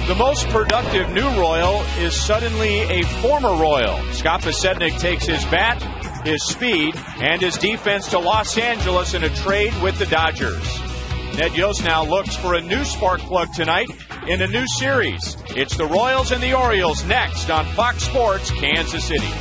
The most productive new Royal is suddenly a former Royal. Scott Pasednik takes his bat, his speed, and his defense to Los Angeles in a trade with the Dodgers. Ned Yost now looks for a new spark plug tonight in a new series. It's the Royals and the Orioles next on Fox Sports Kansas City.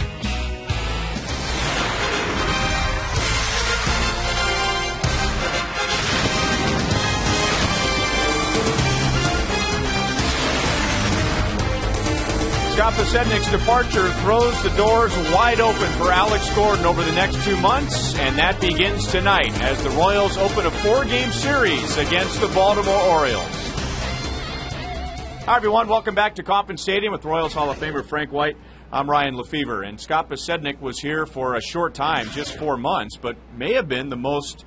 Scott Pasednik's departure throws the doors wide open for Alex Gordon over the next 2 months, and that begins tonight as the Royals open a 4-game series against the Baltimore Orioles. Hi, everyone. Welcome back to Kauffman Stadium with Royals Hall of Famer Frank White. I'm Ryan Lefevre, and Scott Pasednik was here for a short time, just 4 months, but may have been the most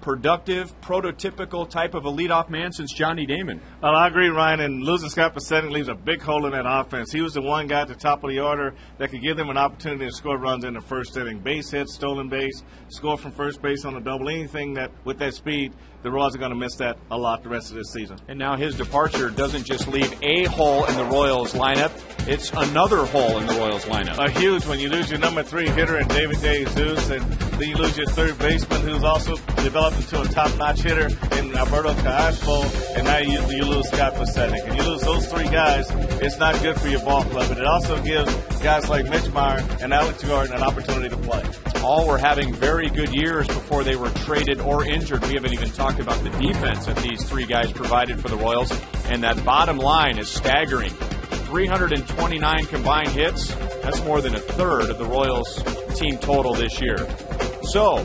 productive, prototypical type of a leadoff man since Johnny Damon. Well, I agree, Ryan, and losing Scott Pasednik leaves a big hole in that offense. He was the one guy at the top of the order that could give them an opportunity to score runs in the first inning. Base hit, stolen base, score from first base on a double, anything that with that speed, the Royals are going to miss that a lot the rest of this season. And now his departure doesn't just leave a hole in the Royals lineup, it's another hole in the Royals lineup. A huge one. You lose your number 3 hitter in David Jesus, and then you lose your third baseman who's also developed into a top-notch hitter in Alberto Castro, and now you lose Scott Pasednik. And you lose those 3 guys, it's not good for your ball club. But it also gives guys like Mitch Meyer and Alex Gordon an opportunity to play. All were having very good years before they were traded or injured. We haven't even talked about the defense that these 3 guys provided for the Royals, and that bottom line is staggering. 329 combined hits. That's more than a third of the Royals team total this year. So,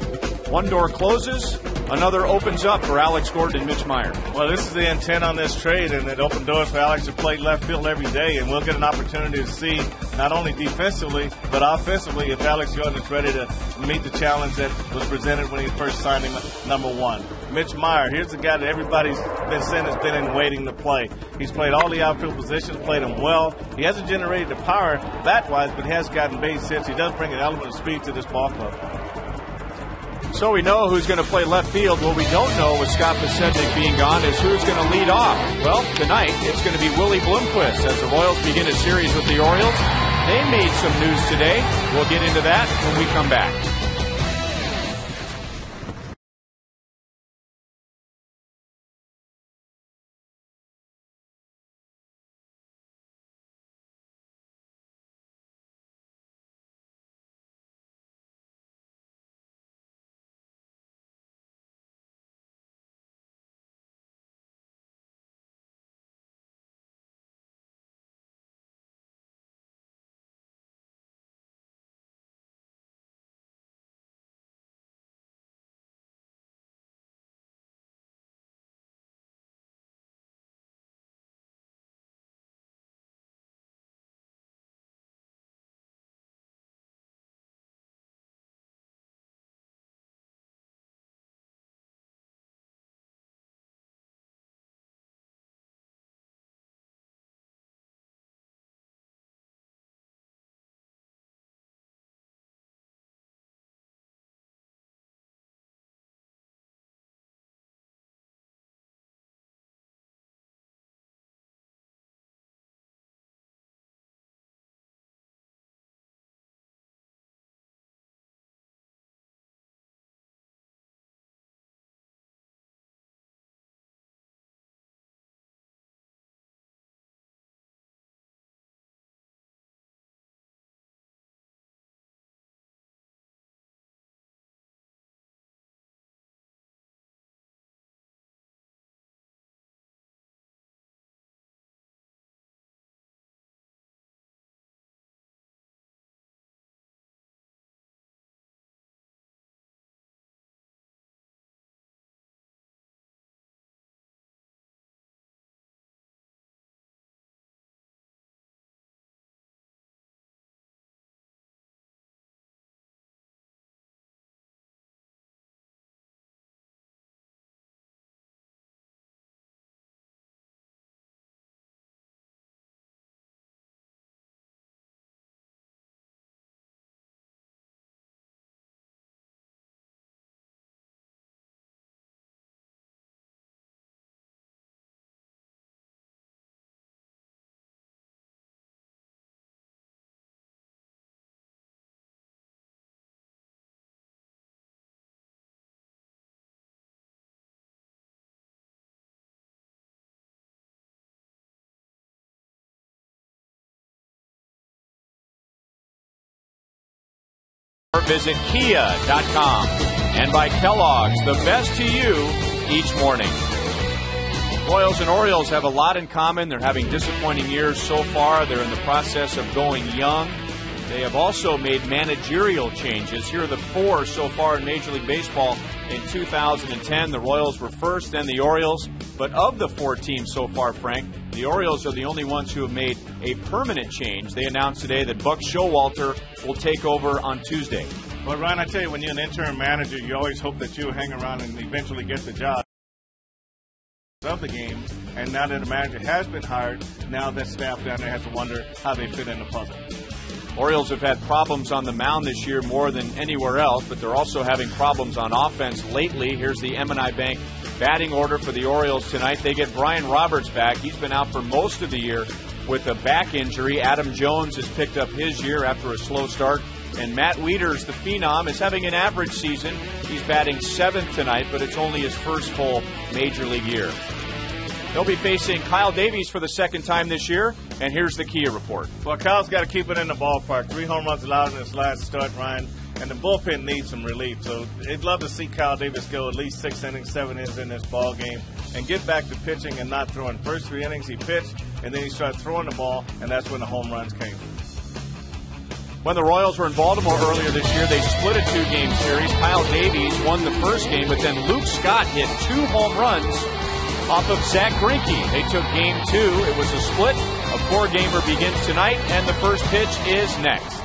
one door closes, another opens up for Alex Gordon and Mitch Meyer. Well, this is the intent on this trade, and it opened doors for Alex to play left field every day, and we'll get an opportunity to see not only defensively, but offensively if Alex Gordon is ready to meet the challenge that was presented when he first signed him at number 1. Mitch Meyer, here's the guy that everybody's been saying has been in waiting to play. He's played all the outfield positions, played them well. He hasn't generated the power bat-wise, but he has gotten base hits. He does bring an element of speed to this ball club. So we know who's going to play left field. What we don't know with Scott Pasednik being gone is who's going to lead off. Well, tonight it's going to be Willie Bloomquist as the Royals begin a series with the Orioles. They made some news today. We'll get into that when we come back. more, visit Kia.com. And by Kellogg's, the best to you each morning. Royals and Orioles have a lot in common. They're having disappointing years so far. They're in the process of going young. They have also made managerial changes. Here are the 4 so far in Major League Baseball in 2010. The Royals were first, then the Orioles. But of the 4 teams so far, Frank, the Orioles are the only ones who have made a permanent change. They announced today that Buck Showalter will take over on Tuesday. Well, Ryan, I tell you, when you're an interim manager, you always hope that you'll hang around and eventually get the job of the game. And now that the manager has been hired, now that staff down there has to wonder how they fit in the puzzle. Orioles have had problems on the mound this year more than anywhere else, but they're also having problems on offense lately. Here's the M&I Bank batting order for the Orioles tonight. They get Brian Roberts back. He's been out for most of the year with a back injury. Adam Jones has picked up his year after a slow start. And Matt Wieters, the phenom, is having an average season. He's batting 7th tonight, but it's only his first full Major League year. They'll be facing Kyle Davies for the second time this year, and here's the Kia report. Well, Kyle's got to keep it in the ballpark. 3 home runs allowed in his last start, Ryan, and the bullpen needs some relief. So they'd love to see Kyle Davies go at least 6 innings, 7 innings in this ball game and get back to pitching and not throwing. First 3 innings he pitched, and then he started throwing the ball, and that's when the home runs came. When the Royals were in Baltimore earlier this year, they split a 2-game series. Kyle Davies won the first game, but then Luke Scott hit 2 home runs off of Zach Greinke. They took game 2. It was a split. A 4-gamer begins tonight, and the first pitch is next.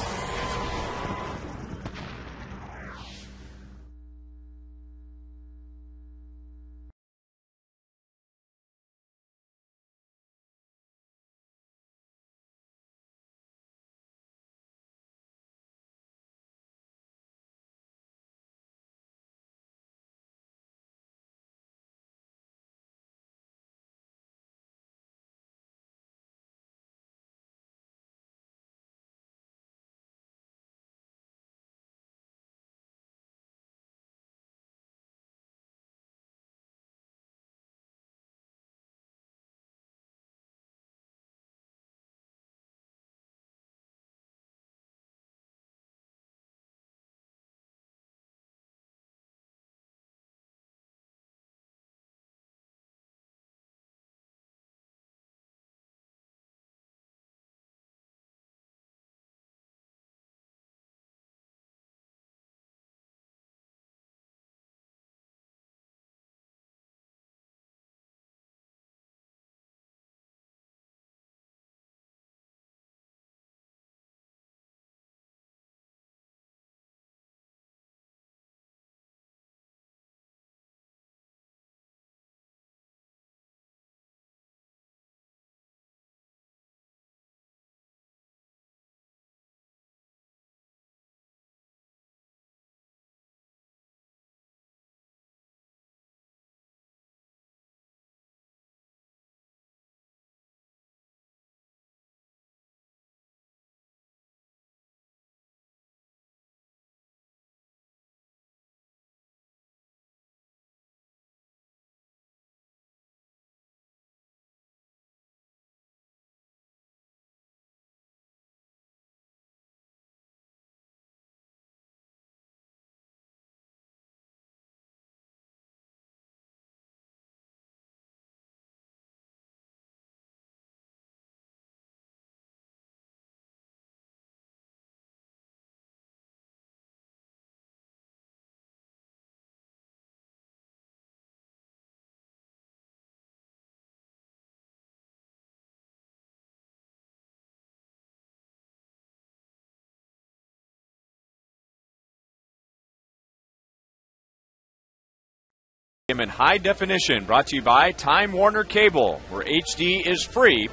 In high definition, brought to you by Time Warner Cable, where HD is free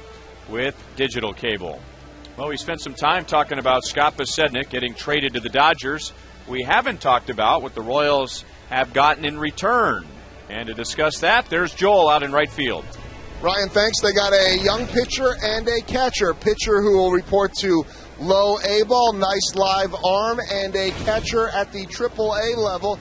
with digital cable. Well, we spent some time talking about Scott Podsednik getting traded to the Dodgers. We haven't talked about what the Royals have gotten in return. And to discuss that, there's Joel out in right field. Ryan, thanks. They got a young pitcher and a catcher. Pitcher who will report to low A ball, nice live arm, and a catcher at the AAA level.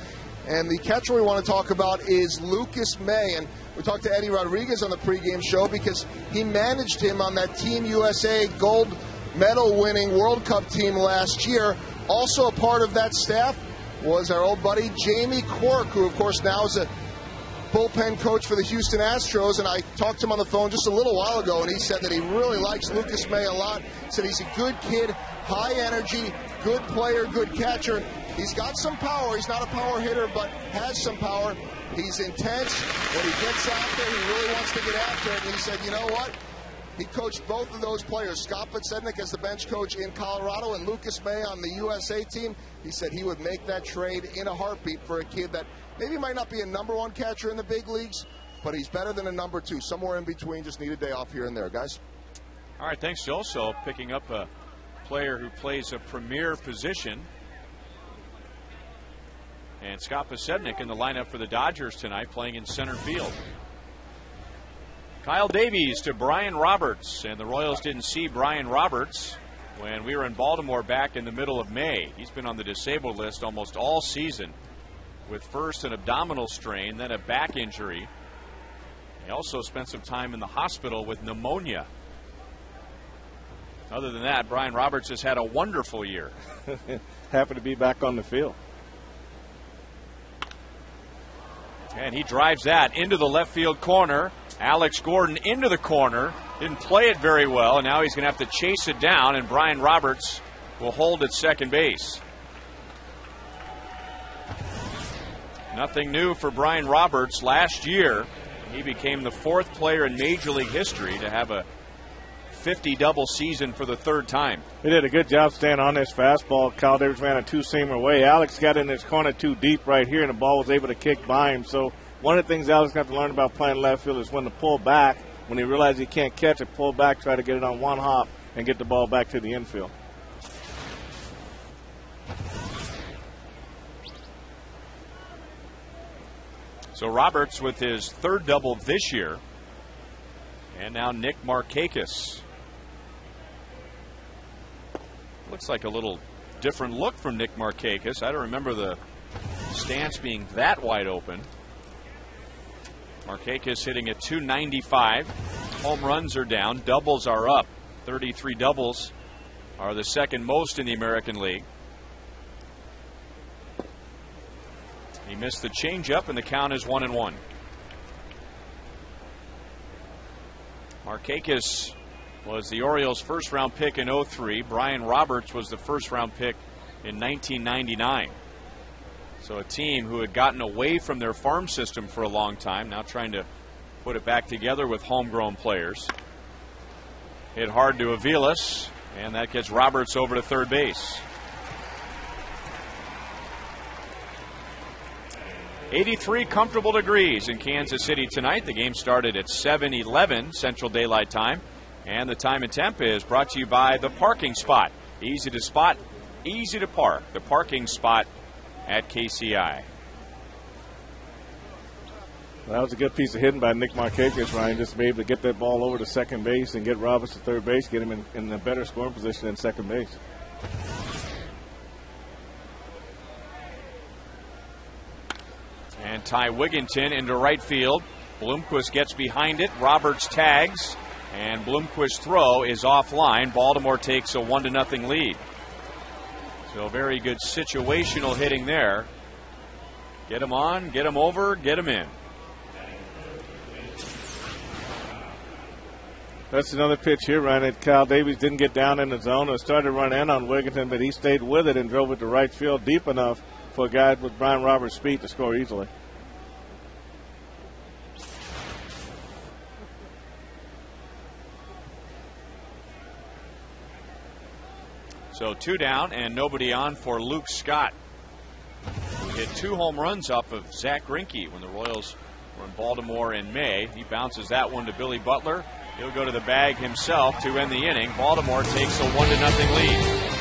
And the catcher we want to talk about is Lucas May. And we talked to Eddie Rodriguez on the pregame show because he managed him on that Team USA gold medal winning World Cup team last year. Also a part of that staff was our old buddy Jamie Quirk, who of course now is a bullpen coach for the Houston Astros, and I talked to him on the phone just a little while ago, and he said that he really likes Lucas May a lot. Said he's a good kid, high energy, good player, good catcher. He's got some power. He's not a power hitter, but has some power. He's intense. When he gets out there, he really wants to get after it. And he said, you know what? He coached both of those players, Scott Podsednik as the bench coach in Colorado and Lucas May on the USA team. He said he would make that trade in a heartbeat for a kid that maybe might not be a number one catcher in the big leagues, but he's better than a number two, somewhere in between. Just need a day off here and there, guys. All right, thanks, Joe. So picking up a player who plays a premier position. And Scott Podsednik in the lineup for the Dodgers tonight, playing in center field. Kyle Davies to Brian Roberts, and the Royals didn't see Brian Roberts when we were in Baltimore back in the middle of May. He's been on the disabled list almost all season, with first an abdominal strain, then a back injury. He also spent some time in the hospital with pneumonia. Other than that, Brian Roberts has had a wonderful year. Happy to be back on the field. And he drives that into the left field corner. Alex Gordon into the corner. Didn't play it very well, and now he's going to have to chase it down, and Brian Roberts will hold at second base. Nothing new for Brian Roberts. Last year, he became the fourth player in Major League history to have a 50-double season for the third time. He did a good job staying on this fastball. Kyle Davis ran a two-seamer away. Alex got in his corner too deep right here, and the ball was able to kick by him. So one of the things Alex got to learn about playing left field is when to pull back. When he realizes he can't catch it, pull back, try to get it on one hop, and get the ball back to the infield. So Roberts with his third double this year. And now Nick Markakis. Looks like a little different look from Nick Markakis. I don't remember the stance being that wide open. Markakis hitting at .295. Home runs are down. Doubles are up. 33 doubles are the second most in the American League. He missed the changeup, and the count is 1-1. Markakis was the Orioles' first-round pick in '03. Brian Roberts was the first-round pick in 1999. So a team who had gotten away from their farm system for a long time, now trying to put it back together with homegrown players. Hit hard to Aviles, and that gets Roberts over to third base. 83 comfortable degrees in Kansas City tonight. The game started at 7:11 Central Daylight Time. And the time and temp is brought to you by The Parking Spot. Easy to spot, easy to park. The Parking Spot at KCI. Well, that was a good piece of hitting by Nick Markakis, Ryan. Just to be able to get that ball over to second base and get Roberts to third base, get him in a better scoring position than second base. And Ty Wigginton into right field. Bloomquist gets behind it. Roberts tags. And Bloomquist's throw is offline. Baltimore takes a 1-0 lead. So very good situational hitting there. Get him on, get him over, get him in. That's another pitch here, Ryan. Kyle Davies didn't get down in the zone. It started to run in on Wigginton, but he stayed with it and drove it to right field deep enough for a guy with Brian Roberts' speed to score easily. So 2 down and nobody on for Luke Scott, who hit 2 home runs off of Zach Greinke when the Royals were in Baltimore in May. He bounces that one to Billy Butler. He'll go to the bag himself to end the inning. Baltimore takes a 1-0 lead.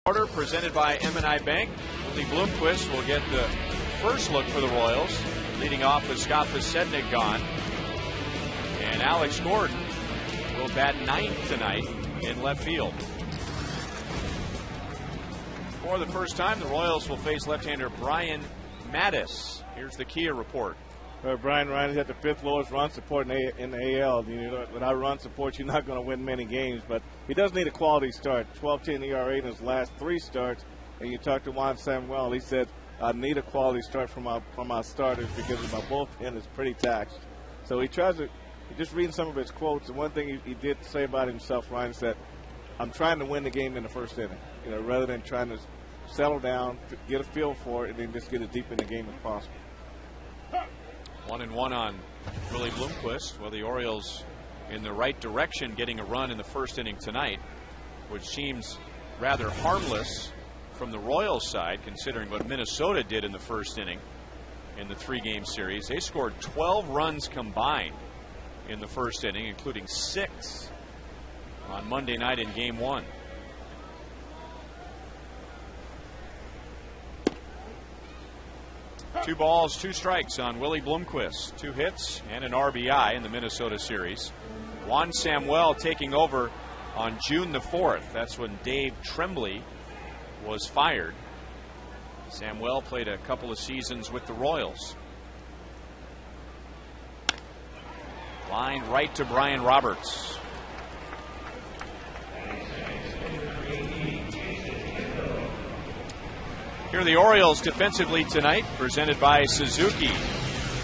Order presented by M&I Bank. Willie Bloomquist will get the first look for the Royals. Leading off with Scott Pasednik gone. And Alex Gordon will bat ninth tonight in left field. For the first time, the Royals will face left-hander Brian Mattis. Here's the Kia report. Brian Ryan had the fifth lowest run support in the AL. You know, without run support, you're not going to win many games. But he does need a quality start. 12.10 ERA in his last three starts. And you talked to Juan Samuel. He said, "I need a quality start from my starters because my bullpen is pretty taxed." So he tries to. Just reading some of his quotes, and one thing he did say about himself, Ryan said, "I'm trying to win the game in the first inning. You know, rather than trying to settle down, get a feel for it, and then just get as deep in the game as possible." 1-1 on Willie Bloomquist. Well, the Orioles in the right direction, getting a run in the first inning tonight, which seems rather harmless from the Royals side, considering what Minnesota did in the first inning in the three-game series. They scored 12 runs combined in the first inning, including 6 on Monday night in Game 1. Two balls, 2 strikes on Willie Bloomquist. 2 hits and an RBI in the Minnesota series. Juan Samuel taking over on June the 4th. That's when Dave Tremblay was fired. Samuel played a couple of seasons with the Royals. Line right to Brian Roberts. Here are the Orioles defensively tonight, presented by Suzuki.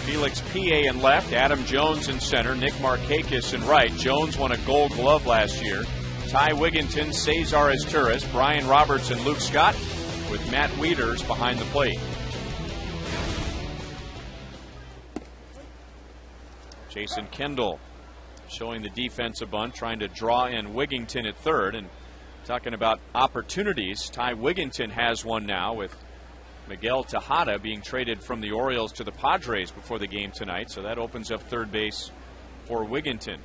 Felix P.A. in left, Adam Jones in center, Nick Markakis in right. Jones won a Gold Glove last year. Ty Wigginton, Cesar Izturis, Brian Roberts, and Luke Scott, with Matt Wieters behind the plate. Jason Kendall showing the defense a bunt, trying to draw in Wigginton at third. And talking about opportunities, Ty Wigginton has one now with Miguel Tejada being traded from the Orioles to the Padres before the game tonight. So that opens up third base for Wigginton.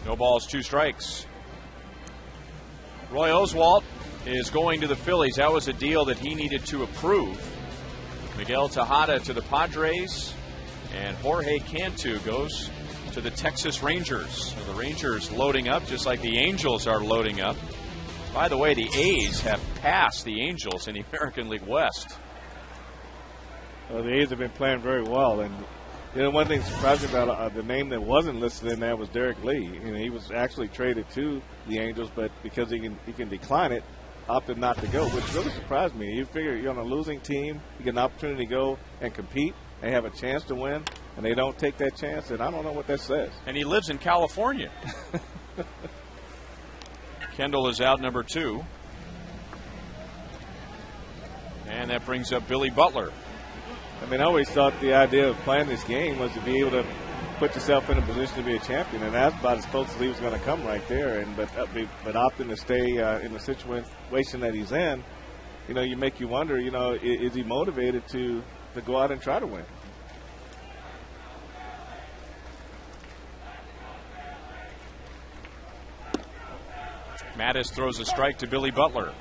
No balls, 2 strikes. Roy Oswalt is going to the Phillies. That was a deal that he needed to approve. Miguel Tejada to the Padres, and Jorge Cantu goes to the Texas Rangers. So the Rangers loading up just like the Angels are loading up. By the way, the A's have passed the Angels in the American League West. Well, the A's have been playing very well, and you know, one thing surprising about the name that wasn't listed in there was Derek Lee. You know, he was actually traded to the Angels, but because he can decline it, opted not to go, which really surprised me. You figure you're on a losing team, you get an opportunity to go and compete and have a chance to win, and they don't take that chance, and I don't know what that says. And he lives in California. Kendall is out, number 2. And that brings up Billy Butler. I mean, I always thought the idea of playing this game was to be able to put yourself in a position to be a champion, and that's about as close as he was going to come right there. And but opting to stay in the situation that he's in, you know, you make you wonder, you know, is he motivated to go out and try to win? Mattis throws a strike to Billy Butler.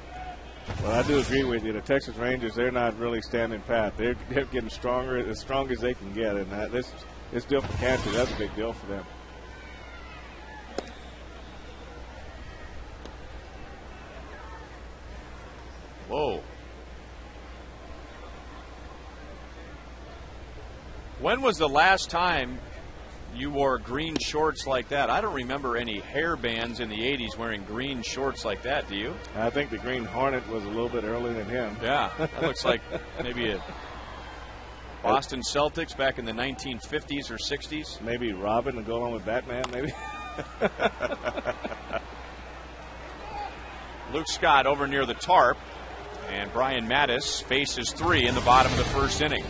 Well, I do agree with you. The Texas Rangers, they're not really standing pat. They're getting stronger, as strong as they can get. And this deal for Cantu, that's a big deal for them. Whoa. When was the last time you wore green shorts like that? I don't remember any hair bands in the 80s wearing green shorts like that, do you? I think the Green Hornet was a little bit earlier than him. Yeah, that looks like maybe a Boston Celtics back in the 1950s or 60s. Maybe Robin to go along with Batman, maybe. Luke Scott over near the tarp, and Brian Mattis faces 3 in the bottom of the first inning.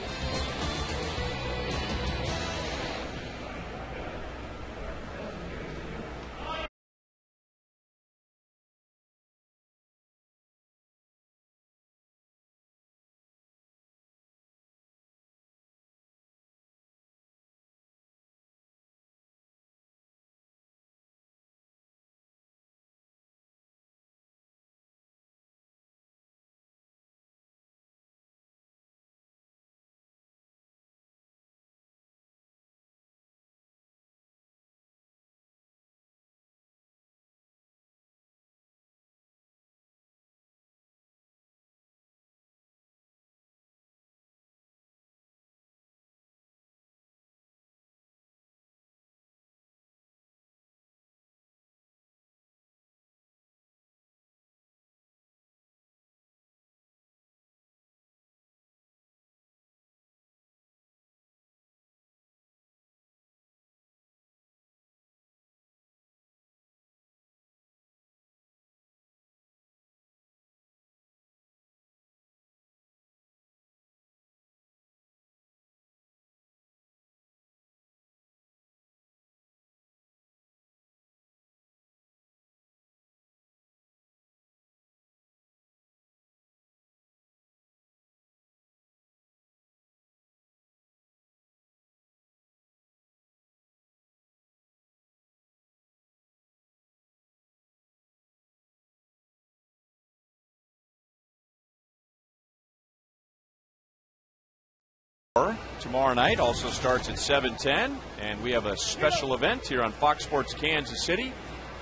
Tomorrow night also starts at 7:10, and we have a special event here on Fox Sports Kansas City.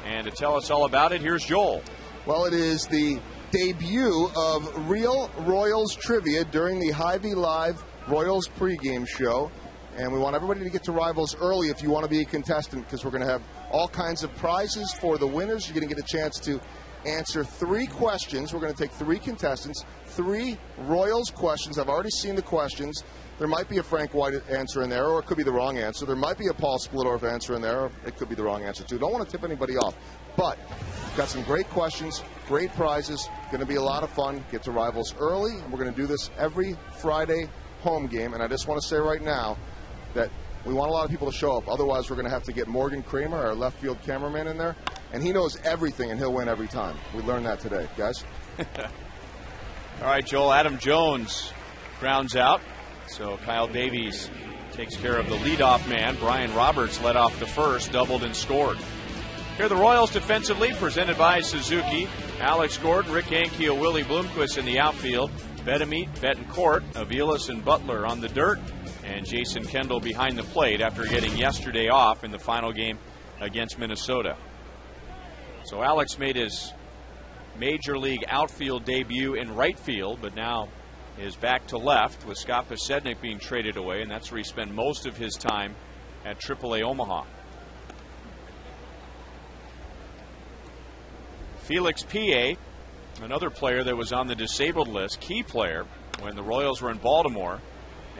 And to tell us all about it, here's Joel. Well, it is the debut of Real Royals Trivia during the Hy-Vee Live Royals pregame show. And we want everybody to get to Rivals early if you want to be a contestant, because we're going to have all kinds of prizes for the winners. You're going to get a chance to answer 3 questions. We're going to take 3 contestants, 3 Royals questions. I've already seen the questions. There might be a Frank White answer in there, or it could be the wrong answer. There might be a Paul Splittorff answer in there, or it could be the wrong answer too. Don't want to tip anybody off. But we've got some great questions, great prizes. Going to be a lot of fun. Get to Rivals early, and we're going to do this every Friday home game. And I just want to say right now that we want a lot of people to show up. Otherwise, we're going to have to get Morgan Kramer, our left field cameraman, in there. And he knows everything, and he'll win every time. We learned that today, guys. All right, Joel. Adam Jones grounds out. So Kyle Davies takes care of the leadoff man. Brian Roberts led off the first, doubled and scored. Here are the Royals defensively, presented by Suzuki. Alex Gordon, Rick Ankiel, Willie Bloomquist in the outfield. Betamit, Betancourt, Aviles, and Butler on the dirt. And Jason Kendall behind the plate after getting yesterday off in the final game against Minnesota. So Alex made his Major League outfield debut in right field, but now is back to left with Scott Posednik being traded away, and that's where he spent most of his time at AAA Omaha. Felix Pie, another player that was on the disabled list, key player when the Royals were in Baltimore,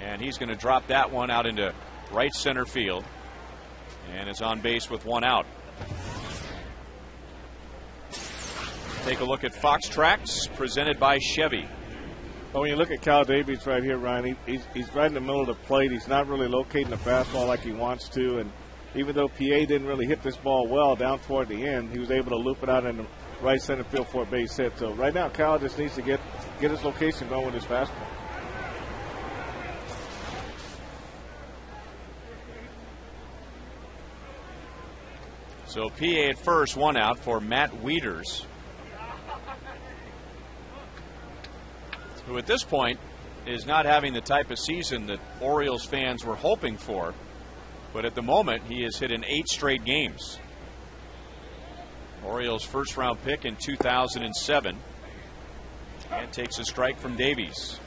and he's going to drop that one out into right center field and is on base with 1 out. Take a look at Fox Tracks, presented by Chevy. Well, when you look at Kyle Davies right here, Ryan, he's right in the middle of the plate. He's not really locating the fastball like he wants to. And even though PA didn't really hit this ball well down toward the end, he was able to loop it out in the right center field for a base hit. So right now, Kyle just needs to get his location going with his fastball. So PA at first, 1 out for Matt Wieters, who at this point is not having the type of season that Orioles fans were hoping for. But at the moment, he has hit in 8 straight games. Orioles first round pick in 2007. And takes a strike from Davies.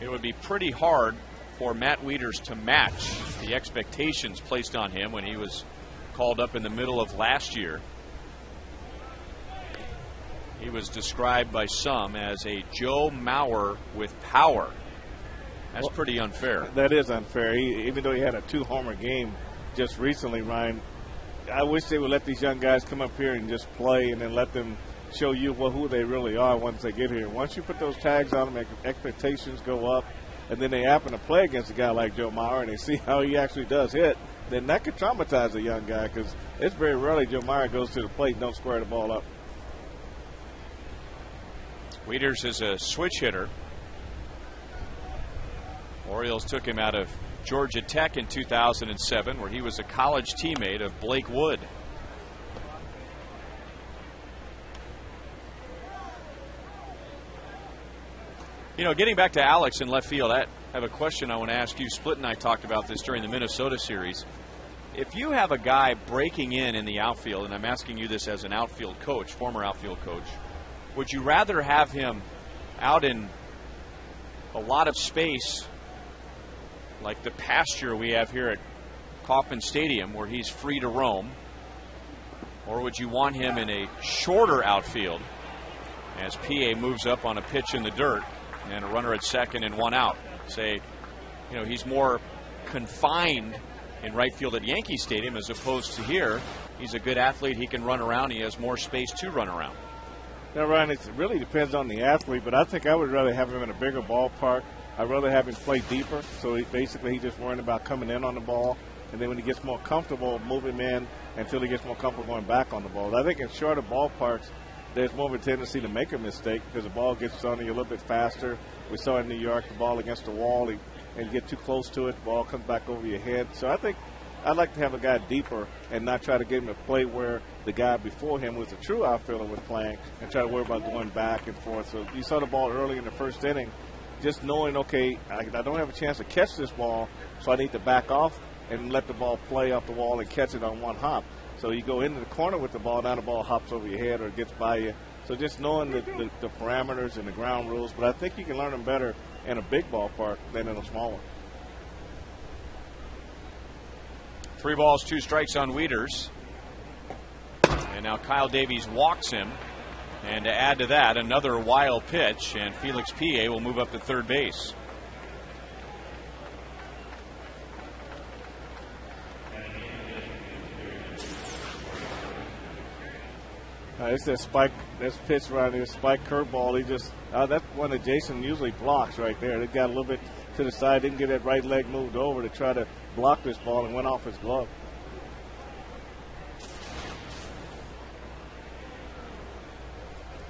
It would be pretty hard for Matt Wieters to match the expectations placed on him when he was called up in the middle of last year. He was described by some as a Joe Mauer with power. That's pretty unfair. That is unfair. Even though he had a 2-homer game just recently, Ryan, I wish they would let these young guys come up here and just play and then let them show you who they really are once they get here. Once you put those tags on them, expectations go up, and then they happen to play against a guy like Joe Mauer and they see how he actually does hit, then that could traumatize a young guy, because it's very rarely Joe Mauer goes to the plate and don't square the ball up. Wieters is a switch hitter. Orioles took him out of Georgia Tech in 2007, where he was a college teammate of Blake Wood. You know, getting back to Alex in left field, I have a question I want to ask you. Split and I talked about this during the Minnesota series. If you have a guy breaking in the outfield, and I'm asking you this as an outfield coach, former outfield coach, would you rather have him out in a lot of space, like the pasture we have here at Kauffman Stadium, where he's free to roam, or would you want him in a shorter outfield as PA moves up on a pitch in the dirt and a runner at second and 1 out? Say, you know, he's more confined in right field at Yankee Stadium as opposed to here. He's a good athlete. He can run around. He has more space to run around. Now, Ryan, it really depends on the athlete, but I think I would rather have him in a bigger ballpark. I'd rather have him play deeper, so he's just worrying about coming in on the ball, and then when he gets more comfortable, move him in until he gets more comfortable going back on the ball. I think in shorter ballparks, there's more of a tendency to make a mistake because the ball gets on you a little bit faster. We saw in New York the ball against the wall, and you get too close to it, the ball comes back over your head. So I think I'd like to have a guy deeper and not try to get him to play where the guy before him was a true outfielder was playing and try to worry about going back and forth. So you saw the ball early in the first inning, just knowing, okay, I don't have a chance to catch this ball, so I need to back off and let the ball play off the wall and catch it on one hop. So you go into the corner with the ball, now the ball hops over your head or gets by you. So just knowing the parameters and the ground rules, but I think you can learn them better in a big ballpark than in a small one. 3 balls, 2 strikes on Wieters. And now Kyle Davies walks him. And to add to that, another wild pitch, and Felix P.A. will move up to third base. It's that spike, this pitch right here, spike curveball. He just, that's one that Jason usually blocks right there. They got a little bit to the side, didn't get that right leg moved over to try to block this ball and went off his glove.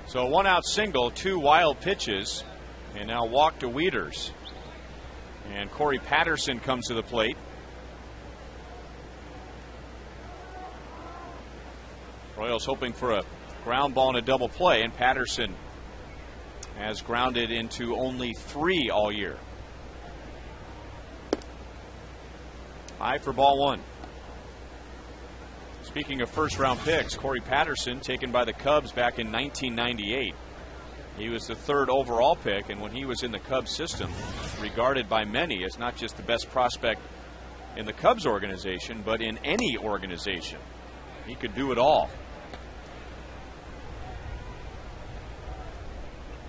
So 1-out single, 2 wild pitches, and now walk to Wieters. And Corey Patterson comes to the plate. Royals hoping for a ground ball and a double play, and Patterson has grounded into only 3 all year. High for ball 1. Speaking of first-round picks, Corey Patterson, taken by the Cubs back in 1998. He was the 3rd overall pick, and when he was in the Cubs system, regarded by many as not just the best prospect in the Cubs organization, but in any organization. He could do it all.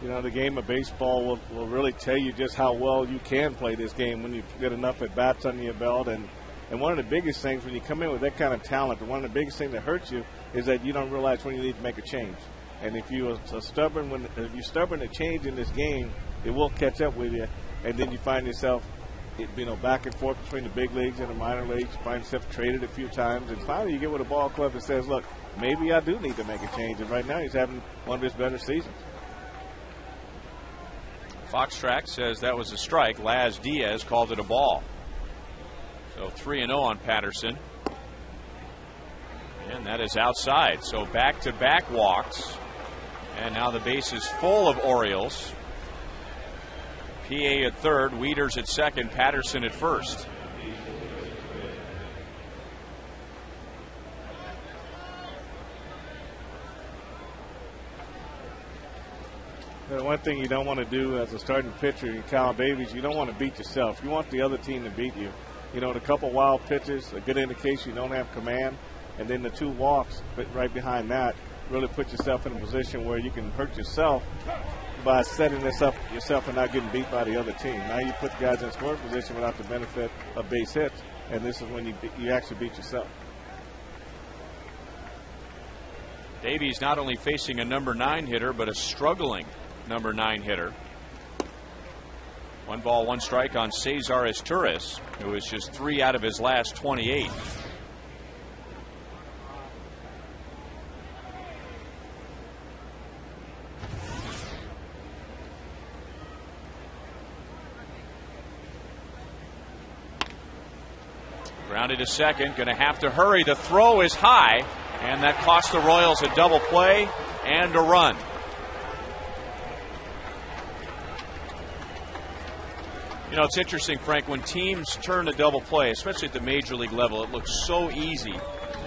You know, the game of baseball will really tell you just how well you can play this game when you get enough at-bats under your belt. And one of the biggest things when you come in with that kind of talent, one of the biggest things that hurts you is that you don't realize when you need to make a change. And if you're stubborn to change in this game, it will catch up with you. And then you find yourself, back and forth between the big leagues and the minor leagues. You find yourself traded a few times. And finally you get with a ball club that says, look, maybe I do need to make a change. And right now he's having one of his better seasons. Fox Track says that was a strike. Laz Diaz called it a ball. So 3-0 on Patterson. And that is outside. So back-to-back walks. And now the base is full of Orioles. PA at third, Wieters at second, Patterson at first. The one thing you don't want to do as a starting pitcher in Kyle Davies, you don't want to beat yourself. You want the other team to beat you. You know, the couple wild pitches, a good indication you don't have command, and then the 2 walks right behind that really put yourself in a position where you can hurt yourself by setting this up yourself and not getting beat by the other team. Now you put the guys in scoring position without the benefit of base hits, and this is when you actually beat yourself. Davies not only facing a number 9 hitter, but a struggling number 9 hitter. 1 ball, 1 strike on Cesar Izturis, who is just 3 out of his last 28. Grounded to second, going to have to hurry. The throw is high, and that cost the Royals a double play and a run. You know, it's interesting, Frank, when teams turn a double play, especially at the major league level, it looks so easy.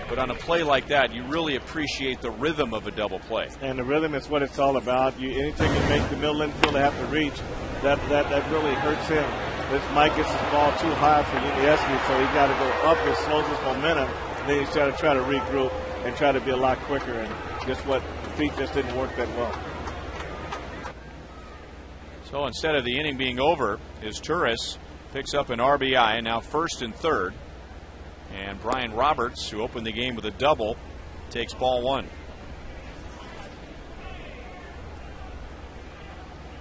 But on a play like that, you really appreciate the rhythm of a double play. And the rhythm is what it's all about. Anything you make the middle infielder have to reach, that really hurts him. This Mike gets his ball too high for Yuniesky, so he's got to go up and slows his momentum. Then he's trying to regroup and try to be a lot quicker. And just what the feet just didn't work that well. So instead of the inning being over, Izturis picks up an RBI, now first and third. And Brian Roberts, who opened the game with a double, takes ball 1.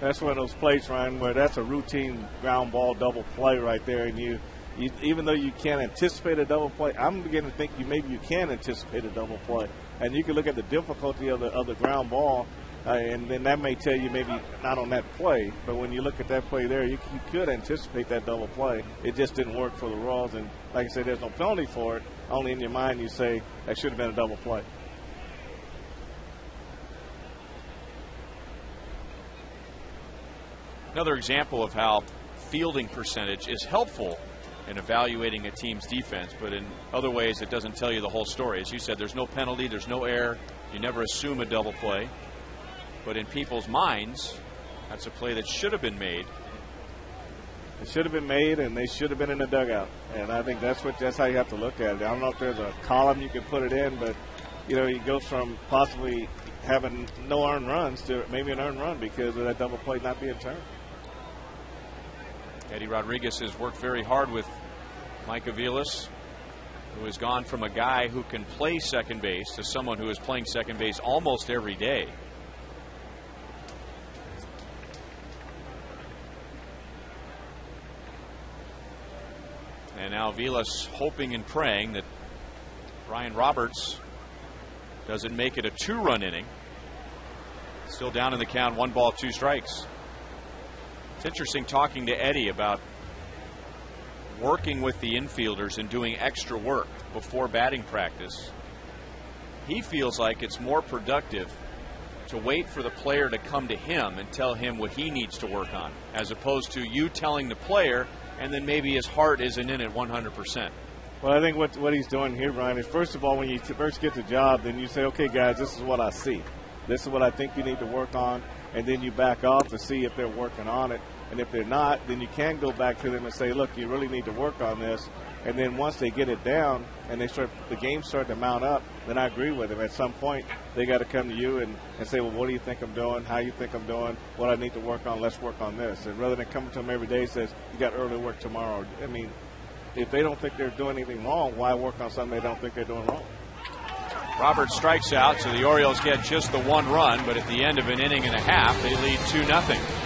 That's one of those plays, Ryan, where that's a routine ground ball double play right there. And you even though you can't anticipate a double play, I'm beginning to think maybe you can anticipate a double play. And you can look at the difficulty of the ground ball And then that may tell you maybe not on that play, but when you look at that play there, you could anticipate that double play. It just didn't work for the Royals, and like I said, there's no penalty for it. Only in your mind you say that should have been a double play. Another example of how fielding percentage is helpful in evaluating a team's defense, but in other ways it doesn't tell you the whole story. As you said, there's no penalty, there's no error. You never assume a double play. But in people's minds, that's a play that should have been made. It should have been made, and they should have been in the dugout. And I think that's how you have to look at it. I don't know if there's a column you can put it in, but you go from possibly having no earned runs to maybe an earned run because of that double play not being turned. Eddie Rodriguez has worked very hard with Mike Aviles, who has gone from a guy who can play second base to someone who is playing second base almost every day. And now Aviles hoping and praying that Ryan Roberts doesn't make it a 2-run inning. Still down in the count, 1 ball, 2 strikes. It's interesting talking to Eddie about working with the infielders and doing extra work before batting practice. He feels like it's more productive to wait for the player to come to him and tell him what he needs to work on, as opposed to you telling the player and then maybe his heart isn't in it 100%. Well, I think what he's doing here, Brian, is first of all, when you first get the job, then you say, okay, guys, this is what I see. This is what I think you need to work on, and then you back off to see if they're working on it. And if they're not, then you can go back to them and say, look, you really need to work on this. And then once they get it down and the games start to mount up, then I agree with them. At some point, they got to come to you and say, well, what do you think I'm doing? How you think I'm doing? What I need to work on? Let's work on this. And rather than coming to them every day and says, you got early work tomorrow. I mean, if they don't think they're doing anything wrong, why work on something they don't think they're doing wrong? Roberts strikes out, so the Orioles get just the 1 run, but at the end of an inning and a half, they lead 2-0.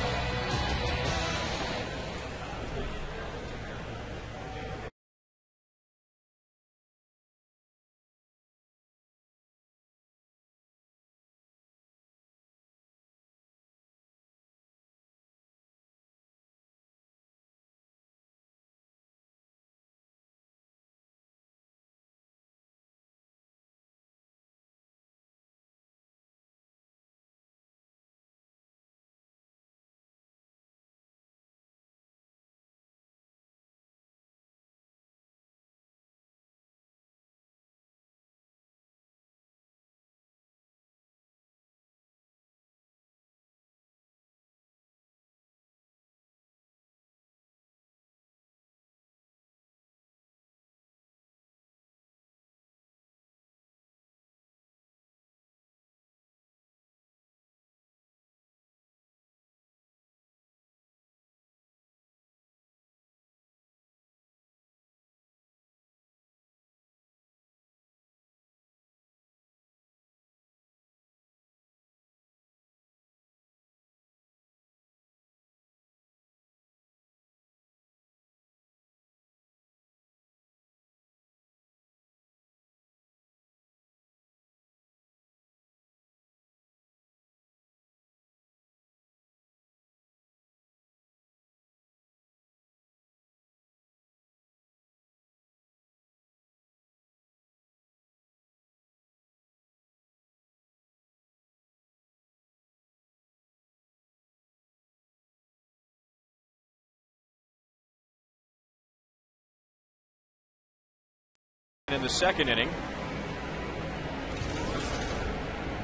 In the second inning,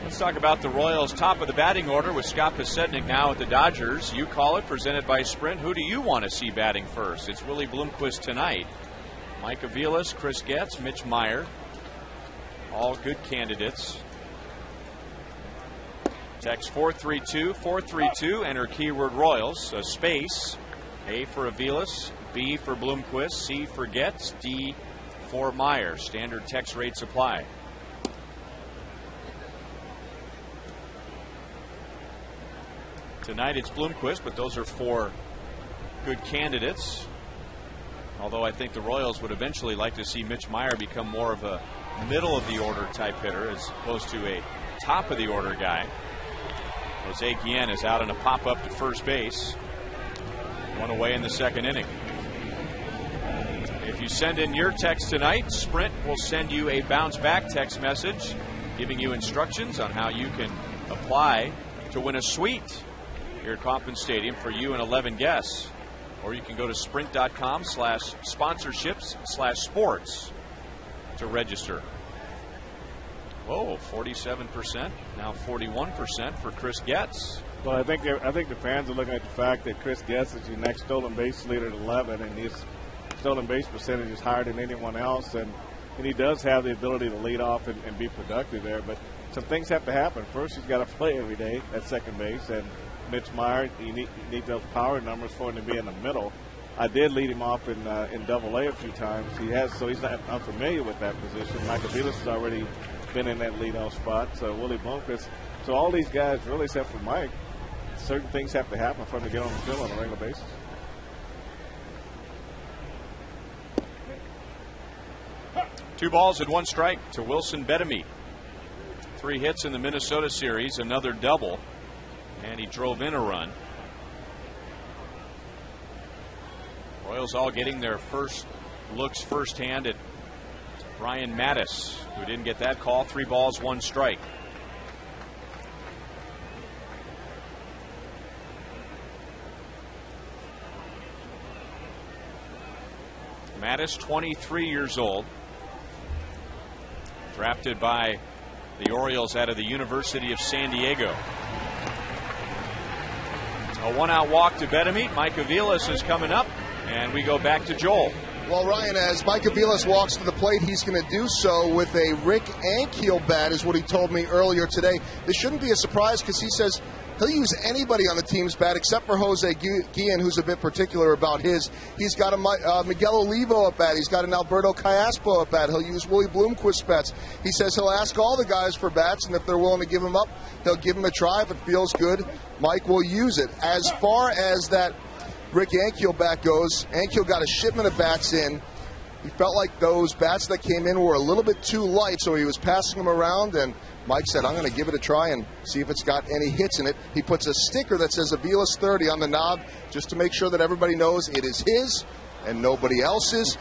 let's talk about the Royals' top of the batting order with Scott Pasednik now at the Dodgers. You call it, presented by Sprint. Who do you want to see batting first? It's Willie Bloomquist tonight. Mike Aviles, Chris Getz, Mitch Meyer, all good candidates. Text 432-432. Enter keyword Royals. A space. A for Aviles, B for Bloomquist, C for Getz, D for Meyer. Standard text rates apply. Tonight it's Bloomquist, but those are 4 good candidates. Although I think the Royals would eventually like to see Mitch Meyer become more of a middle of the order type hitter as opposed to a top of the order guy. Jose Guillen is out on a pop-up to first base. One away in the second inning. If you send in your text tonight, Sprint will send you a bounce-back text message giving you instructions on how you can apply to win a suite here at Kauffman Stadium for you and 11 guests. Or you can go to sprint.com/sponsorships/sports to register. Whoa, 47%, now 41% for Chris Getz. Well, I think the fans are looking at the fact that Chris Getz is your next stolen base leader at 11, and his stolen base percentage is higher than anyone else, and he does have the ability to lead off and be productive there. But some things have to happen. First, he's got to play every day at second base, and Mitch Meyer, you need those power numbers for him to be in the middle. I did lead him off in Double-A a few times. So he's not unfamiliar with that position. Michael Vilas has already been in that leadoff spot. So Willie Blomqvist. So all these guys, really except for Mike, certain things have to happen for him to get on the field on a regular basis. Two balls and one strike to Wilson Betemit. 3 hits in the Minnesota series, another double, and he drove in a run. Royals all getting their first looks firsthand at Brian Mattis, who didn't get that call. 3 balls, 1 strike. Mattis, 23 years old, drafted by the Orioles out of the University of San Diego. A 1-out walk to Betemit. Mike Aviles is coming up, and we go back to Joel. Well, Ryan, as Mike Aviles walks to the plate, he's going to do so with a Rick Ankiel bat, is what he told me earlier today. This shouldn't be a surprise because he says he'll use anybody on the team's bat except for Jose Guillen, who's a bit particular about his. He's got a Miguel Olivo at bat. He's got an Alberto Callaspo at bat. He'll use Willie Bloomquist's bats. He says he'll ask all the guys for bats, and if they're willing to give them up, he'll give them a try. If it feels good, Mike will use it. As far as that Rick Ankiel bat goes, Ankiel got a shipment of bats in. He felt like those bats that came in were a little bit too light, so he was passing them around, and Mike said, I'm going to give it a try and see if it's got any hits in it. He puts a sticker that says Aviles 30 on the knob just to make sure that everybody knows it is his and nobody else's.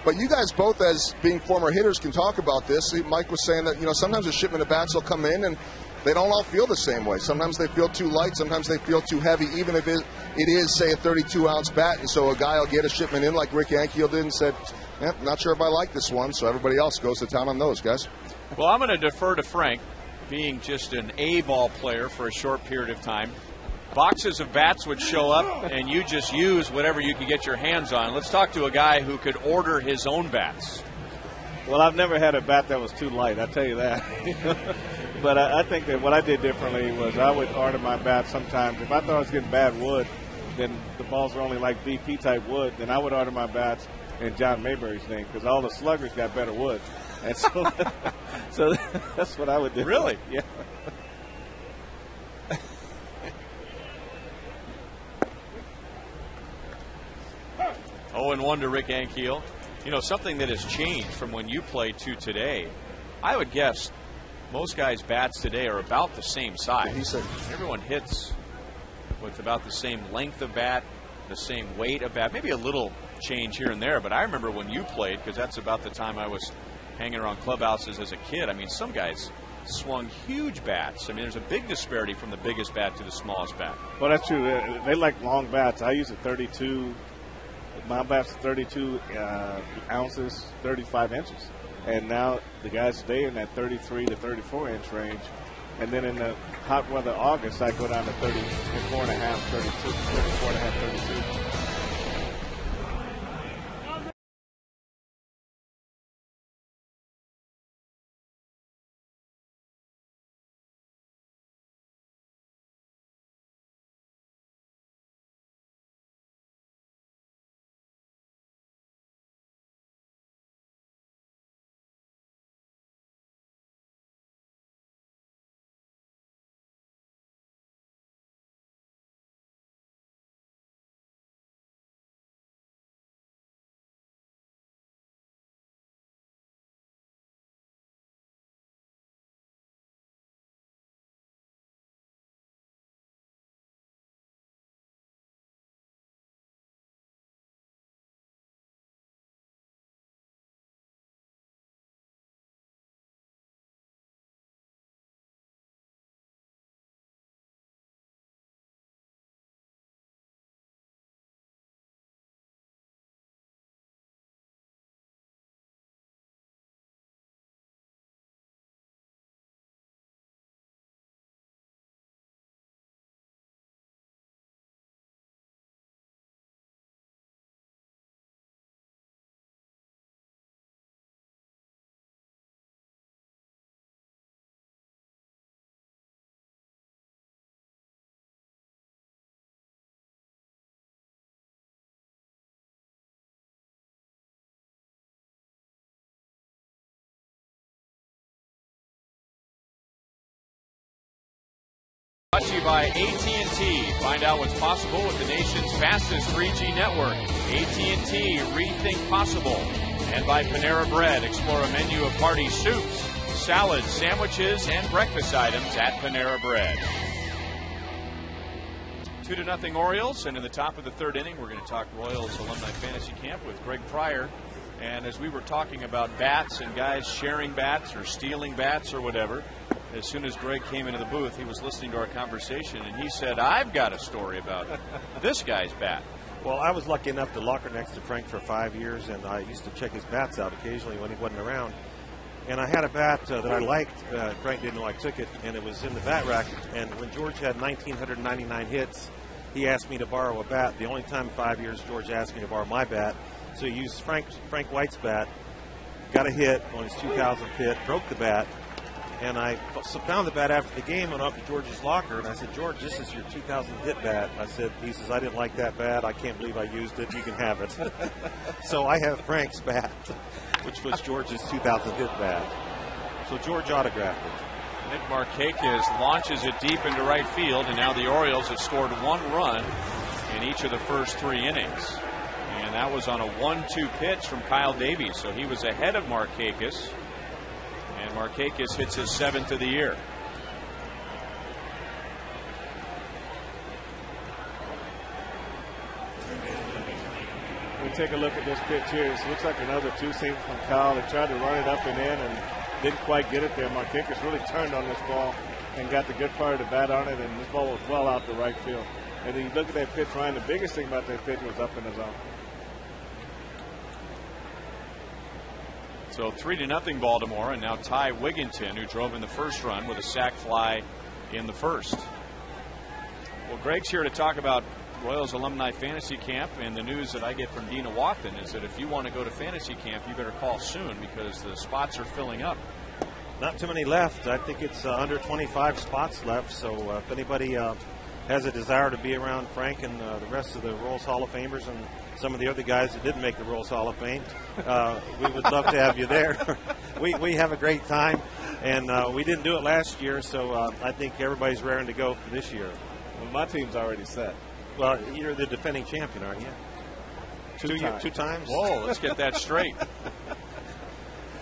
But you guys both, as being former hitters, can talk about this. Mike was saying that, sometimes a shipment of bats will come in and they don't all feel the same way. Sometimes they feel too light. Sometimes they feel too heavy, even if it is, say, a 32-ounce bat. And so a guy will get a shipment in like Rick Ankiel did and said, not sure if I like this one. So everybody else goes to town on those, guys. Well, I'm going to defer to Frank, being just an A-ball player for a short period of time. Boxes of bats would show up, and you just use whatever you could get your hands on. Let's talk to a guy who could order his own bats. Well, I've never had a bat that was too light, I'll tell you that. But I think that what I did differently was I would order my bats sometimes. If I thought I was getting bad wood, then the balls were only like BP-type wood, then I would order my bats in John Mayberry's name because all the sluggers got better wood. And so, so that's what I would do. Really? Yeah. 0-1 to Rick Ankiel. Something that has changed from when you played to today. I would guess most guys' bats today are about the same size. He said everyone hits with about the same length of bat, the same weight of bat, maybe a little change here and there. But I remember when you played, because that's about the time I was hanging around clubhouses as a kid. I mean, some guys swung huge bats. I mean, there's a big disparity from the biggest bat to the smallest bat. Well, that's true. They like long bats. I use a 32. My bat's 32 ounces, 35 inches. And now the guys stay in that 33 to 34 inch range. And then in the hot weather August, I go down to 34 and a half, 32, 34 and a half, 32. you by AT&T. Find out what's possible with the nation's fastest 3G network. AT&T, rethink possible. And by Panera Bread. Explore a menu of hearty soups, salads, sandwiches, and breakfast items at Panera Bread. 2-0 Orioles, and in the top of the third inning, we're going to talk Royals Alumni Fantasy Camp with Greg Pryor. And as we were talking about bats and guys sharing bats or stealing bats or whatever, as soon as Greg came into the booth, he was listening to our conversation, and he said, I've got a story about this guy's bat. Well, I was lucky enough to locker next to Frank for 5 years, and I used to check his bats out occasionally when he wasn't around. And I had a bat that I liked. Frank didn't know I took it, and it was in the bat rack. And when George had 1,999 hits, he asked me to borrow a bat. The only time in 5 years George asked me to borrow my bat. So he used Frank White's bat, got a hit on his 2000th hit, broke the bat, and I found the bat after the game, went up to George's locker, and I said, George, this is your 2000th hit bat. He says, I didn't like that bat. I can't believe I used it. You can have it. So I have Frank's bat, which was George's 2000th hit bat. So George autographed it. Nick Markakis launches it deep into right field, and now the Orioles have scored 1 run in each of the first 3 innings. And that was on a 1-2 pitch from Kyle Davies, so he was ahead of Markakis. And Markakis hits his 7th of the year. We take a look at this pitch here. It looks like another 2-seam from Kyle. They tried to run it up and in and didn't quite get it there. Markakis really turned on this ball and got the good part of the bat on it, and this ball was well out to right field. And then you look at that pitch, Ryan, the biggest thing about that pitch was up in the zone. So 3-0 Baltimore, and now Ty Wigginton, who drove in the first run with a sac fly in the first. Well, Greg's here to talk about Royals Alumni Fantasy Camp, and the news that I get from Dina Watson is that if you want to go to Fantasy Camp, you better call soon because the spots are filling up. Not too many left. I think it's under 25 spots left, so if anybody has a desire to be around Frank and the rest of the Royals Hall of Famers and some of the other guys that didn't make the Royals Hall of Fame, we would love to have you there. we have a great time, and we didn't do it last year, so I think everybody's raring to go for this year. Well, my team's already set. Well, you're the defending champion, aren't you? Two times? Whoa, let's get that straight.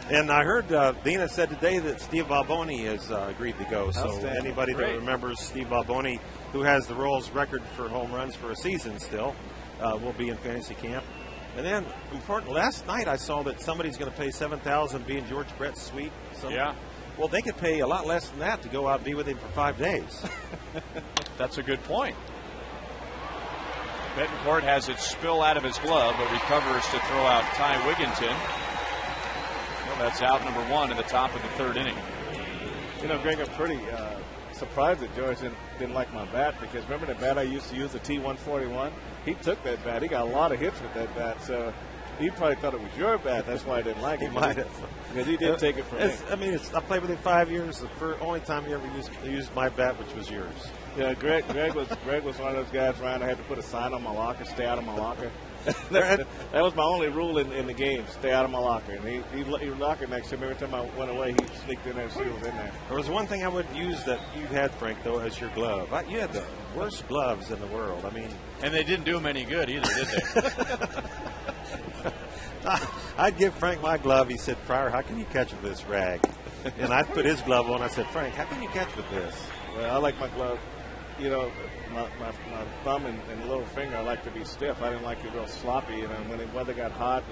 And I heard Dina said today that Steve Balboni has agreed to go. So anybody that remembers Steve Balboni, who has the Royals record for home runs for a season still, will be in fantasy camp. And then, important, last night I saw that somebody's going to pay $7,000 being George Brett's suite. Yeah. Well, they could pay a lot less than that to go out and be with him for 5 days. That's a good point. Betancourt has it spill out of his glove, but recovers to throw out Ty Wigginton. Well, that's out number 1 in the top of the third inning. You know, Greg, I'm pretty surprised that George didn't like my bat, because remember the bat I used to use, the T141? He took that bat. He got a lot of hits with that bat, so he probably thought it was your bat. That's why I didn't like it. He might have. Because he did take it from me. I mean, I played with him 5 years. The only time he ever used my bat, which was yours. Yeah, Greg was one of those guys, Ryan, I had to put a sign on my locker, stay out of my locker. That was my only rule in the game, stay out of my locker. And he locked it next to me. Every time I went away, he sneaked in there and see what was in there. There was one thing I wouldn't use that you had, Frank, though, as your glove. You had the worst gloves in the world. I mean, and they didn't do him any good either, did they? I'd give Frank my glove. He said, Pryor, how can you catch with this rag? And I'd put his glove on. I said, Frank, how can you catch with this? Well, I like my glove. You know, my thumb and little finger, I like to be stiff. I didn't like it real sloppy. You know, when the weather got hot,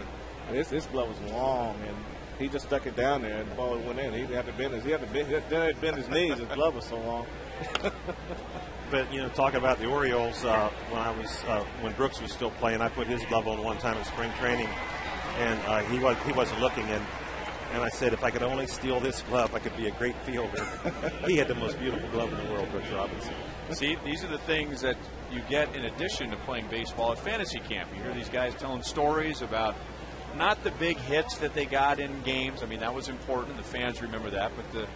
and his glove was long, and he just stuck it down there, and the ball went in. He had to bend his knees. His glove was so long. But you know, talking about the Orioles, when Brooks was still playing, I put his glove on one time in spring training, and he wasn't looking, and I said, if I could only steal this glove, I could be a great fielder. He had the most beautiful glove in the world, Brooks Robinson. See, these are the things that you get in addition to playing baseball at fantasy camp. You hear these guys telling stories about not the big hits that they got in games. I mean, that was important. The fans remember that. But the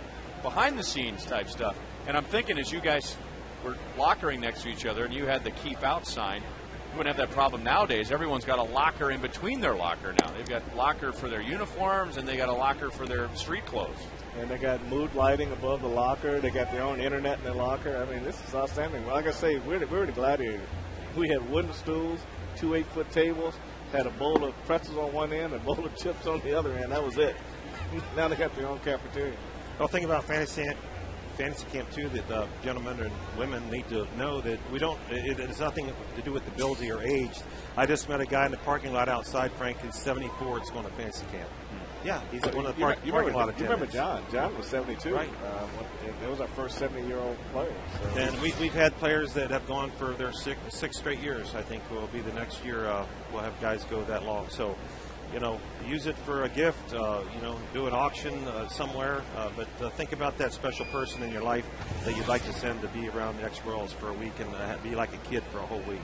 behind-the-scenes type stuff. And I'm thinking as you guys were lockering next to each other and you had the keep out sign, You wouldn't have that problem nowadays. Everyone's got a locker in between their locker now. They've got a locker for their uniforms, and they got a locker for their street clothes. And they got mood lighting above the locker. They got their own internet in their locker. I mean, this is outstanding. Like I say, we're the Gladiators. We had wooden stools, 2 8-foot tables, had a bowl of pretzels on one end, a bowl of chips on the other end. That was it. Now they got their own cafeteria. Well, think about fantasy camp too, that gentlemen and women need to know that it has nothing to do with ability or age. I just met a guy in the parking lot outside, Frank, who's 74, it's going to fantasy camp. Yeah, he's one of the parking lot attendants. You remember John? John was 72. Right. That was our first 70-year-old player. So. And we've had players that have gone for their six straight years. I think will be the next year. We'll have guys go that long. So, use it for a gift. Do an auction somewhere. But think about that special person in your life that you'd like to send to be around the X-Royals for a week and be like a kid for a whole week.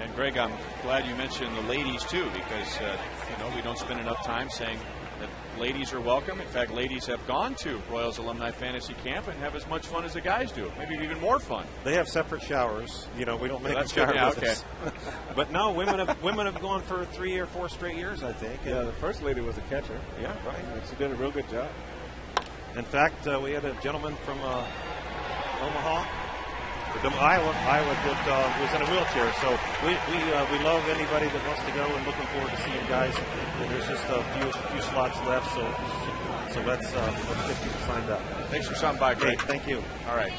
And Greg, I'm glad you mentioned the ladies too, because we don't spend enough time saying that ladies are welcome. In fact, ladies have gone to Royals Alumni Fantasy Camp and have as much fun as the guys do, maybe even more fun. They have separate showers. We don't make them shower with us. But no, women have gone for 3 or 4 straight years, I think. Yeah, the first lady was a catcher. Yeah, right. She did a real good job. In fact, we had a gentleman from Omaha. Iowa that was in a wheelchair, so we love anybody that wants to go, and looking forward to seeing guys. And there's just a few slots left, so let's get people signed up. Thanks for stopping by, Greg. Okay, thank you. All right.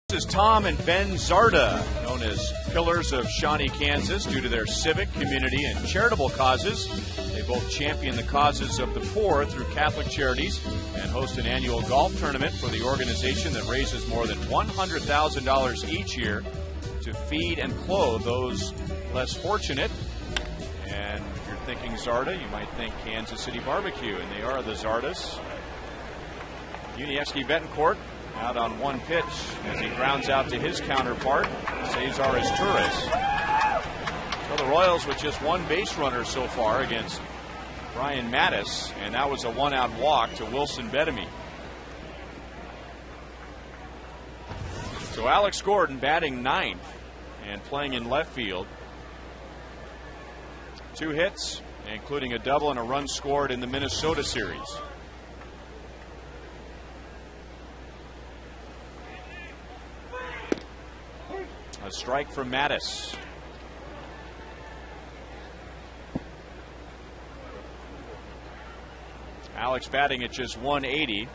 This is Tom and Ben Zarda, known as Pillars of Shawnee, Kansas, due to their civic, community, and charitable causes. They both champion the causes of the poor through Catholic charities and host an annual golf tournament for the organization that raises more than $100,000 each year to feed and clothe those less fortunate. And if you're thinking Zarda, you might think Kansas City Barbecue, and they are the Zardas. Unievsky Betancourt out on one pitch as he grounds out to his counterpart, Cesar Torres. So the Royals with just one base runner so far against Brian Mattis, and that was a one-out walk to Wilson Bettamy. So Alex Gordon batting ninth and playing in left field. 2 hits, including a double and a run scored in the Minnesota series. A strike from Mattis. Alex batting at just 180.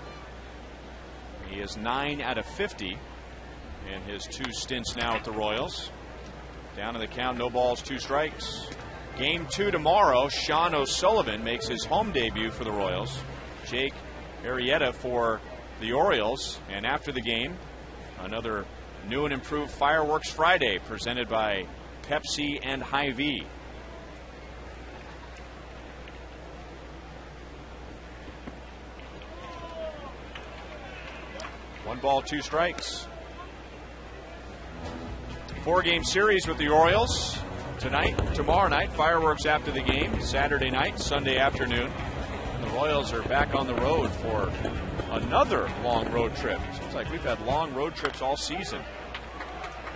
He is 9 out of 50 in his 2 stints now at the Royals. Down in the count, no balls, 2 strikes. Game 2 tomorrow. Sean O'Sullivan makes his home debut for the Royals. Jake Arrieta for the Orioles. And after the game, another new and improved Fireworks Friday presented by Pepsi and Hy-Vee. One ball, 2 strikes. 4-game series with the Orioles. Tonight, tomorrow night, fireworks after the game. Saturday night, Sunday afternoon. And the Royals are back on the road for another long road trip. Seems like we've had long road trips all season.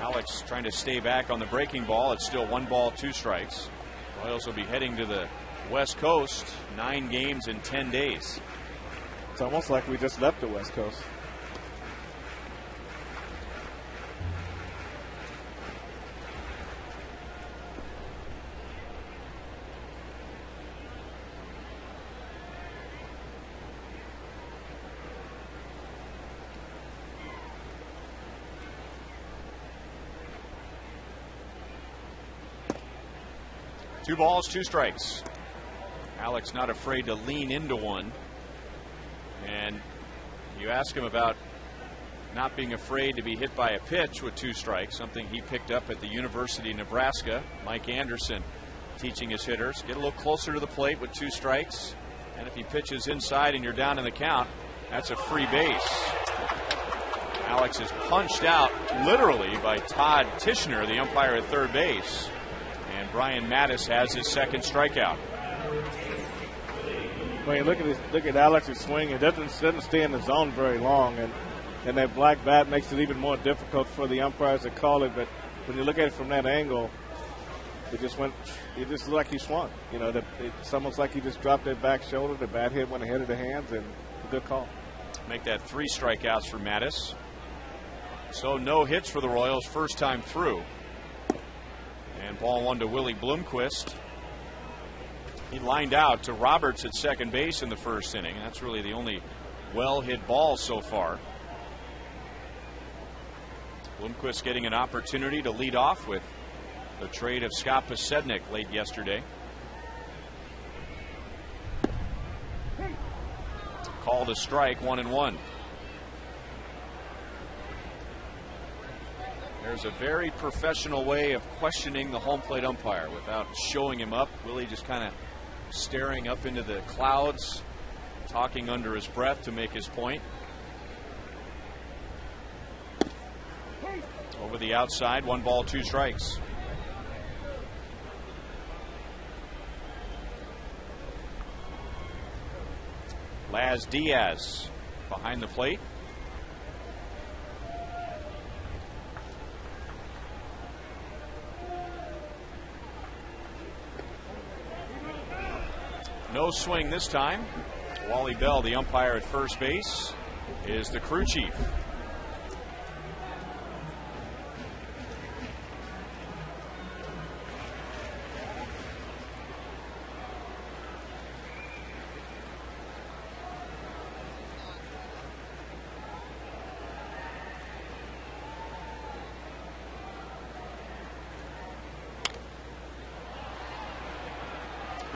Alex trying to stay back on the breaking ball. It's still 1 ball, 2 strikes. Royals will be heading to the West Coast. 9 games in 10 days. It's almost like we just left the West Coast. Two balls, 2 strikes. Alex not afraid to lean into one. And you ask him about not being afraid to be hit by a pitch with 2 strikes, something he picked up at the University of Nebraska. Mike Anderson teaching his hitters. Get a little closer to the plate with 2 strikes. And if he pitches inside and you're down in the count, that's a free base. Alex is punched out literally by Todd Tishner, the umpire at third base. And Brian Mattis has his 2nd strikeout. When you look at Alex's swing, it doesn't stay in the zone very long, and that black bat makes it even more difficult for the umpires to call it. But when you look at it from that angle, it just looked like he swung. You know, it's almost like he just dropped that back shoulder. The bat hit went ahead of the hands, and a good call. Make that 3 strikeouts for Mattis. So no hits for the Royals first time through. And ball 1 to Willie Bloomquist. He lined out to Roberts at second base in the first inning. That's really the only well-hit ball so far. Bloomquist getting an opportunity to lead off with the trade of Scott Posednik late yesterday. Called a strike, 1-1. There's a very professional way of questioning the home plate umpire without showing him up. Willie just kind of staring up into the clouds, talking under his breath to make his point. Over the outside, 1 ball, 2 strikes. Laz Diaz behind the plate. No swing this time. Wally Bell, the umpire at first base, is the crew chief.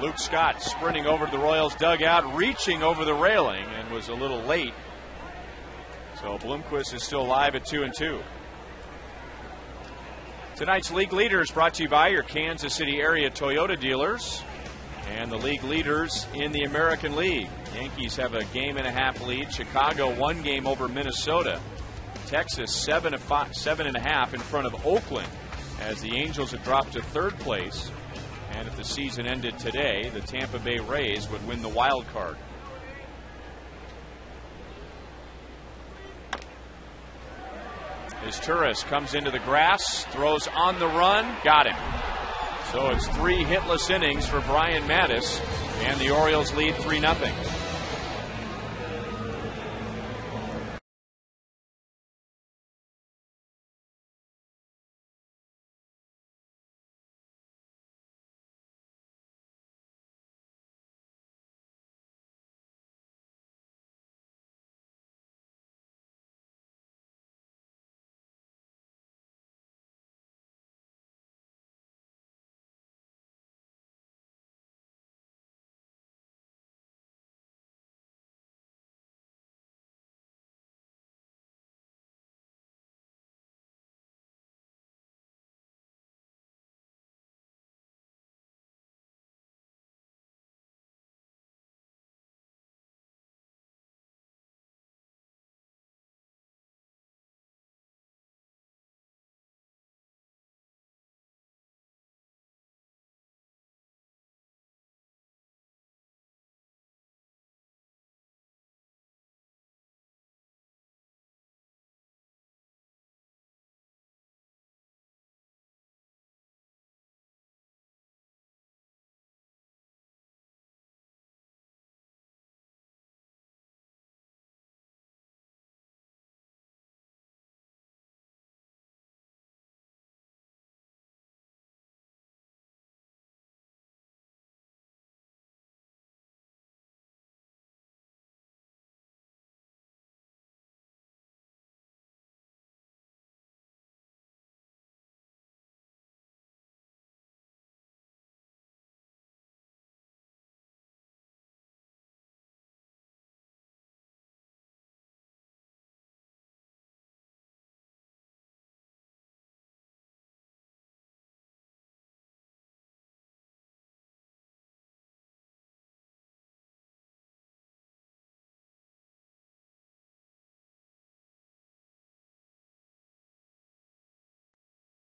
Luke Scott sprinting over to the Royals dugout, reaching over the railing, and was a little late. So Bloomquist is still live at 2-2. Tonight's league leaders brought to you by your Kansas City area Toyota dealers and the league leaders in the American League. Yankees have a 1.5 lead. Chicago 1 game over Minnesota. Texas 7.5 in front of Oakland as the Angels have dropped to 3rd place. And if the season ended today, the Tampa Bay Rays would win the wild card. As Turris comes into the grass, throws on the run, got him. So it's 3 hitless innings for Brian Mattis, and the Orioles lead 3-0.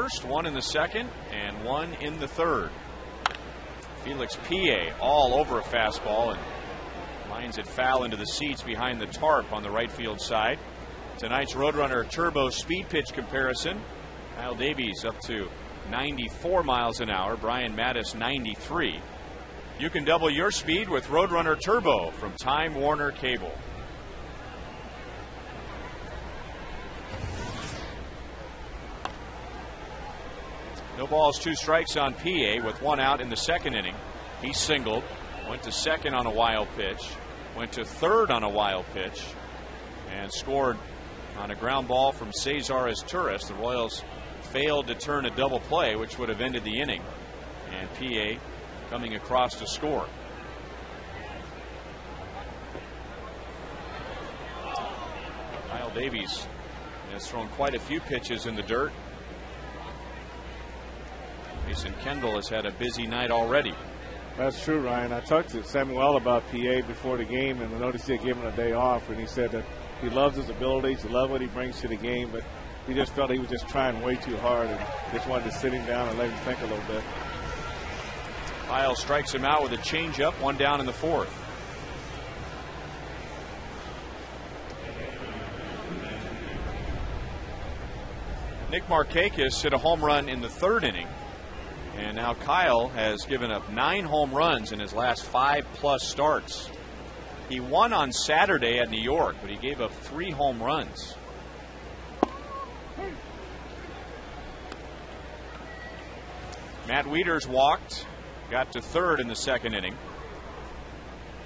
first, one in the second, and one in the third. Felix P.A. all over a fastball and lines it foul into the seats behind the tarp on the right field side. Tonight's Roadrunner Turbo speed pitch comparison. Kyle Davies up to 94 miles an hour. Brian Mattis 93. You can double your speed with Roadrunner Turbo from Time Warner Cable. No balls, 2 strikes on PA with 1 out in the second inning. He singled, went to second on a wild pitch, went to third on a wild pitch, and scored on a ground ball from Cesar Izturis. The Royals failed to turn a double play, which would have ended the inning. And PA coming across to score. Kyle Davies has thrown quite a few pitches in the dirt. Mason Kendall has had a busy night already. That's true, Ryan. I talked to Samuel about PA before the game, and I noticed he had given a day off, and he said that he loves his abilities, he loves what he brings to the game, but he just felt he was just trying way too hard and just wanted to sit him down and let him think a little bit. Kyle strikes him out with a changeup, 1 down in the fourth. Nick Markakis hit a home run in the third inning. And now Kyle has given up 9 home runs in his last 5+ starts. He won on Saturday at New York, but he gave up 3 home runs. Matt Wieters walked, got to third in the second inning.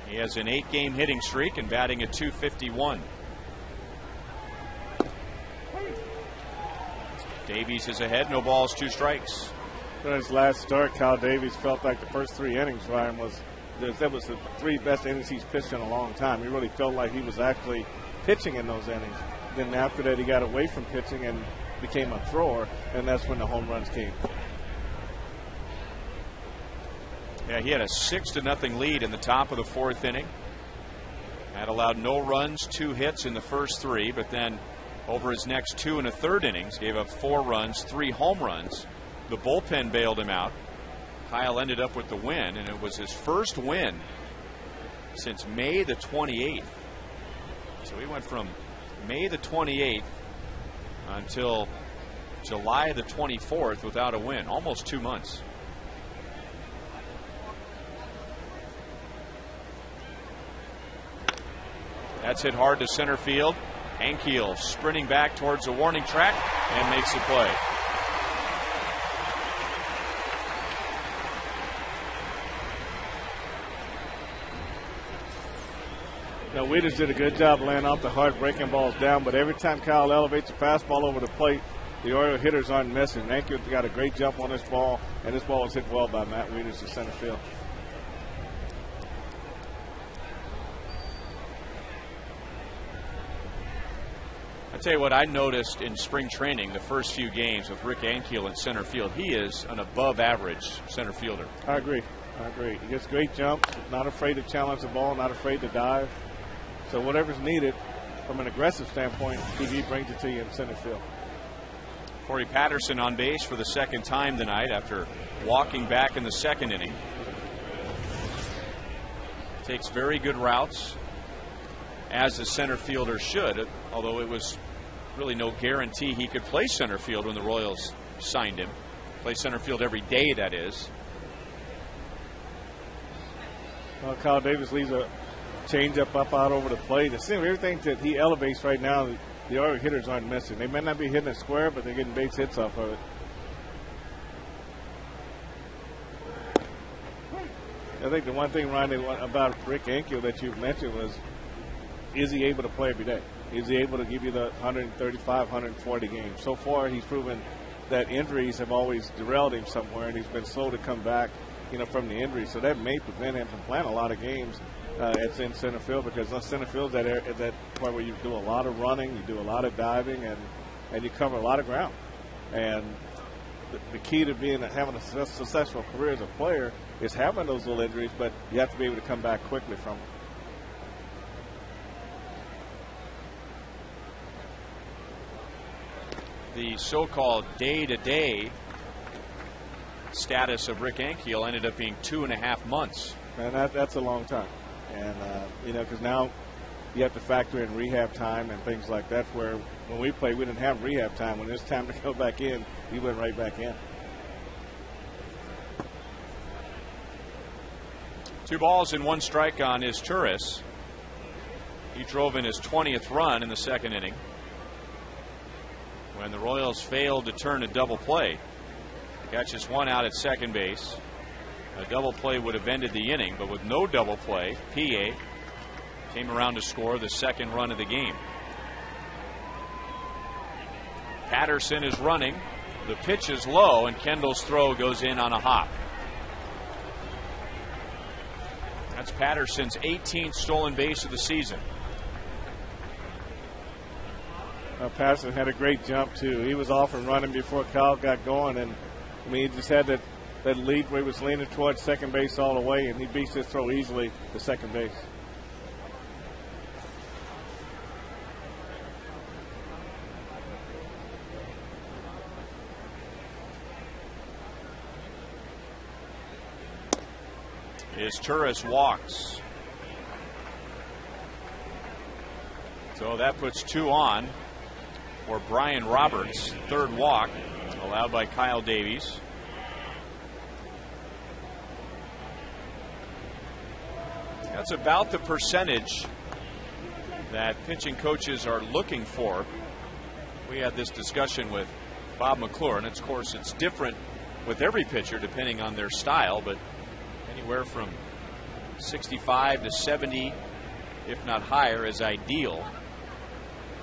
He has an 8-game hitting streak and batting at .251. Davies is ahead, no balls, 2 strikes. In his last start, Kyle Davies felt like the first 3 innings, Ryan, was the 3 best innings he's pitched in a long time. He really felt like he was actually pitching in those innings. Then after that, he got away from pitching and became a thrower, and that's when the home runs came. Yeah, he had a 6-0 lead in the top of the fourth inning. Had allowed no runs, 2 hits in the first 3, but then over his next 2 1/3 innings, gave up 4 runs, 3 home runs. The bullpen bailed him out. Kyle ended up with the win, and it was his first win since May the 28th. So he went from May the 28th until July the 24th without a win, almost 2 months. That's hit hard to center field. Ankiel sprinting back towards the warning track and makes the play. Now, Wieters did a good job laying off the hard breaking balls down, but every time Kyle elevates a fastball over the plate, the Oriole hitters aren't missing. Ankiel got a great jump on this ball, and this ball was hit well by Matt Wieters to center field. I'll tell you what I noticed in spring training, the first few games with Rick Ankiel in center field. He is an above-average center fielder. I agree. He gets great jumps, not afraid to challenge the ball, not afraid to dive. So whatever's needed from an aggressive standpoint, he brings it to you in center field. Corey Patterson on base for the second time tonight after walking back in the second inning. Takes very good routes, as the center fielder should, although it was really no guarantee he could play center field when the Royals signed him. Play center field every day, that is. Well, Kyle Davies leaves a changeup up out over the plate. It seems everything that he elevates right now, the Oriole hitters aren't missing. They may not be hitting it square, but they're getting base hits off of it. I think the one thing, Ryan, about Rick Ankiel that you've mentioned was, is he able to play every day? Is he able to give you the 135, 140 games? So far, he's proven that injuries have always derailed him somewhere, and he's been slow to come back, from the injury. So that may prevent him from playing a lot of games at center field, because center field is that part where you do a lot of running, you do a lot of diving, and you cover a lot of ground. And the key to having a successful career as a player is having those little injuries, but you have to be able to come back quickly from them. the so-called day-to-day status of Rick Ankiel ended up being 2.5 months. And that's a long time. And, because now you have to factor in rehab time and things like that, where when we played, we didn't have rehab time. When it's time to go back in, he went right back in. 2 balls and 1 strike on Izturis. He drove in his 20th run in the 2nd inning when the Royals failed to turn a double play. Got just 1 out at second base. A double play would have ended the inning, but with no double play, PA came around to score the 2nd run of the game. Patterson is running. The pitch is low, and Kendall's throw goes in on a hop. That's Patterson's 18th stolen base of the season. Patterson had a great jump, too. He was off and running before Kyle got going, and he just had that lead where he was leaning towards second base all the way, and he beats his throw easily to second base. Izturis walks. So that puts 2 on for Brian Roberts. 3rd walk allowed by Kyle Davies. That's about the percentage that pitching coaches are looking for. We had this discussion with Bob McClure, and of course it's different with every pitcher depending on their style, but anywhere from 65 to 70, if not higher, is ideal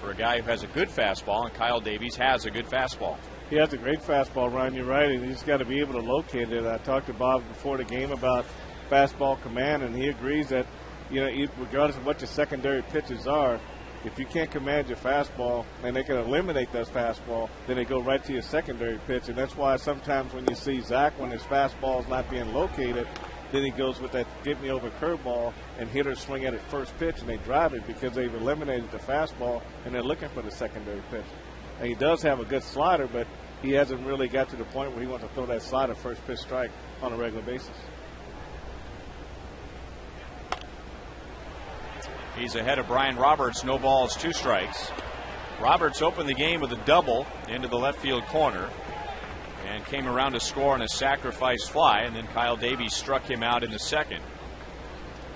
for a guy who has a good fastball, and Kyle Davies has a good fastball. He has a great fastball, Ryan. You're right, and he's got to be able to locate it. I talked to Bob before the game about fastball command, and he agrees that, regardless of what your secondary pitches are, if you can't command your fastball and they can eliminate that fastball, then they go right to your secondary pitch. And that's why sometimes when you see Zach, when his fastball is not being located, then he goes with that get me over curveball, and hitters swing at it first pitch and they drive it because they've eliminated the fastball and they're looking for the secondary pitch. And he does have a good slider, but he hasn't really got to the point where he wants to throw that slider first pitch strike on a regular basis. He's ahead of Brian Roberts. No balls, 2 strikes. Roberts opened the game with a double into the left field corner and came around to score on a sacrifice fly, and then Kyle Davies struck him out in the 2nd.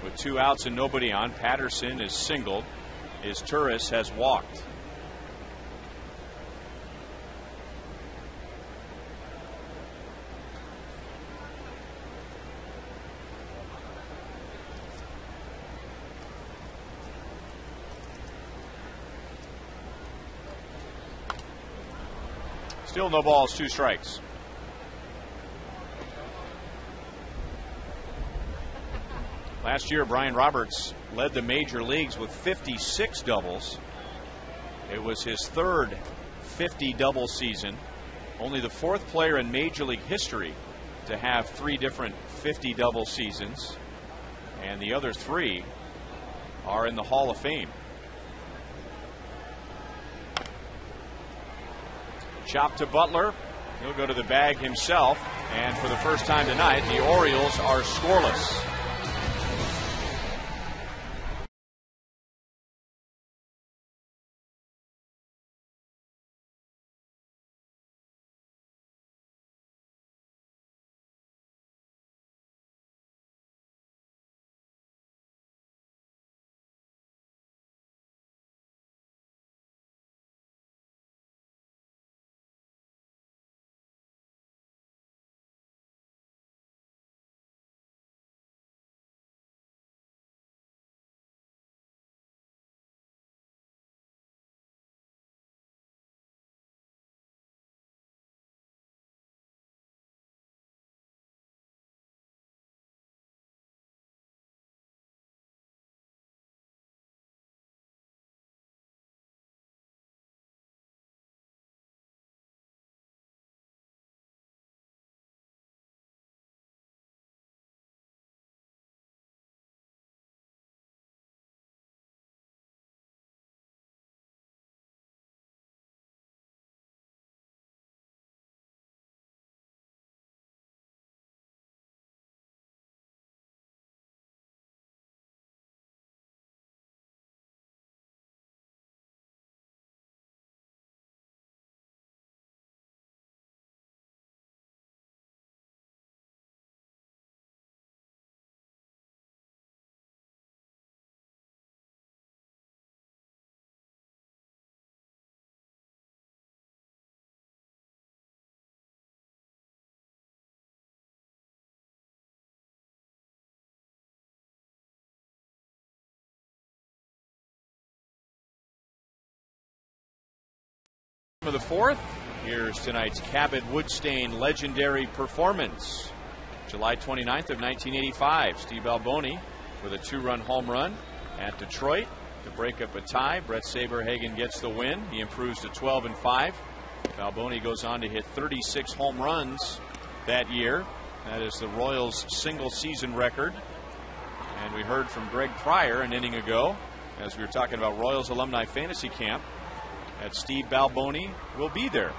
With 2 outs and nobody on, Patterson is singled. Izturis has walked. Still no balls, 2 strikes. Last year, Brian Roberts led the major leagues with 56 doubles. It was his 3rd 50-double season. Only the 4th player in Major League history to have 3 different 50-double seasons. And the other 3 are in the Hall of Fame. Chop to Butler. He'll go to the bag himself. And for the first time tonight, the Orioles are scoreless. of the fourth. Here's tonight's Cabot Woodstein legendary performance. July 29th of 1985. Steve Balboni with a 2-run home run at Detroit to break up a tie. Brett Saberhagen gets the win. He improves to 12-5. Balboni goes on to hit 36 home runs that year. That is the Royals' single season record. And we heard from Greg Pryor an inning ago as we were talking about Royals Alumni Fantasy Camp that Steve Balboni will be there.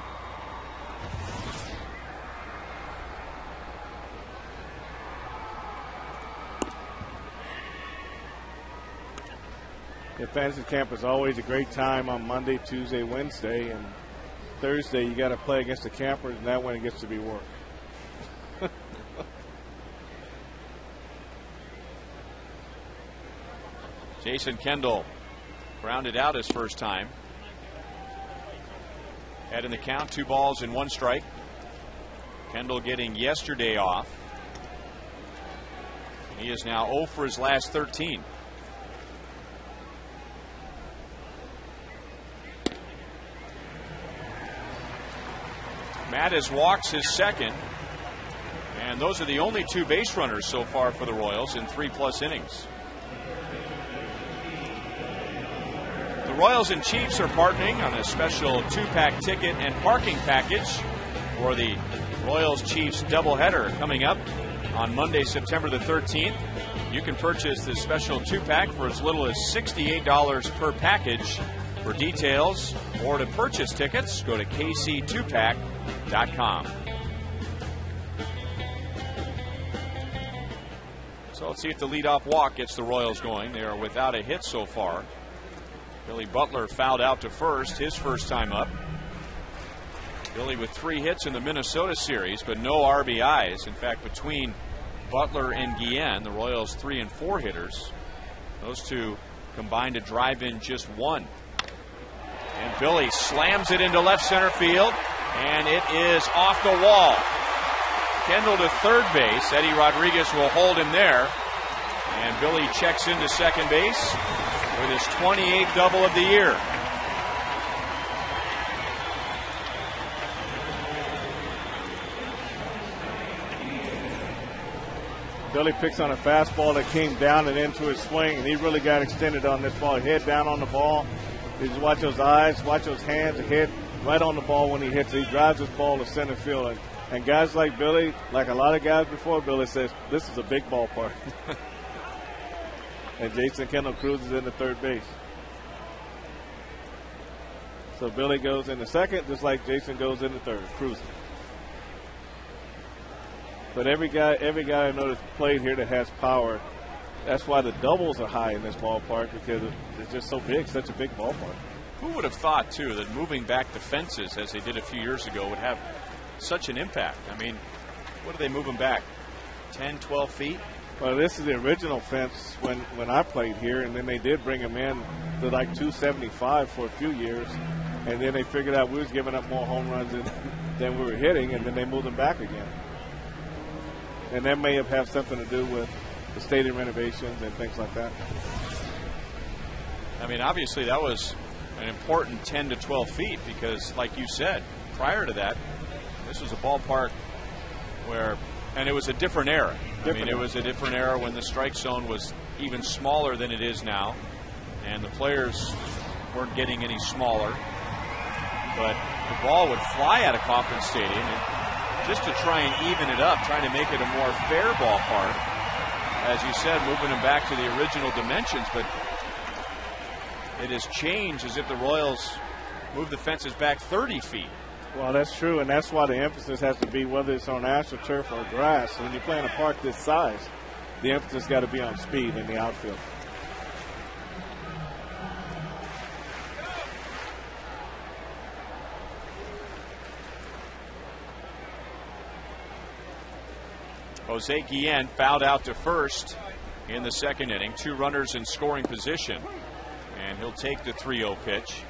The fantasy camp is always a great time on Monday, Tuesday, Wednesday, and Thursday you got to play against the campers, and that one it gets to be work. Jason Kendall grounded out his first time. Head in the count, 2 balls and 1 strike. Kendall getting yesterday off. He is now 0 for his last 13. Mattis walks his second. And those are the only 2 base runners so far for the Royals in 3+ innings. The Royals and Chiefs are partnering on a special 2-pack ticket and parking package for the Royals-Chiefs doubleheader coming up on Monday, September the 13th. You can purchase this special 2-pack for as little as $68 per package. For details or to purchase tickets, go to kc2pack.com. So let's see if the leadoff walk gets the Royals going. They are without a hit so far. Billy Butler fouled out to first, his first time up. Billy with 3 hits in the Minnesota series, but no RBIs. In fact, between Butler and Guillen, the Royals' 3 and 4 hitters, those 2 combined to drive in just 1. And Billy slams it into left center field, and it is off the wall. Kendall to third base. Eddie Rodriguez will hold him there. And Billy checks into second base with his 28th double of the year. Billy picks on a fastball that came down and into his swing, and he really got extended on this ball. Head down on the ball. You just watch those eyes, watch those hands, head right on the ball when he hits it. He drives this ball to center field. And guys like Billy, like a lot of guys before Billy, says, this is a big ballpark. And Jason Kendall cruises into third base. So Billy goes into second, just like Jason goes into third, cruising. But every guy I noticed played here that has power. That's why the doubles are high in this ballpark, because it's just so big, such a big ballpark. Who would have thought, too, that moving back the fences, as they did a few years ago, would have such an impact? I mean, what are they moving back? 10, 12 feet? Well, this is the original fence when I played here, and then they did bring them in to like 275 for a few years, and then they figured out we was giving up more home runs than we were hitting, and then they moved them back again. And that may have something to do with the stadium renovations and things like that. I mean, obviously that was an important 10 to 12 feet because, like you said, prior to that, this was a ballpark where, and it was a different era. It was a different era when the strike zone was even smaller than it is now, and the players weren't getting any smaller. But the ball would fly out of Kauffman Stadium, and just to try and even it up, trying to make it a more fair ballpark, as you said, moving them back to the original dimensions, but it has changed as if the Royals moved the fences back 30 feet. Well, that's true, and that's why the emphasis has to be whether it's on AstroTurf or grass. When you play in a park this size, the emphasis got to be on speed in the outfield. Jose Guillen fouled out to first in the second inning. 2 runners in scoring position. And he'll take the 3-0 pitch.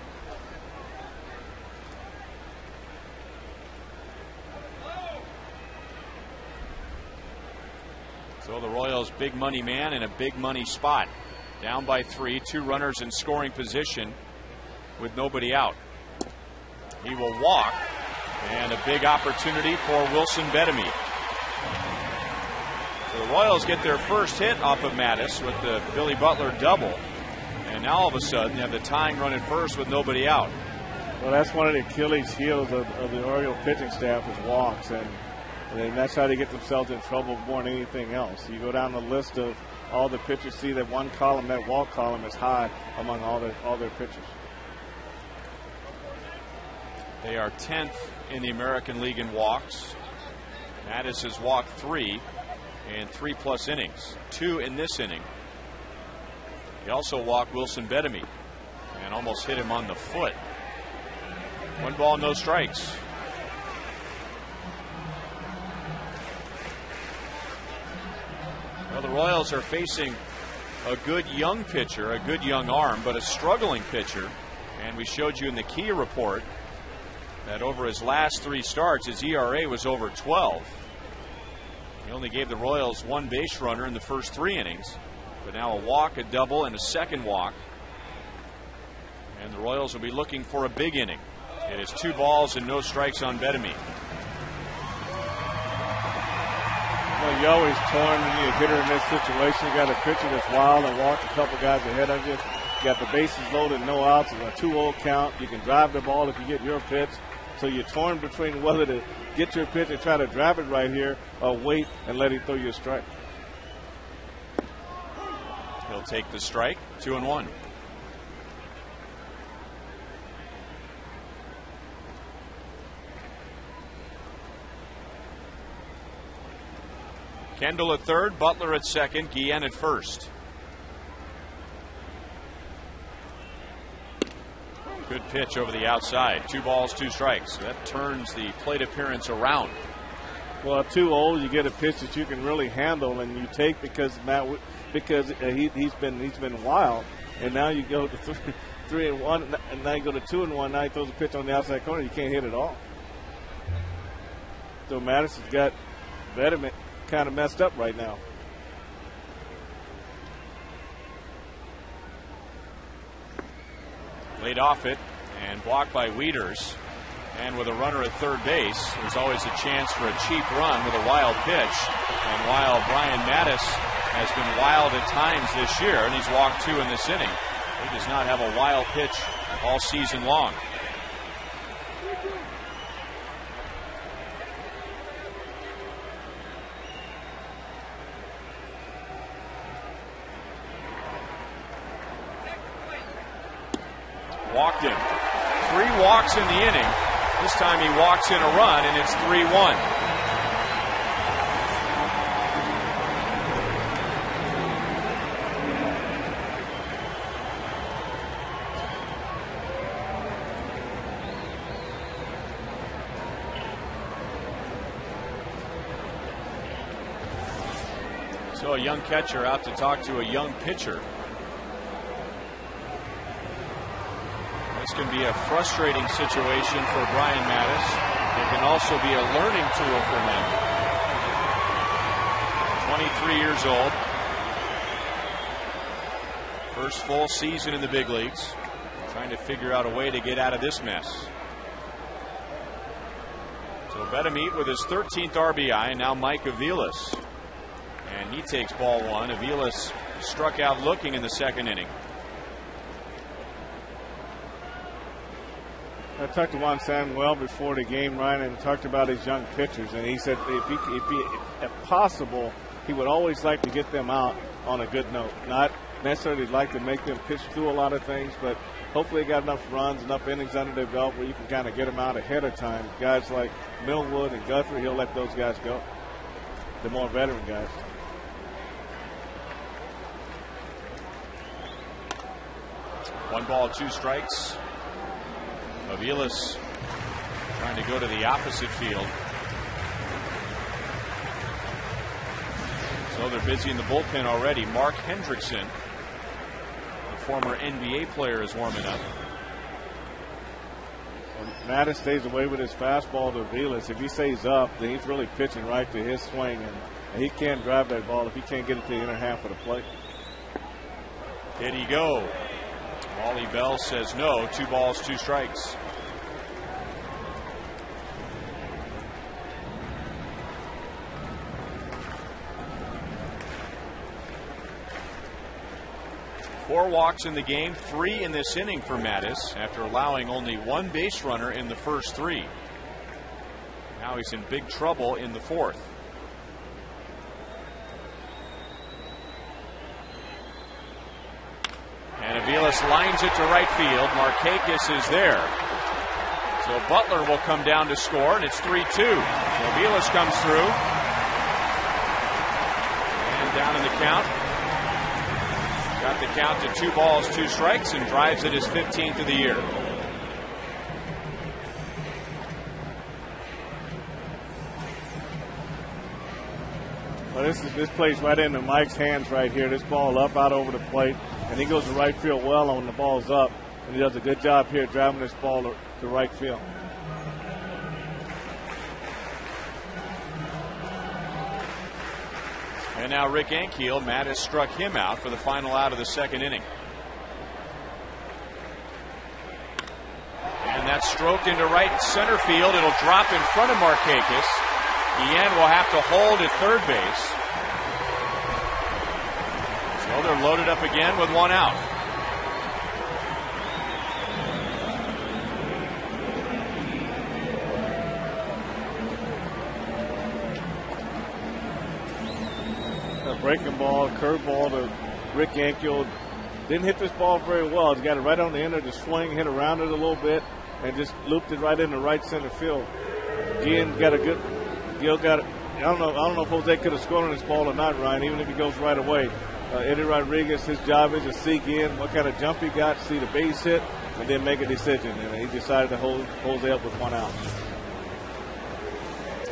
So the Royals' big money man in a big money spot. Down by 3, 2 runners in scoring position with nobody out. He will walk, and a big opportunity for Wilson Bettamy. So the Royals get their first hit off of Mattis with the Billy Butler double. And now all of a sudden they have the tying run at first with nobody out. Well, that's one of the Achilles heels of the Oriole pitching staff is walks, and that's how they get themselves in trouble more than anything else. You go down the list of all the pitchers, see that one column, that walk column, is high among all their pitchers. They are 10th in the American League in walks. Mattis has walked 3 in 3+ innings, 2 in this inning. He also walked Wilson Bettamy and almost hit him on the foot. 1 ball, no strikes. Well, the Royals are facing a good young pitcher, a good young arm, but a struggling pitcher. And we showed you in the Kia report that over his last 3 starts, his ERA was over 12. He only gave the Royals 1 base runner in the first 3 innings, but now a walk, a double, and a second walk. And the Royals will be looking for a big inning. It is 2 balls and no strikes on Bettamy. Well, you're always torn when you're a hitter in this situation. You got a pitcher that's wild and walked a couple guys ahead of you. You got the bases loaded, no outs, and a 2-0 count. You can drive the ball if you get your pitch. So you're torn between whether to get your pitch and try to drive it right here or wait and let him throw you a strike. He'll take the strike, 2-1. Kendall at third, Butler at second, Guillen at first. Good pitch over the outside. 2 balls, 2 strikes. That turns the plate appearance around. Well, 2-0, you get a pitch that you can really handle and you take because he's been wild. And now you go to 3-1, and now you go to 2-1. Now he throws a pitch on the outside corner. You can't hit it all. So Madison's got Bettamy kind of messed up right now. Laid off it and blocked by Wieters. And with a runner at third base, there's always a chance for a cheap run with a wild pitch. And while Brian Mattis has been wild at times this year, and he's walked 2 in this inning, he does not have a wild pitch all season long. Walked him. 3 walks in the inning. This time he walks in a run, and it's 3-1. So a young catcher out to talk to a young pitcher. This can be a frustrating situation for Brian Mattis. It can also be a learning tool for him. 23 years old. First full season in the big leagues. Trying to figure out a way to get out of this mess. So Bettamy with his 13th RBI, and now Mike Aviles. And he takes ball 1. Aviles struck out looking in the second inning. I talked to Juan Samuel before the game, Ryan, and talked about his young pitchers. And he said if possible, he would always like to get them out on a good note. Not necessarily like to make them pitch through a lot of things, but hopefully they got enough runs, enough innings under their belt where you can kind of get them out ahead of time. Guys like Millwood and Guthrie, he'll let those guys go. The more veteran guys. One ball, 2 strikes. Aviles trying to go to the opposite field. So they're busy in the bullpen already. Mark Hendrickson, a former NBA player, is warming up. Mattis stays away with his fastball to Aviles. If he stays up, then he's really pitching right to his swing, and he can't drive that ball if he can't get it to the inner half of the plate. Did he go? Wally Bell says no. 2 balls, 2 strikes. 4 walks in the game, 3 in this inning for Mattis after allowing only 1 base runner in the first 3. Now he's in big trouble in the 4th. And Aviles lines it to right field. Markakis is there. So Butler will come down to score, and it's 3-2. So Aviles comes through. And down in the count. Got the count to 2 balls, 2 strikes, and drives it his 15th of the year. Well, this plays right into Mike's hands right here. This ball up out over the plate, and he goes to right field well when the ball's up, and he does a good job here driving this ball to right field. And now Rick Ankiel, Mattis struck him out for the final out of the 2nd inning. And that's stroked into right center field. It'll drop in front of Markakis. Ian will have to hold at third base. So they're loaded up again with 1 out. Breaking ball, curveball to Rick Ankiel. Didn't hit this ball very well. He got it right on the end of the swing, hit around it a little bit, and just looped it right into right center field. Gian got a good. Gil got it. I don't know if Jose could have scored on this ball or not, Ryan. Even if he goes right away. Eddie Rodriguez, his job is to see Gian what kind of jump he got, see the base hit, and then make a decision. And he decided to hold Jose up with 1 out.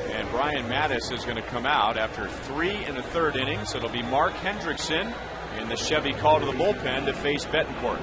And Brian Mattis is going to come out after 3 1/3 innings. It'll be Mark Hendrickson in the Chevy call to the bullpen to face Betancourt.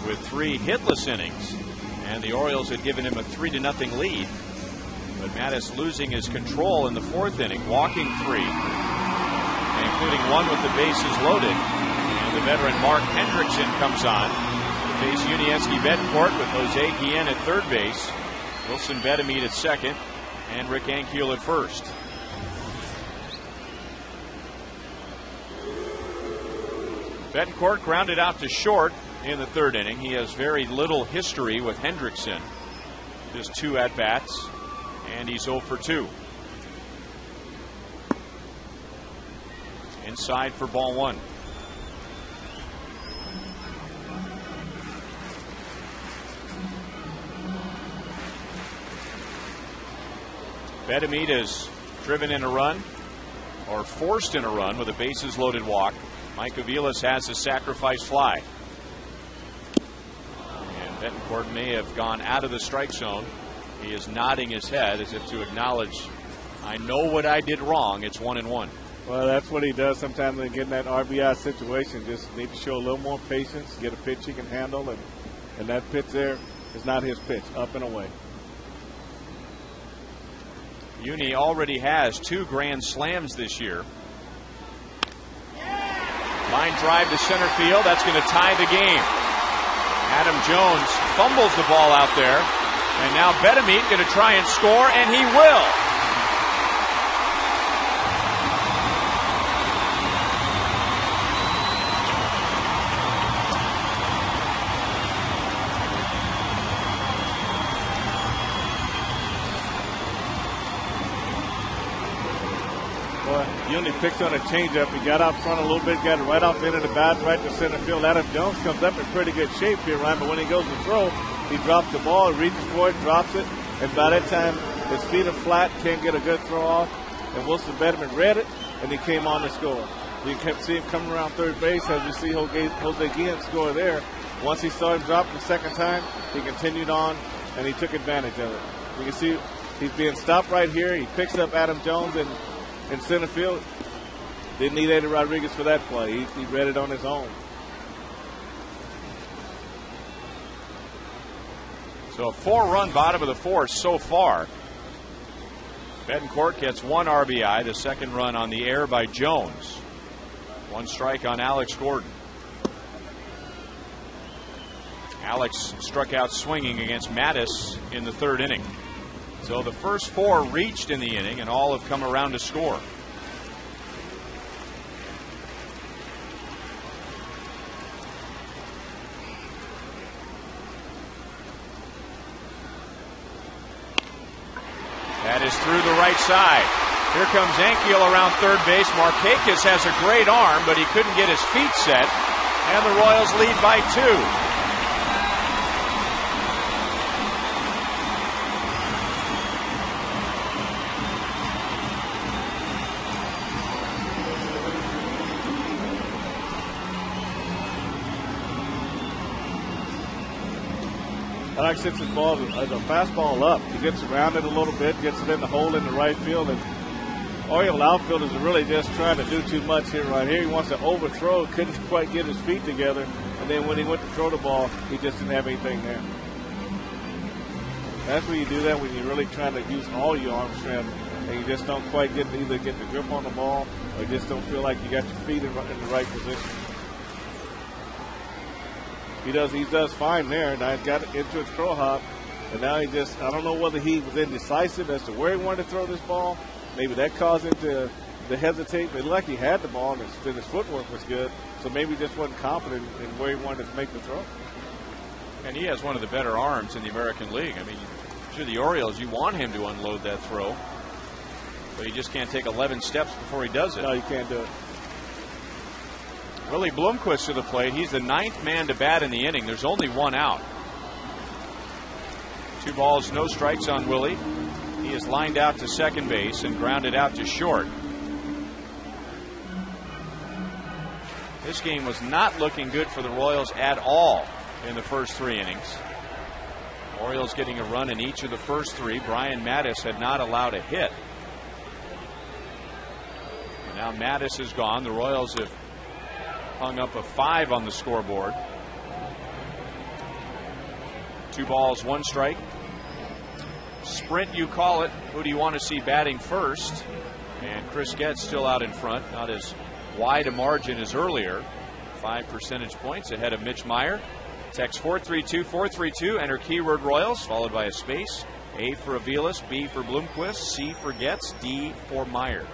With 3 hitless innings, and the Orioles had given him a 3-0 lead. But Mattis losing his control in the 4th inning, walking 3, including 1 with the bases loaded. And the veteran Mark Hendrickson comes on to face Yuniesky Betancourt with Jose Guillen at third base, Wilson Betemit at second, and Rick Ankiel at first. Betancourt grounded out to short in the 3rd inning. He has very little history with Hendrickson. Just 2 at-bats, and he's 0 for 2. Inside for ball 1. Betemit is driven in a run, or forced in a run, with a bases loaded walk. Mike Aviles has a sacrifice fly. Betancourt may have gone out of the strike zone. He is nodding his head as if to acknowledge, I know what I did wrong. It's 1-1. Well, that's what he does sometimes when he get in that RBI situation. Just need to show a little more patience, get a pitch he can handle, and that pitch there is not his pitch, up and away. Uni already has 2 grand slams this year. Line drive to center field. That's going to tie the game. Adam Jones fumbles the ball out there. And now Betamit going to try and score, and he will. Uni picks on a changeup. He got out front a little bit, got it right off into the bat, right to center field. Adam Jones comes up in pretty good shape here, Ryan, but when he goes to throw, he drops the ball, reaches for it, drops it, and by that time, his feet are flat, can't get a good throw off, and Wilson Betamit read it, and he came on to score. You kept seeing him coming around third base as you see Jose Guillen score there. Once he saw him drop the second time, he continued on, and he took advantage of it. You can see he's being stopped right here. He picks up Adam Jones in center field. Didn't need Eddie Rodriguez for that play. He read it on his own. So a 4-run bottom of the 4th so far. Betancourt gets 1 RBI, the second run on the air by Jones. 1 strike on Alex Gordon. Alex struck out swinging against Mattis in the 3rd inning. So the first 4 reached in the inning, and all have come around to score. That is through the right side. Here comes Ankiel around third base. Markakis has a great arm, but he couldn't get his feet set, and the Royals lead by 2. Alex hits his ball as a fastball up. He gets around it a little bit, gets it in the hole in the right field, and Oriole outfielders are really just trying to do too much here. Right here, he wants to overthrow, couldn't quite get his feet together, and then when he went to throw the ball, he just didn't have anything there. That's when you do that, when you're really trying to use all your arm strength, and you just don't quite either get the grip on the ball, or you just don't feel like you got your feet in the right position. He does fine there. Now he's got into his crow hop, and now I don't know whether he was indecisive as to where he wanted to throw this ball. Maybe that caused him to hesitate. But it looked like he had the ball, and his footwork was good, so maybe he just wasn't confident in where he wanted to make the throw. And he has one of the better arms in the American League. I mean, if you're the Orioles, you want him to unload that throw, but he just can't take 11 steps before he does it. No, you can't do it. Willie Bloomquist to the plate. He's the 9th man to bat in the inning. There's only 1 out. 2 balls, no strikes on Willie. He is lined out to second base and grounded out to short. This game was not looking good for the Royals at all in the first 3 innings. Orioles getting a run in each of the first 3. Brian Mattis had not allowed a hit. And now Mattis is gone. The Royals have hung up a 5 on the scoreboard. 2 balls, 1 strike. Sprint, you call it. Who do you want to see batting first? And Chris Getz still out in front. Not as wide a margin as earlier. 5 percentage points ahead of Mitch Meyer. Text 432-432. Enter keyword Royals, followed by a space. A for Aviles, B for Bloomquist, C for Getz, D for Meyer.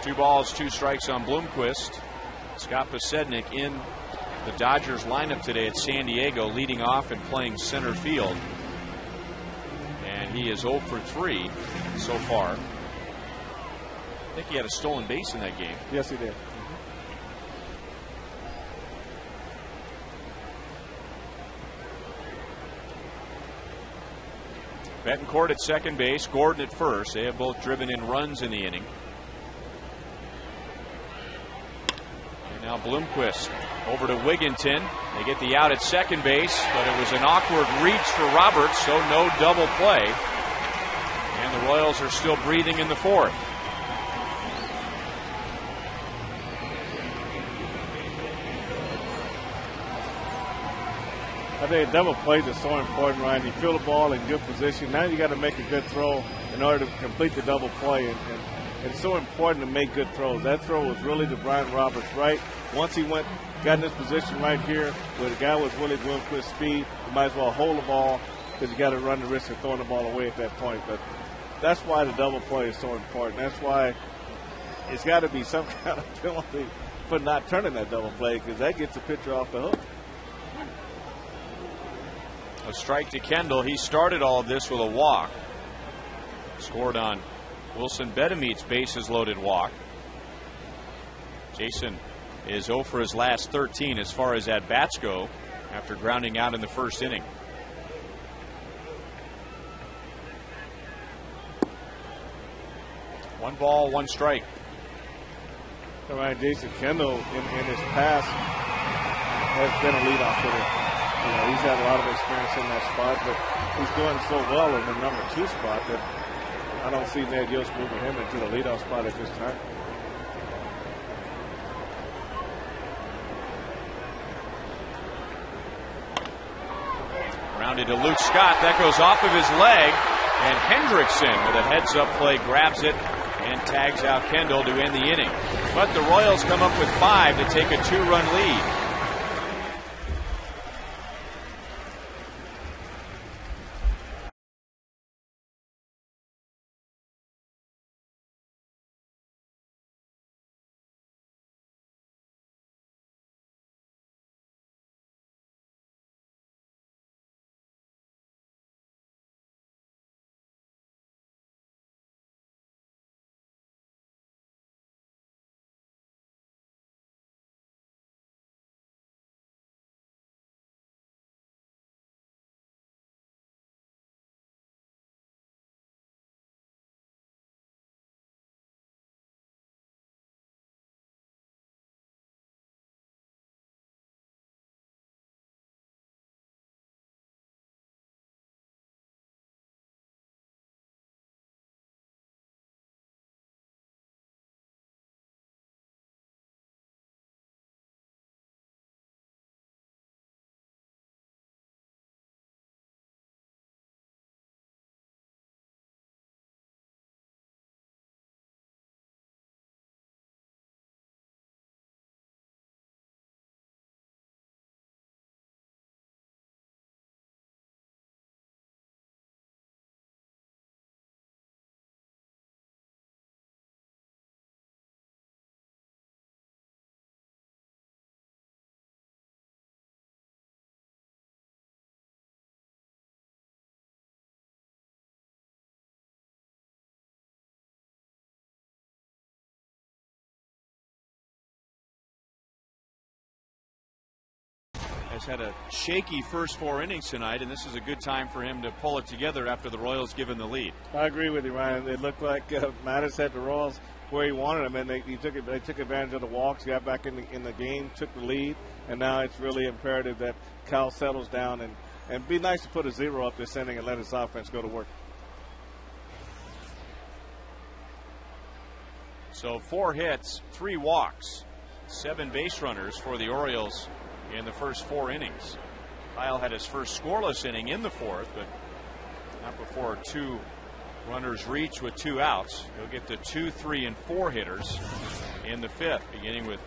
Two balls, 2 strikes on Bloomquist. Scott Posednik in the Dodgers lineup today at San Diego, leading off and playing center field. And he is 0 for 3 so far. I think he had a stolen base in that game. Yes, he did. Betancourt at second base, Gordon at first. They have both driven in runs in the inning. Now Bloomquist over to Wigginton. They get the out at second base, but it was an awkward reach for Roberts, so no double play. And the Royals are still breathing in the 4th. say double plays are so important, Ryan. You feel the ball in good position. Now you got to make a good throw in order to complete the double play. And it's so important to make good throws. That throw was really to Brian Roberts, right? Once he got in this position right here where the guy was really going for his speed, you might as well hold the ball because you got to run the risk of throwing the ball away at that point. But that's why the double play is so important. That's why it's got to be some kind of penalty for not turning that double play because that gets the pitcher off the hook. A strike to Kendall. He started all of this with a walk. Scored on Wilson Bedemeat's bases loaded walk. Jason is 0 for his last 13 as far as at bats go after grounding out in the first inning. One ball, one strike. All right, Jason Kendall in his past has been a leadoff hitter. You know, he's had a lot of experience in that spot, but he's doing so well in the number 2 spot that I don't see Ned Yost moving him into the leadoff spot at this time. Grounded to Luke Scott. That goes off of his leg, and Hendrickson with a heads-up play grabs it and tags out Kendall to end the inning. But the Royals come up with 5 to take a 2-run lead. Has had a shaky first 4 innings tonight, and this is a good time for him to pull it together after the Royals give him the lead. I agree with you, Ryan. It looked like Mattis had the Royals where he wanted them, and they took advantage of the walks, got back in the game, took the lead, and now it's really imperative that Kyle settles down and it'd be nice to put a 0 up this inning and let his offense go to work. So 4 hits, 3 walks, 7 base runners for the Orioles in the first 4 innings. Kyle had his first scoreless inning in the 4th, but not before 2 runners reach with 2 outs. He'll get to 2, 3, and 4 hitters in the 5th, beginning with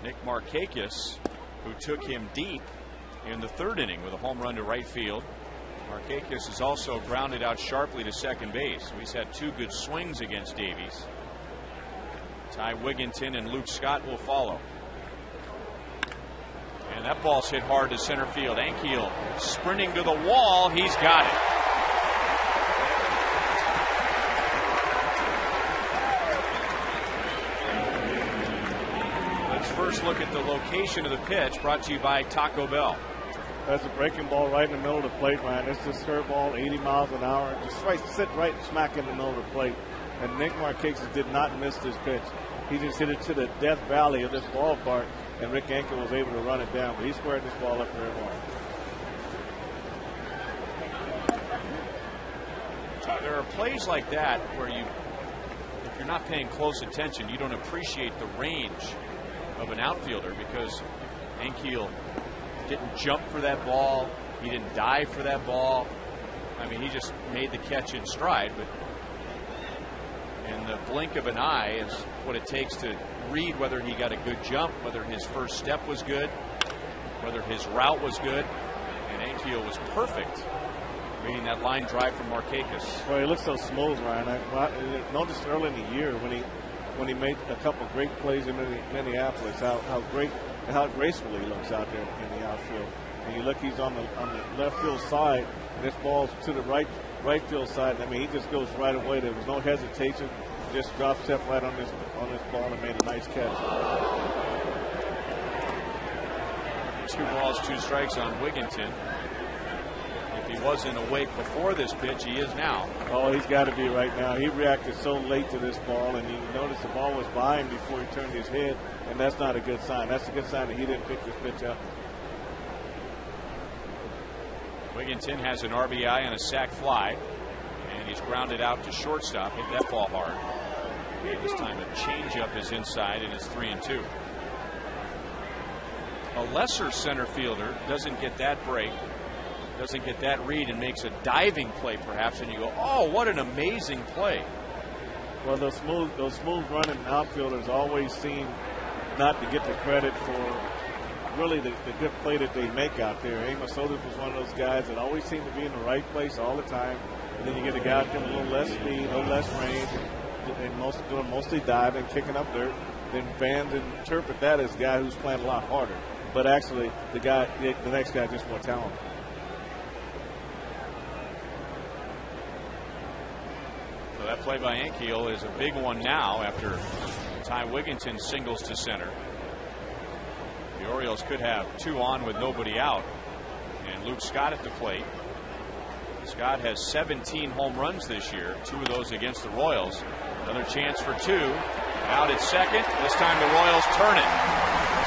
Nick Markakis, who took him deep in the 3rd inning with a home run to right field. Markakis is also grounded out sharply to second base. He's had 2 good swings against Davies. Ty Wigginton and Luke Scott will follow. And that ball's hit hard to center field. Ankiel sprinting to the wall. He's got it. Let's first look at the location of the pitch, brought to you by Taco Bell. That's a breaking ball right in the middle of the plate, man. It's a curveball, 80 miles an hour. Just sit right smack in the middle of the plate. And Nick Markakis did not miss this pitch. He just hit it to the death valley of this ballpark, and Rick Ankiel was able to run it down. But he squared this ball up very well. There are plays like that where if you're not paying close attention, you don't appreciate the range of an outfielder, because Ankiel didn't jump for that ball. He didn't dive for that ball. I mean, he just made the catch in stride, but in the blink of an eye is what it takes to read whether he got a good jump, whether his first step was good, whether his route was good. And Ankiel was perfect reading that line drive from Markakis. Well, he looks so smooth, Ryan. I noticed early in the year when he made a couple great plays in Minneapolis, how gracefully he looks out there in the outfield. And you look, he's on the left field side, and this ball's to the right field side. I mean, he just goes right away. There was no hesitation. Just drop step right on this ball and made a nice catch. 2 balls, 2 strikes on Wigginton. If he wasn't awake before this pitch, he is now. Oh, he's got to be right now. He reacted so late to this ball, and you notice the ball was by him before he turned his head, and that's not a good sign. That's a good sign that he didn't pick this pitch up. Wigginton has an RBI and a sac fly, and he's grounded out to shortstop. Hit that ball hard. This time a changeup is inside, and it's 3-2. A lesser center fielder doesn't get that break, doesn't get that read, and makes a diving play perhaps, and you go, oh, what an amazing play. Well, those smooth running outfielders always seem not to get the credit for really the good play that they make out there. Amos Otis was one of those guys that always seemed to be in the right place all the time, and then you get a guy with a little less speed, a little less range, and doing mostly diving, kicking up dirt. Then fans interpret that as a guy who's playing a lot harder. But actually, the next guy just more talented. So that play by Ankiel is a big one now after Ty Wigginton singles to center. The Orioles could have 2 on with nobody out, and Luke Scott at the plate. Scott has 17 home runs this year, 2 of those against the Royals. Another chance for 2. Out at second. This time the Royals turn it.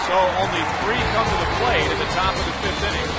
So only 3 come to the plate at the top of the 5th inning.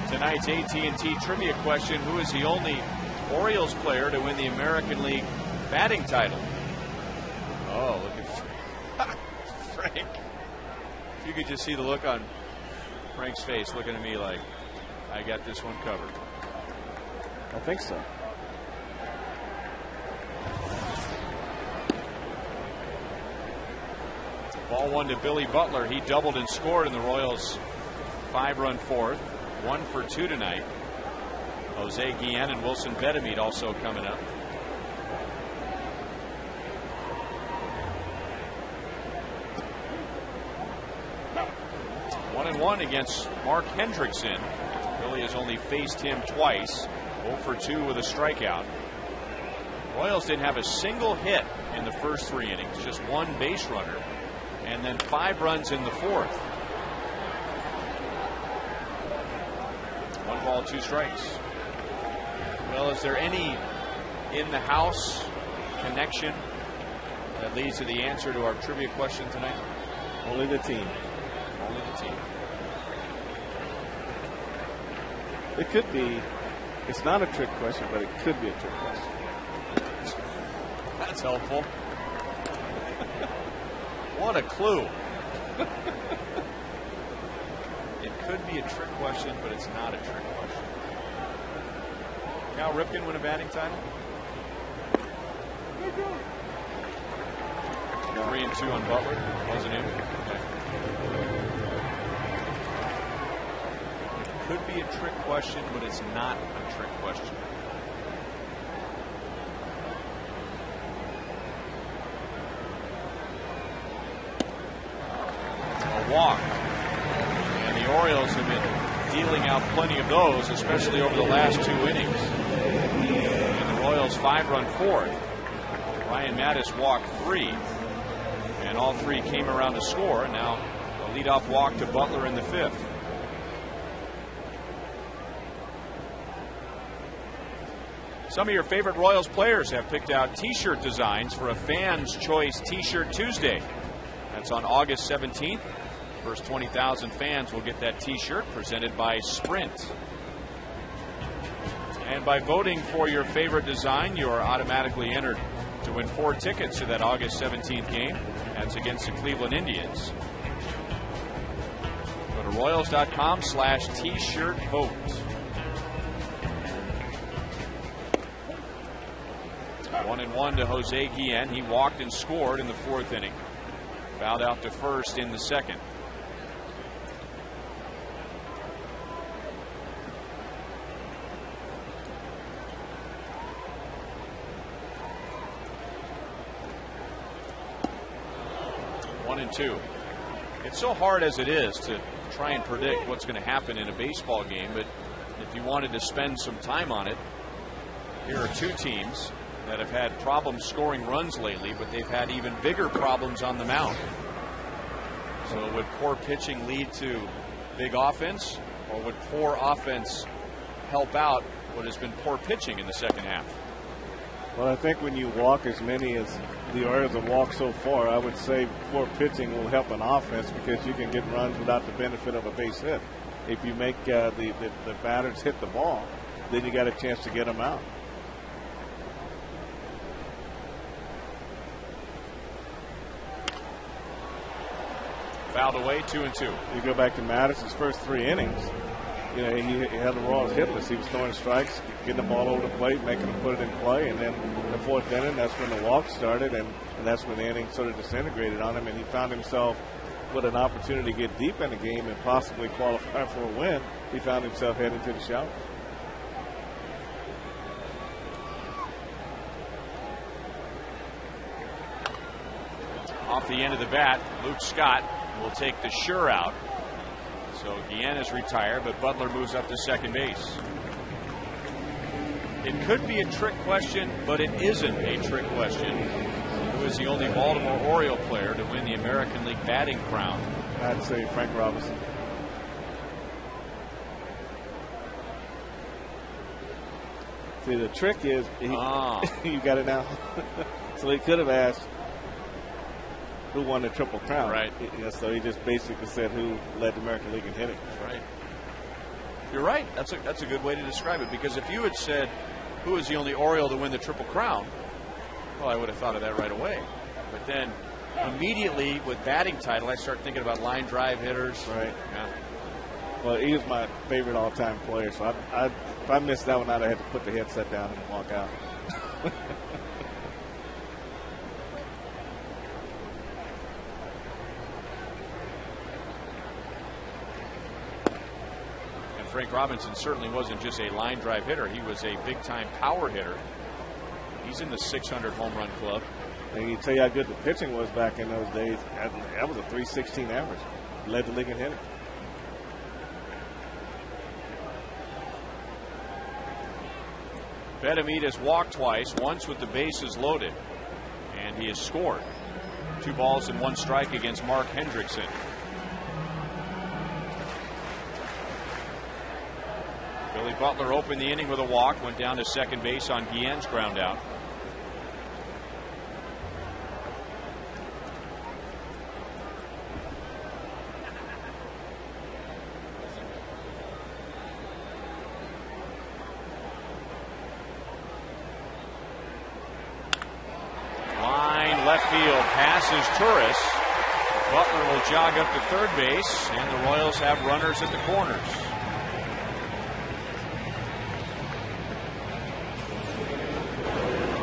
Tonight's AT&T trivia question: who is the only Orioles player to win the American League batting title? Oh, look at Frank. If you could just see the look on Frank's face, looking at me like, I got this one covered. I think so. Ball 1 to Billy Butler. He doubled and scored in the Royals' 5-run fourth. 1 for 2 tonight. Jose Guillen and Wilson Betemit also coming up. One against Mark Hendrickson. Billy has only faced him twice. 0 for 2 with a strikeout. Royals didn't have a single hit in the first 3 innings, just 1 base runner, and then 5 runs in the 4th. 1 ball, 2 strikes. Well, is there any in-the-house connection that leads to the answer to our trivia question tonight? Only the team. Only the team. It could be. It's not a trick question, but it could be a trick question. That's helpful. What a clue. It could be a trick question, but it's not a trick question. Cal Ripken win a batting title? 3-2 on Butler. Wasn't him. Okay. Could be a trick question, but it's not a trick question. A walk. And the Orioles have been dealing out plenty of those, especially over the last 2 innings. And the Royals 5-run 4th. Ryan Mattis walked 3. And all 3 came around to score. And now a leadoff walk to Butler in the 5th. Some of your favorite Royals players have picked out T-shirt designs for a Fans Choice T-shirt Tuesday. That's on August 17th. First 20,000 fans will get that T-shirt, presented by Sprint. And by voting for your favorite design, you are automatically entered to win 4 tickets to that August 17th game. That's against the Cleveland Indians. Go to Royals.com/T-shirt vote. 1-1 to Jose Guillen. He walked and scored in the 4th inning. Fouled out to first in the 2nd. One and 2. It's so hard as it is to try and predict what's going to happen in a baseball game, but if you wanted to spend some time on it, here are 2 teams that have had problems scoring runs lately, but they've had even bigger problems on the mound. So would poor pitching lead to big offense, or would poor offense help out what has been poor pitching in the second half? Well, I think when you walk as many as the Orioles have walked so far, I would say poor pitching will help an offense because you can get runs without the benefit of a base hit. If you make the batters hit the ball, then you got a chance to get them out. Fouled away, 2-2. You go back to Mattis's first 3 innings. You know, he had the Royals hitless. He was throwing strikes, getting the ball over the plate, making them put it in play. And then the 4th inning, that's when the walk started, and that's when the inning sort of disintegrated on him. And he found himself with an opportunity to get deep in the game and possibly qualify for a win. He found himself heading to the shower. Off the end of the bat, Luke Scott will take the sure out. So Guillen is retired, but Butler moves up to second base. It could be a trick question, but it isn't a trick question. Who is the only Baltimore Oriole player to win the American League batting crown? I'd say Frank Robinson. See, the trick is, you got it now. So he could have asked who won the Triple Crown. Right. So he just basically said who led the American League in hitting. Right. You're right. That's a good way to describe it, because if you had said who is the only Oriole to win the Triple Crown, well, I would have thought of that right away. But then immediately with batting title, I start thinking about line drive hitters. Right. Yeah. Well, he was my favorite all-time player, so if I missed that one out, I had to put the headset down and walk out. Frank Robinson certainly wasn't just a line drive hitter. He was a big-time power hitter. He's in the 600 home run club. And you tell you how good the pitching was back in those days. That was a 316 average. Led the league in hitting. Benavidez walked twice, once with the bases loaded, and he has scored. 2 balls and 1 strike against Mark Hendrickson. Billy Butler opened the inning with a walk, went down to second base on Guillen's ground out. Left field passes Turris. Butler will jog up to third base, and the Royals have runners at the corners.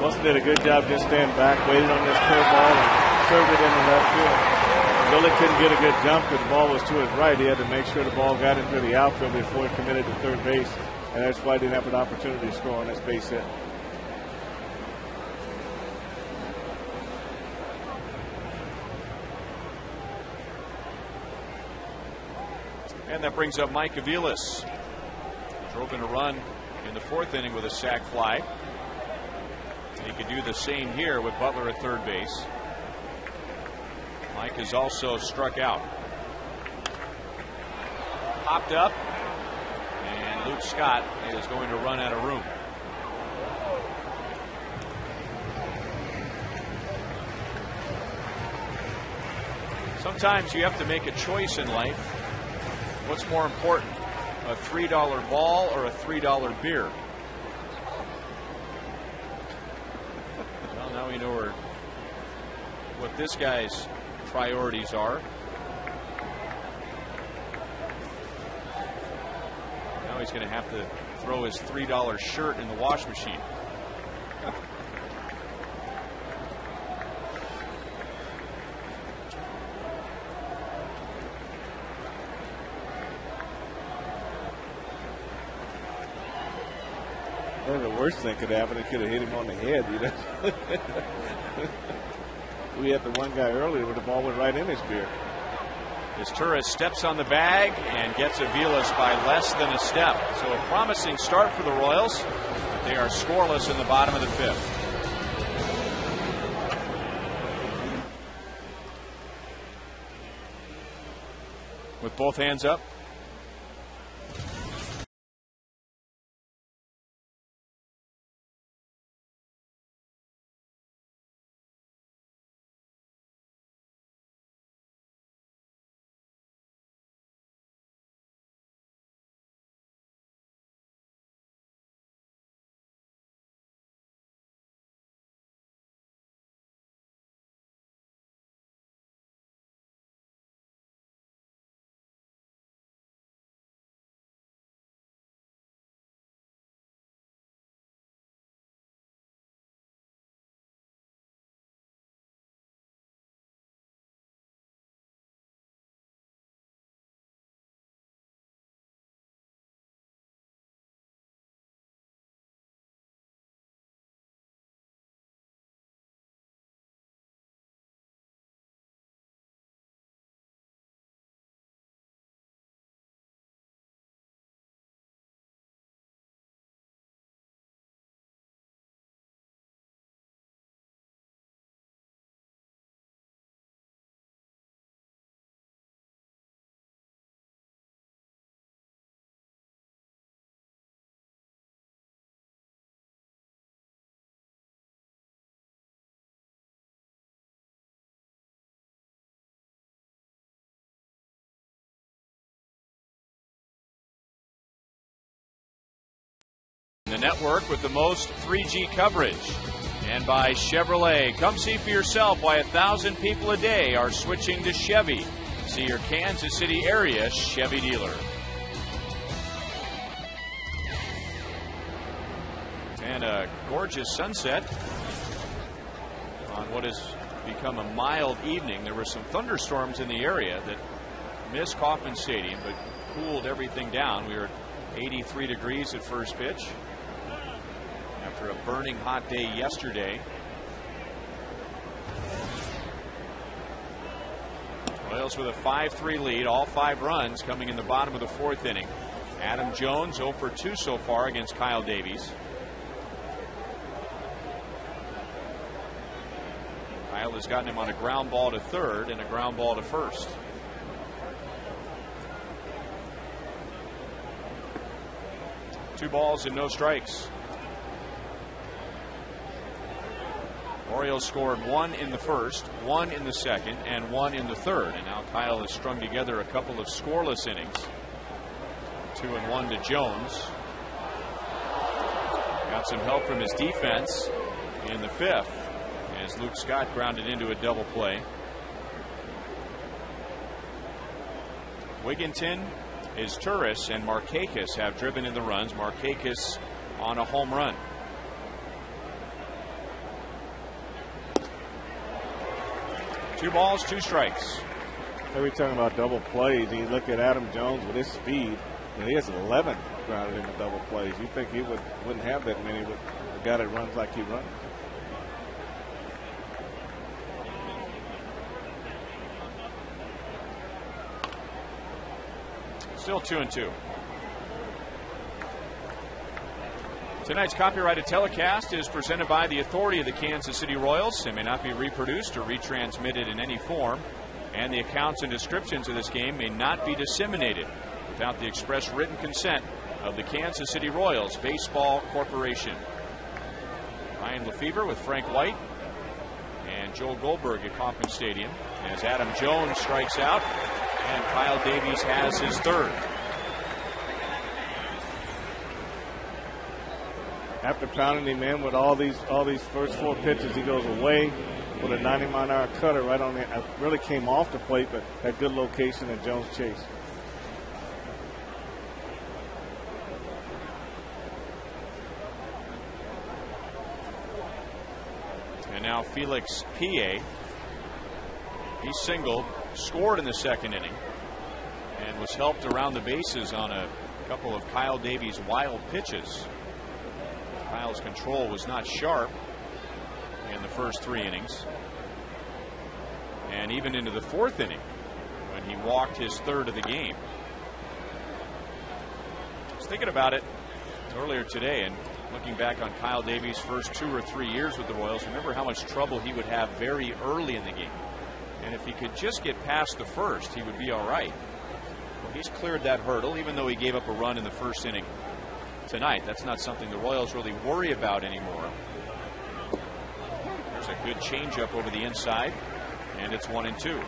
Wilson did a good job just standing back, waited on this curveball, and served it into left field. Billy couldn't get a good jump because the ball was to his right. He had to make sure the ball got into the outfield before he committed to third base, and that's why he didn't have an opportunity to score on this base hit. And that brings up Mike Aviles. Drove in a run in the 4th inning with a sac fly. He could do the same here with Butler at third base. Mike has also struck out. Popped up, and Luke Scott is going to run out of room. Sometimes you have to make a choice in life. What's more important, a $3 ball or a $3 beer? Well, now we know what this guy's priorities are. Now he's going to have to throw his $3 shirt in the wash machine. The worst thing could happen, it could have hit him on the head, you know. We had the one guy earlier where the ball went right in his beard. As Turris steps on the bag and gets Aviles by less than a step. So a promising start for the Royals. They are scoreless in the bottom of the 5th. With both hands up. The network with the most 3G coverage. And by Chevrolet. Come see for yourself why 1,000 people a day are switching to Chevy. See your Kansas City area Chevy dealer. And a gorgeous sunset on what has become a mild evening. There were some thunderstorms in the area that missed Kauffman Stadium but cooled everything down. We were at 83 degrees at first pitch after a burning hot day yesterday. Royals with a 5-3 lead, all 5 runs coming in the bottom of the 4th inning. Adam Jones 0 for 2 so far against Kyle Davies. has gotten him on a ground ball to third and a ground ball to first. Two balls and no strikes. Orioles scored 1 in the first, 1 in the second, and 1 in the third. And now Kyle has strung together a couple of scoreless innings. 2-1 to Jones. Got some help from his defense in the fifth as Luke Scott grounded into a double play. Wigginton, Izturis, and Markakis have driven in the runs. Markakis on a home run. Two balls, two strikes. Every time about double plays, you look at Adam Jones with his speed, and he has 11 grounded into double plays. You think he wouldn't have that many with a guy that runs like he runs. Still 2-2. Tonight's copyrighted telecast is presented by the authority of the Kansas City Royals. It may not be reproduced or retransmitted in any form, and the accounts and descriptions of this game may not be disseminated without the express written consent of the Kansas City Royals Baseball Corporation. Ryan Lefevre with Frank White and Joel Goldberg at Kauffman Stadium as Adam Jones strikes out and Kyle Davies has his third. After pounding him in with all these first 4 pitches, he goes away with a 90-mile-an-hour cutter right on the. Really came off the plate, but had good location and Jones chased. And now Felix Pie. He singled, scored in the second inning, and was helped around the bases on a couple of Kyle Davies' wild pitches. Kyle's control was not sharp in the first 3 innings. And even into the 4th inning when he walked his third of the game. I was thinking about it earlier today and looking back on Kyle Davies' first 2 or 3 years with the Royals. Remember how much trouble he would have very early in the game. And if he could just get past the first, he would be all right. Well, he's cleared that hurdle, even though he gave up a run in the first inning tonight. That's not something the Royals really worry about anymore. There's a good changeup over the inside, and it's 1-2.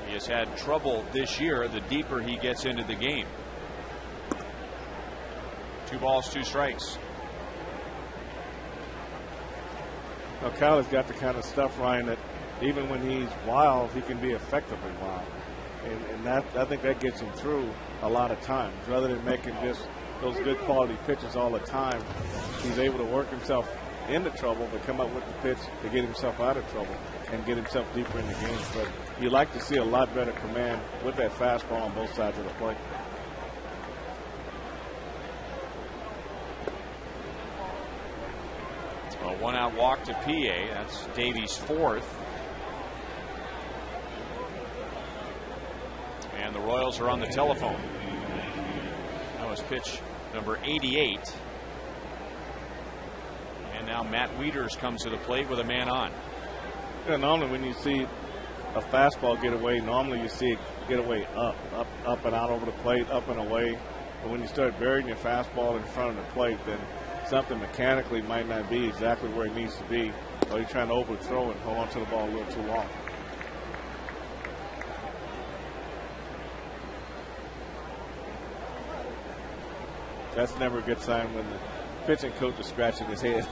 He has had trouble this year the deeper he gets into the game. 2 balls, 2 strikes. Now Kyle has got the kind of stuff, Ryan, that even when he's wild, he can be effectively wild. And that, I think that gets him through a lot of times. Rather than making just those good quality pitches all the time, he's able to work himself into trouble but come up with the pitch to get himself out of trouble and get himself deeper in the game. But you like to see a lot better command with that fastball on both sides of the plate. A 1-out walk to PA. That's Davies' 4th. And the Royals are on the telephone. That was pitch number 88. And now Matt Wieters comes to the plate with a man on. Yeah, normally when you see a fastball get away, normally you see it get away up and out over the plate, up and away. But when you start burying your fastball in front of the plate, then something mechanically might not be exactly where it needs to be, or you're trying to overthrow and hold on to the ball a little too long. That's never a good sign when the pitching coach is scratching his head.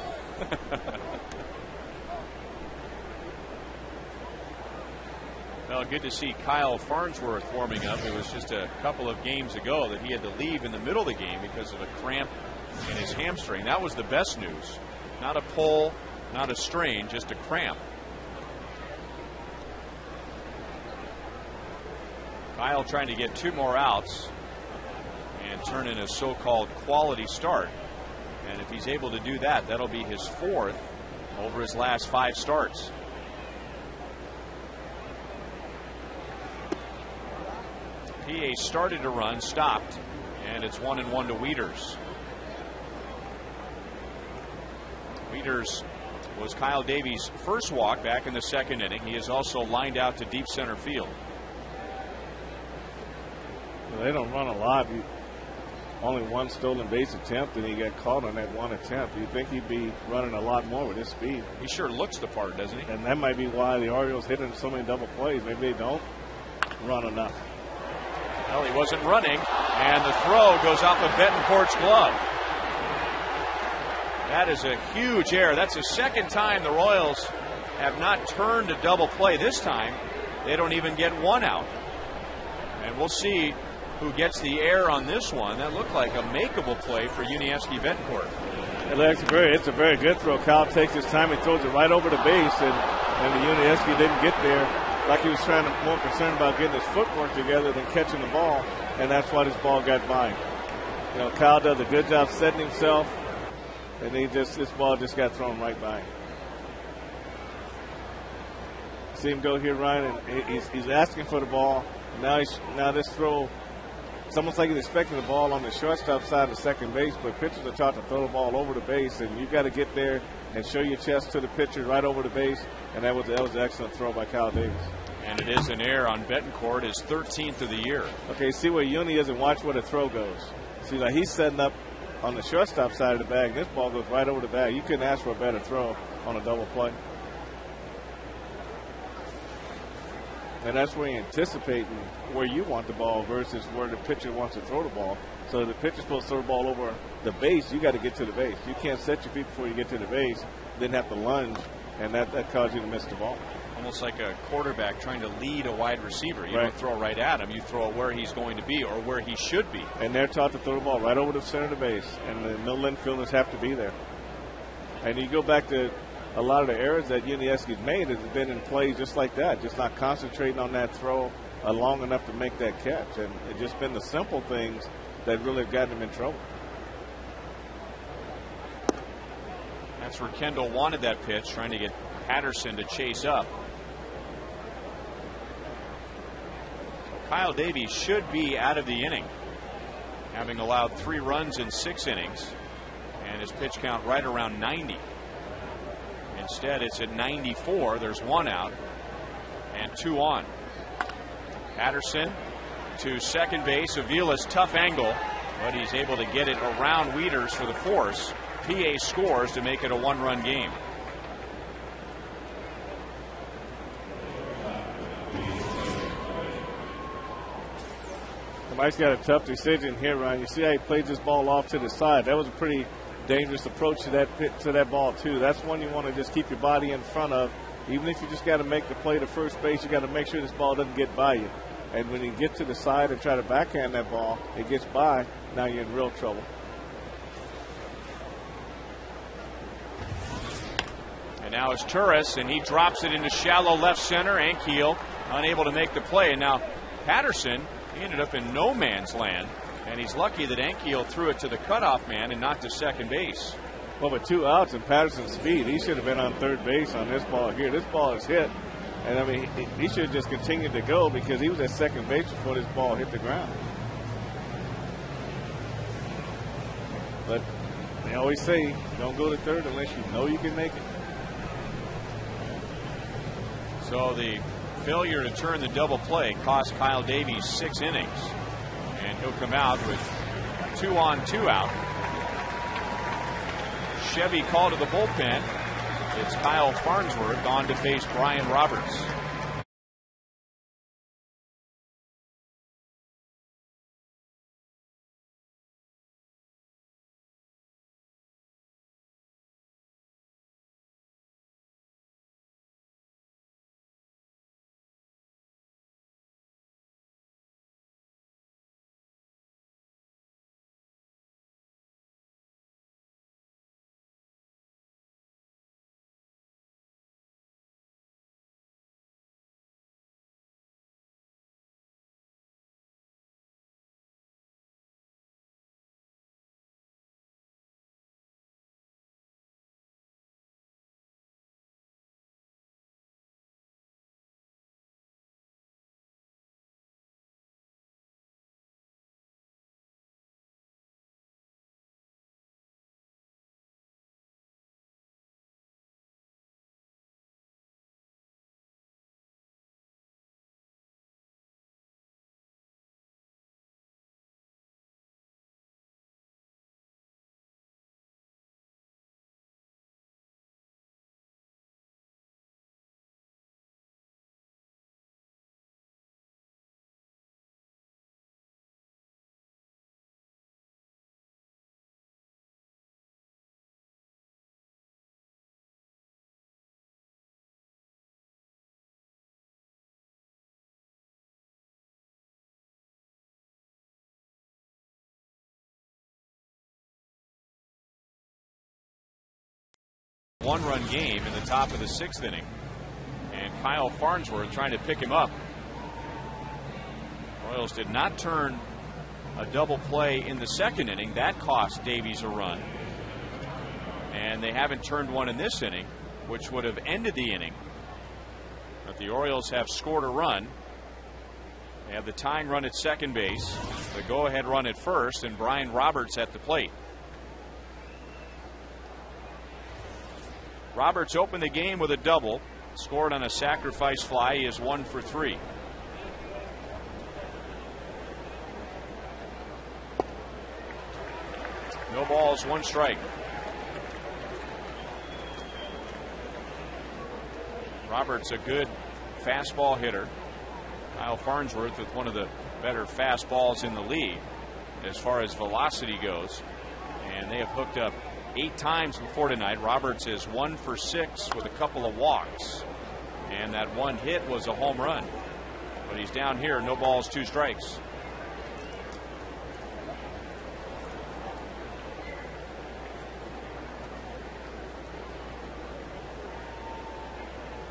Well, good to see Kyle Farnsworth warming up. It was just a couple of games ago that he had to leave in the middle of the game because of a cramp in his hamstring. That was the best news. Not a pull, not a strain, just a cramp. Kyle trying to get 2 more outs and turn in a so-called quality start. And if he's able to do that, that'll be his 4th over his last 5 starts. PA started to run, stopped, And it's 1-1 to Wieters. Wieters was Kyle Davies' first walk back in the second inning. He is also lined out to deep center field. Well, they don't run a lot. Only one stolen base attempt, and he got caught on that one attempt. You'd think he'd be running a lot more with his speed. He sure looks the part, doesn't he? And that might be why the Orioles hitting so many double plays. Maybe they don't run enough. Well, he wasn't running, and the throw goes off of Betancourt's glove. That is a huge error. That's the second time the Royals have not turned a double play. This time, they don't even get one out. And we'll see who gets the error on this one. That looked like a makeable play for Yuniesky Betancourt. It's a very good throw. Kyle takes his time. He throws it right over the base, and the Yuniesky didn't get there. Like he was trying to more concerned about getting his footwork together than catching the ball, and that's why this ball got by him. You know, Kyle does a good job setting himself, and this ball just got thrown right by him. See him go here, Ryan, and he's asking for the ball. Now this throw, it's almost like he's expecting the ball on the shortstop side of second base, but pitchers are taught to throw the ball over the base, and you've got to get there and show your chest to the pitcher right over the base, and that was an excellent throw by Kyle Davis. And it is an error on Betancourt, his 13th of the year. Okay, see where Uni is and watch where the throw goes. See, like he's setting up on the shortstop side of the bag. This ball goes right over the bag. You couldn't ask for a better throw on a double play. And that's where you're anticipating where you want the ball versus where the pitcher wants to throw the ball. So the pitcher's supposed to throw the ball over the base. You got to get to the base. You can't set your feet before you get to the base, then have to lunge, and that causes you to miss the ball. Almost like a quarterback trying to lead a wide receiver. You don't throw right at him. You throw it where he's going to be or where he should be. And they're taught to throw the ball right over the center of the base, and the middle infielders have to be there. And you go back to a lot of the errors that Yuniesky's made has been in plays just like that, just not concentrating on that throw long enough to make that catch. And it's just been the simple things that really have gotten him in trouble. That's where Kendall wanted that pitch, trying to get Patterson to chase up. Kyle Davies should be out of the inning, having allowed 3 runs in 6 innings, and his pitch count right around 90. Instead, it's at 94. There's 1 out and 2 on. Patterson to second base. Avila's tough angle, but he's able to get it around Wieters for the force. PA scores to make it a 1-run game. Mike's got a tough decision here, Ryan. You see how he played this ball off to the side. That was a pretty dangerous approach to that ball too. That's one you want to just keep your body in front of. Even if you just got to make the play to first base, you got to make sure this ball doesn't get by you. And when you get to the side and try to backhand that ball, it gets by. Now you're in real trouble. And now it's Turris, and he drops it into shallow left center. Ankiel unable to make the play, and now Patterson, he ended up in no man's land. And he's lucky that Ankiel threw it to the cutoff man and not to second base. Well, with 2 outs and Patterson's speed, he should have been on third base on this ball here. This ball is hit. And, I mean, he should have just continued to go because he was at second base before this ball hit the ground. But they always say, don't go to third unless you know you can make it. So the failure to turn the double play cost Kyle Davies 6 innings. And he'll come out with 2 on, 2 out. Chevy called to the bullpen. It's Kyle Farnsworth on to face Brian Roberts. one-run game in the top of the 6th inning. And Kyle Farnsworth trying to pick him up. Royals did not turn a double play in the 2nd inning. That cost Davies a run. And they haven't turned one in this inning, which would have ended the inning. But the Orioles have scored a run. They have the tying run at second base, the go-ahead run at first, and Brian Roberts at the plate. Roberts opened the game with a double, scored on a sacrifice fly. He is 1 for 3. No balls, 1 strike. Roberts a good fastball hitter. Kyle Farnsworth with one of the better fastballs in the league as far as velocity goes. And they have hooked up 8 times before tonight. Roberts is 1 for 6 with a couple of walks. And that one hit was a home run. But he's down here, no balls, 2 strikes.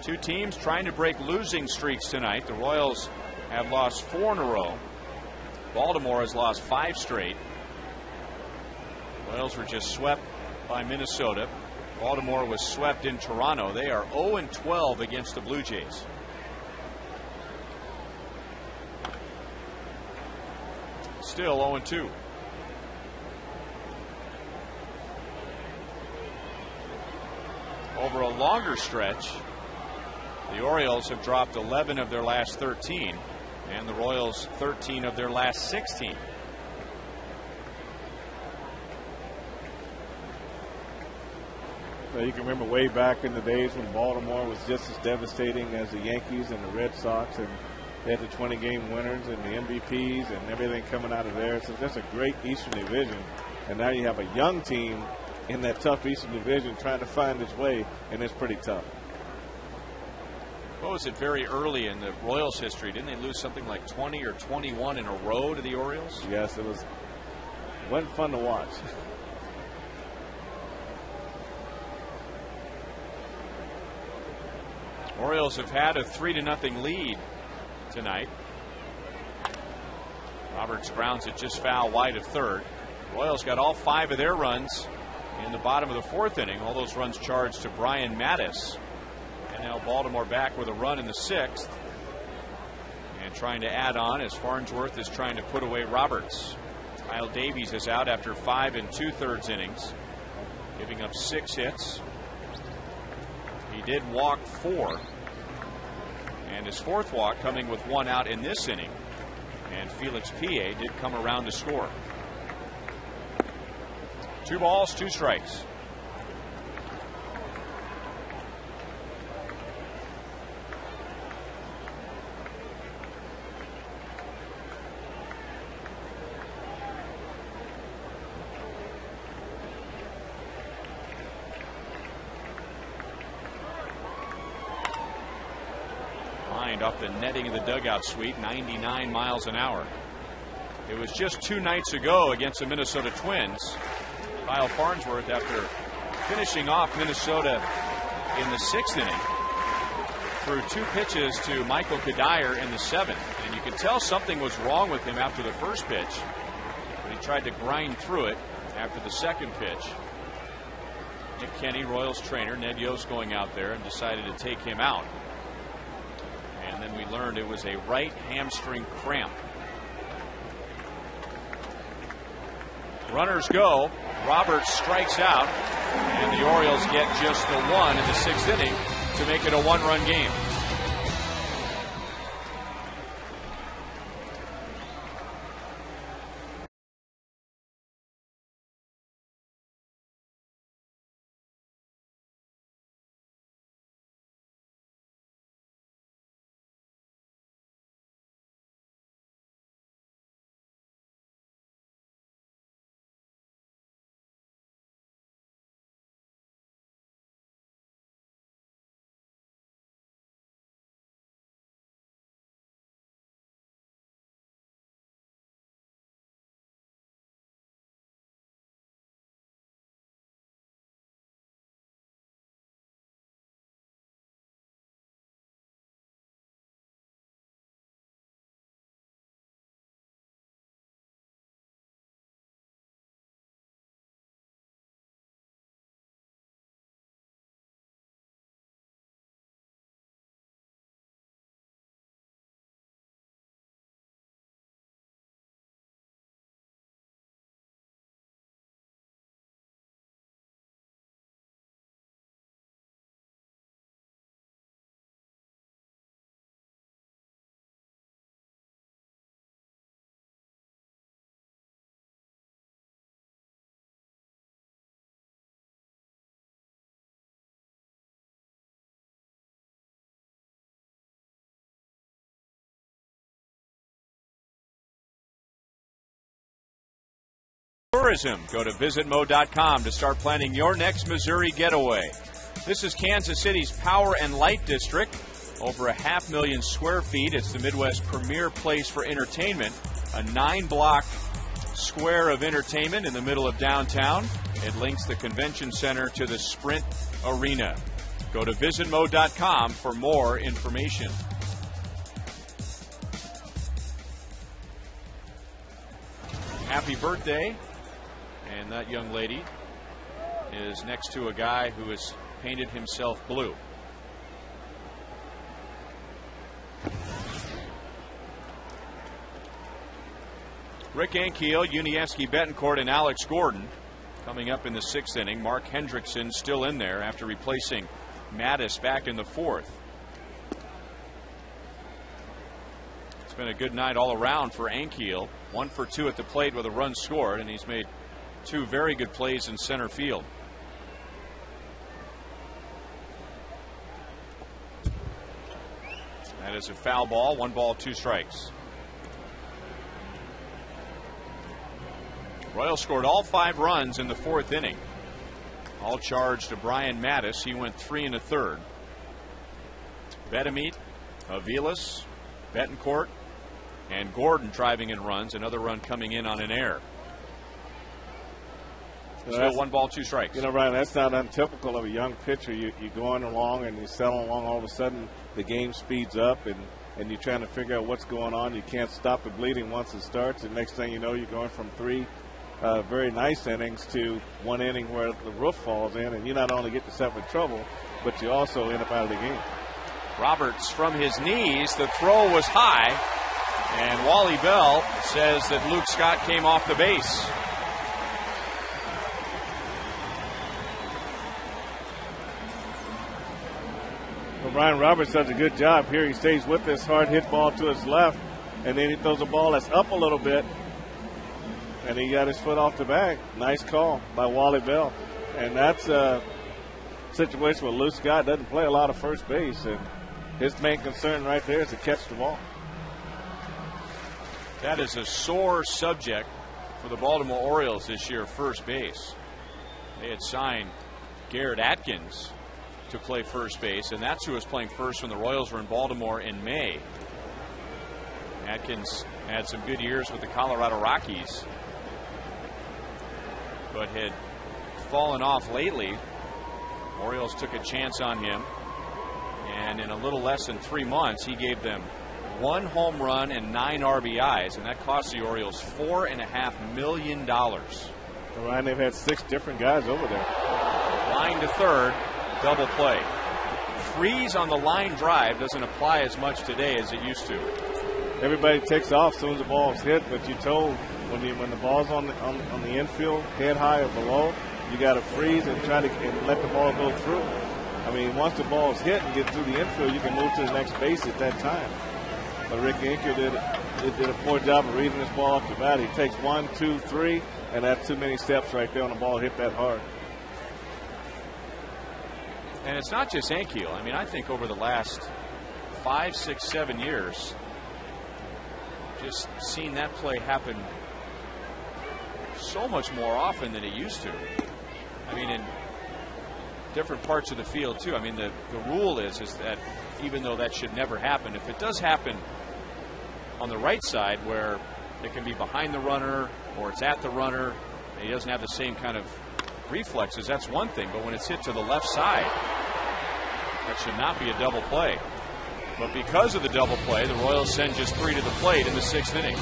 Two teams trying to break losing streaks tonight. The Royals have lost 4 in a row. Baltimore has lost 5 straight. Royals were just swept by Minnesota. Baltimore was swept in Toronto. They are 0-12 against the Blue Jays. Still 0-2. Over a longer stretch, the Orioles have dropped 11 of their last 13, and the Royals 13 of their last 16. So you can remember way back in the days when Baltimore was just as devastating as the Yankees and the Red Sox, and they had the 20-game winners and the MVPs and everything coming out of there. So that's a great Eastern Division, and now you have a young team in that tough Eastern Division trying to find its way, and it's pretty tough. What was it very early in the Royals' history? Didn't they lose something like 20 or 21 in a row to the Orioles? Yes, it wasn't fun to watch. Orioles have had a 3-0 lead tonight. Roberts grounds it just foul wide of third. Royals got all 5 of their runs in the bottom of the 4th inning. All those runs charged to Brian Mattis. And now Baltimore back with a run in the 6th. And trying to add on as Farnsworth is trying to put away Roberts. Kyle Davies is out after 5 2/3 innings, giving up 6 hits. He did walk 4. And his 4th walk coming with 1 out in this inning. And Felix Pie did come around to score. 2 balls, 2 strikes. Off the netting of the dugout suite, 99 miles an hour. It was just 2 nights ago against the Minnesota Twins. Kyle Farnsworth, after finishing off Minnesota in the 6th inning, threw 2 pitches to Michael Kadire in the 7th. And you could tell something was wrong with him after the first pitch, but he tried to grind through it after the 2nd pitch. Nick Kenny, Royals trainer, Ned Yost going out there and decided to take him out. And then we learned it was a right hamstring cramp. Runners go. Roberts strikes out. And the Orioles get just the 1 in the 6th inning to make it a 1-run game. tourism. Go to visitmo.com to start planning your next Missouri getaway. This is Kansas City's Power and Light District. Over 500,000 square feet. It's the Midwest's premier place for entertainment. A 9-block square of entertainment in the middle of downtown. It links the convention center to the Sprint Arena. Go to visitmo.com for more information. Happy birthday. And that young lady is next to a guy who has painted himself blue. Rick Ankiel, Unievsky Betancourt, and Alex Gordon coming up in the 6th inning. Mark Hendrickson still in there after replacing Mattis back in the 4th. It's been a good night all around for Ankiel. 1 for 2 at the plate with a run scored, and he's made 2 very good plays in center field. That is a foul ball. 1 ball, 2 strikes. Royals scored all 5 runs in the 4th inning. All charged to Brian Mattis. He went 3 1/3. Betamit, Aviles, Betancourt, and Gordon driving in runs. Another run coming in on an error. Still 1 ball, 2 strikes. You know, Ryan, that's not untypical of a young pitcher. You're going along and you're settling along. All of a sudden, the game speeds up and you're trying to figure out what's going on. You can't stop the bleeding once it starts. And next thing you know, you're going from 3 very nice innings to 1 inning where the roof falls in, and you not only get yourself in trouble, but you also end up out of the game. Roberts from his knees. The throw was high, and Wally Bell says that Luke Scott came off the base. Well, Brian Roberts does a good job here. He stays with this hard hit ball to his left, and then he throws a ball that's up a little bit. And he got his foot off the bag. Nice call by Wally Bell. And that's a situation where Luke Scott doesn't play a lot of first base. And his main concern right there is to catch the ball. That is a sore subject for the Baltimore Orioles this year, first base. They had signed Garrett Atkins to play first base, and that's who was playing first when the Royals were in Baltimore in May. Atkins had some good years with the Colorado Rockies, but had fallen off lately. Orioles took a chance on him, and in a little less than 3 months, he gave them 1 home run and 9 RBIs, and that cost the Orioles $4.5 million. Ryan, they've had 6 different guys over there. Line to third, double play. Freeze on the line drive doesn't apply as much today as it used to. Everybody takes off as soon as the ball's hit, but you're told when the ball's on the infield, head high or below, you got to freeze and try to let the ball go through. I mean, once the ball's hit and get through the infield, you can move to the next base at that time. But Rick Ankiel did a poor job of reading this ball off the bat. He takes 1, 2, 3, and that's too many steps right there on the ball hit that hard. And it's not just Ankiel. I mean, I think over the last 5, 6, 7 years, just seen that play happen so much more often than it used to. I mean, in different parts of the field too. I mean, the rule is that even though that should never happen, if it does happen on the right side where it can be behind the runner or it's at the runner and he doesn't have the same kind of reflexes, that's one thing. But when it's hit to the left side, that should not be a double play. But because of the double play, the Royals send just 3 to the plate in the 6th inning.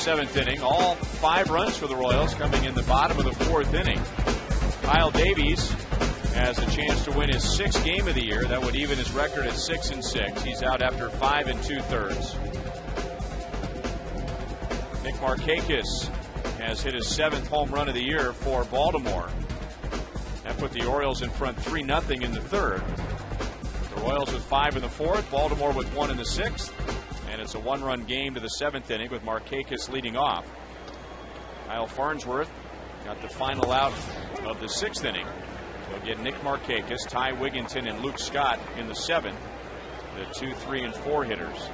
7th inning. All 5 runs for the Royals coming in the bottom of the 4th inning. Kyle Davies has a chance to win his 6th game of the year. That would even his record at 6-6. He's out after 5 2/3. Nick Markakis has hit his 7th home run of the year for Baltimore. That put the Orioles in front 3-0 in the 3rd. The Royals with 5 in the 4th, Baltimore with 1 in the 6th, and it's a 1-run game to the 7th inning with Markakis leading off. Kyle Farnsworth got the final out of the 6th inning. They'll get Nick Markakis, Ty Wigginton, and Luke Scott in the 7th, the 2, 3, and 4 hitters.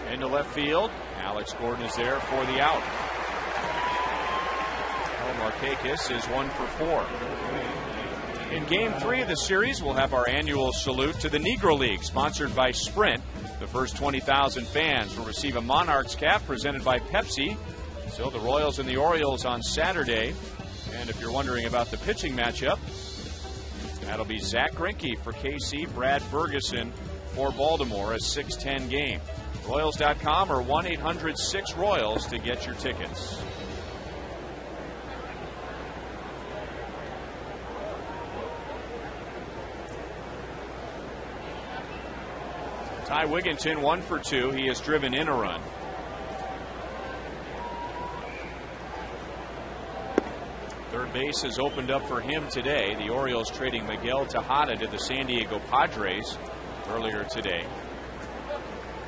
Into left field. Alex Gordon is there for the out. Markakis is 1 for 4. In Game 3 of the series, we'll have our annual salute to the Negro League, sponsored by Sprint. The first 20,000 fans will receive a Monarchs cap presented by Pepsi. So the Royals and the Orioles on Saturday. And if you're wondering about the pitching matchup, that'll be Zach Greinke for KC, Brad Ferguson for Baltimore, a 6-10 game. Royals.com or 1-800-6-ROYALS to get your tickets. Ty Wigginton 1 for 2. He has driven in a run. Third base has opened up for him today. The Orioles trading Miguel Tejada to the San Diego Padres earlier today.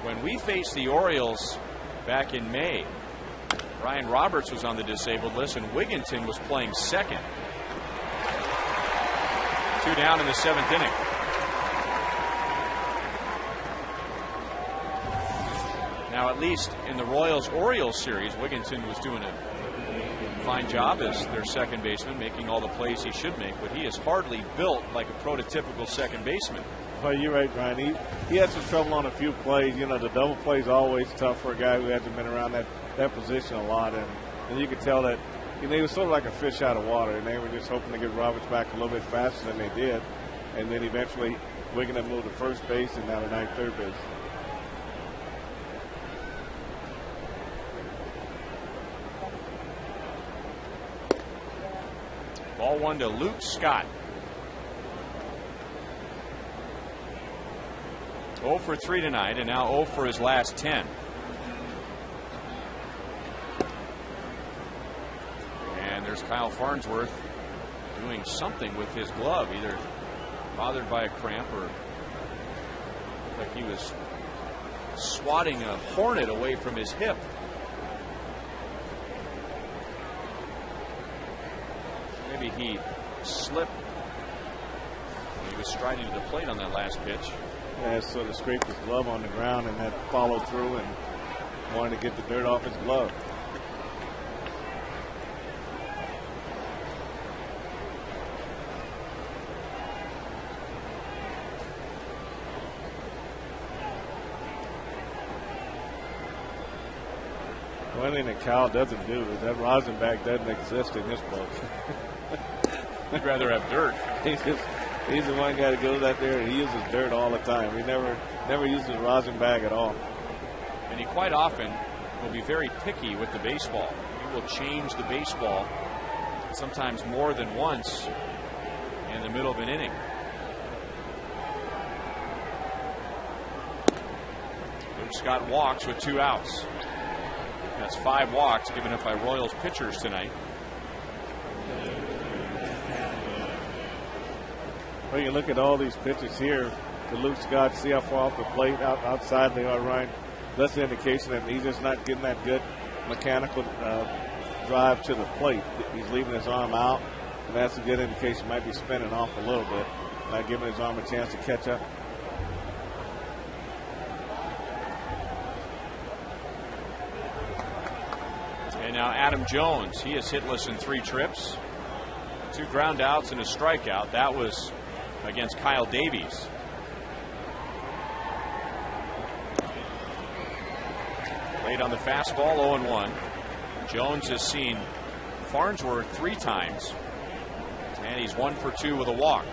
When we faced the Orioles back in May, Ryan Roberts was on the disabled list and Wigginton was playing second. 2 down in the 7th inning. Now, at least in the Royals-Orioles series, Wigginton was doing a fine job as their second baseman, making all the plays he should make, but he is hardly built like a prototypical second baseman. Well, you're right, Brian. He had some trouble on a few plays. You know, the double play is always tough for a guy who hasn't been around that position a lot. And you could tell that he was sort of like a fish out of water, and they were just hoping to get Roberts back a little bit faster than they did. And then eventually Wigginton moved to first base and now to third base. Ball 1 to Luke Scott. 0 for 3 tonight, and now 0 for his last 10. And there's Kyle Farnsworth doing something with his glove, either bothered by a cramp or like he was swatting a hornet away from his hip. Maybe he slipped when he was striding to the plate on that last pitch. Yeah, sort of scraped his glove on the ground and that followed through and wanted to get the dirt off his glove. One thing that Kyle doesn't do is that rosin bag doesn't exist in this book. He'd rather have dirt. He's the one guy that goes out there and he uses dirt all the time. He never uses a rosin bag at all. And he quite often will be very picky with the baseball. He will change the baseball sometimes more than once in the middle of an inning. Luke Scott walks with 2 outs. That's 5 walks given up by Royals pitchers tonight. Well, you look at all these pitches here to Luke Scott, see how far off the plate outside they are, Ryan. That's the indication that he's just not getting that good mechanical drive to the plate. He's leaving his arm out, and that's a good indication. Might be spinning off a little bit, not giving his arm a chance to catch up. And now Adam Jones, he is hitless in 3 trips. 2 ground outs and a strikeout. That was against Kyle Davies. Late on the fastball, 0-1. Jones has seen Farnsworth 3 times, and he's 1 for 2 with a walk.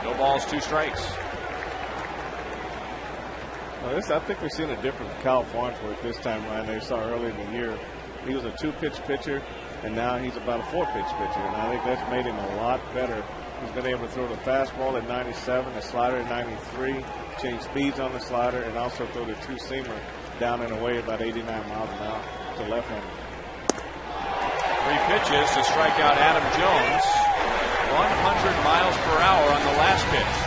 No balls, 2 strikes. Well, I think we're seeing a different Kyle Farnsworth this time around. They saw earlier in the year he was a 2-pitch pitcher, and now he's about a 4-pitch pitcher, and I think that's made him a lot better. He's been able to throw the fastball at 97, the slider at 93, change speeds on the slider, and also throw the 2-seamer down and away about 89 miles an hour to left-hander. 3 pitches to strike out Adam Jones. 100 miles per hour on the last pitch.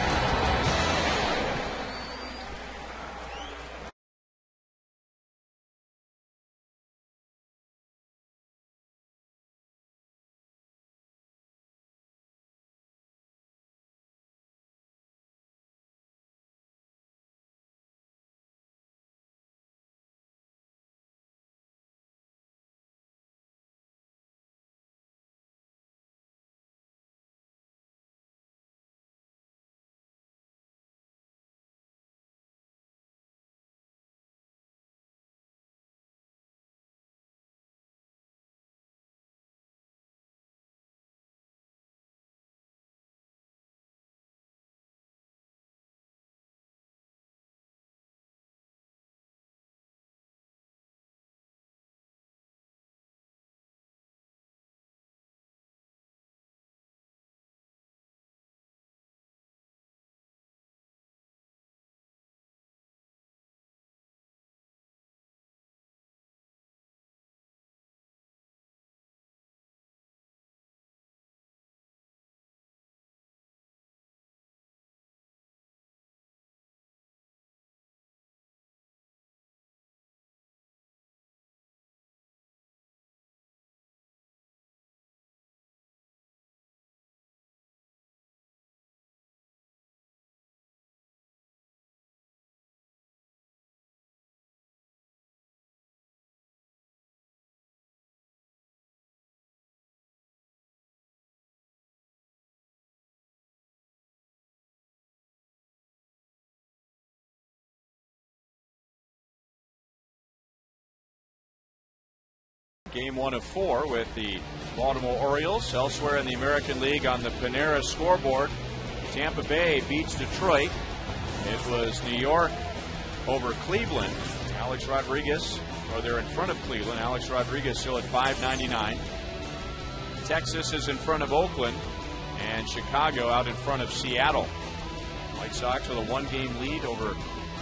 Game 1 of 4 with the Baltimore Orioles. Elsewhere in the American League on the Panera scoreboard, Tampa Bay beats Detroit. It was New York over Cleveland. Alex Rodriguez, or they're in front of Cleveland. Alex Rodriguez still at .599. Texas is in front of Oakland, and Chicago out in front of Seattle. White Sox with a 1-game lead over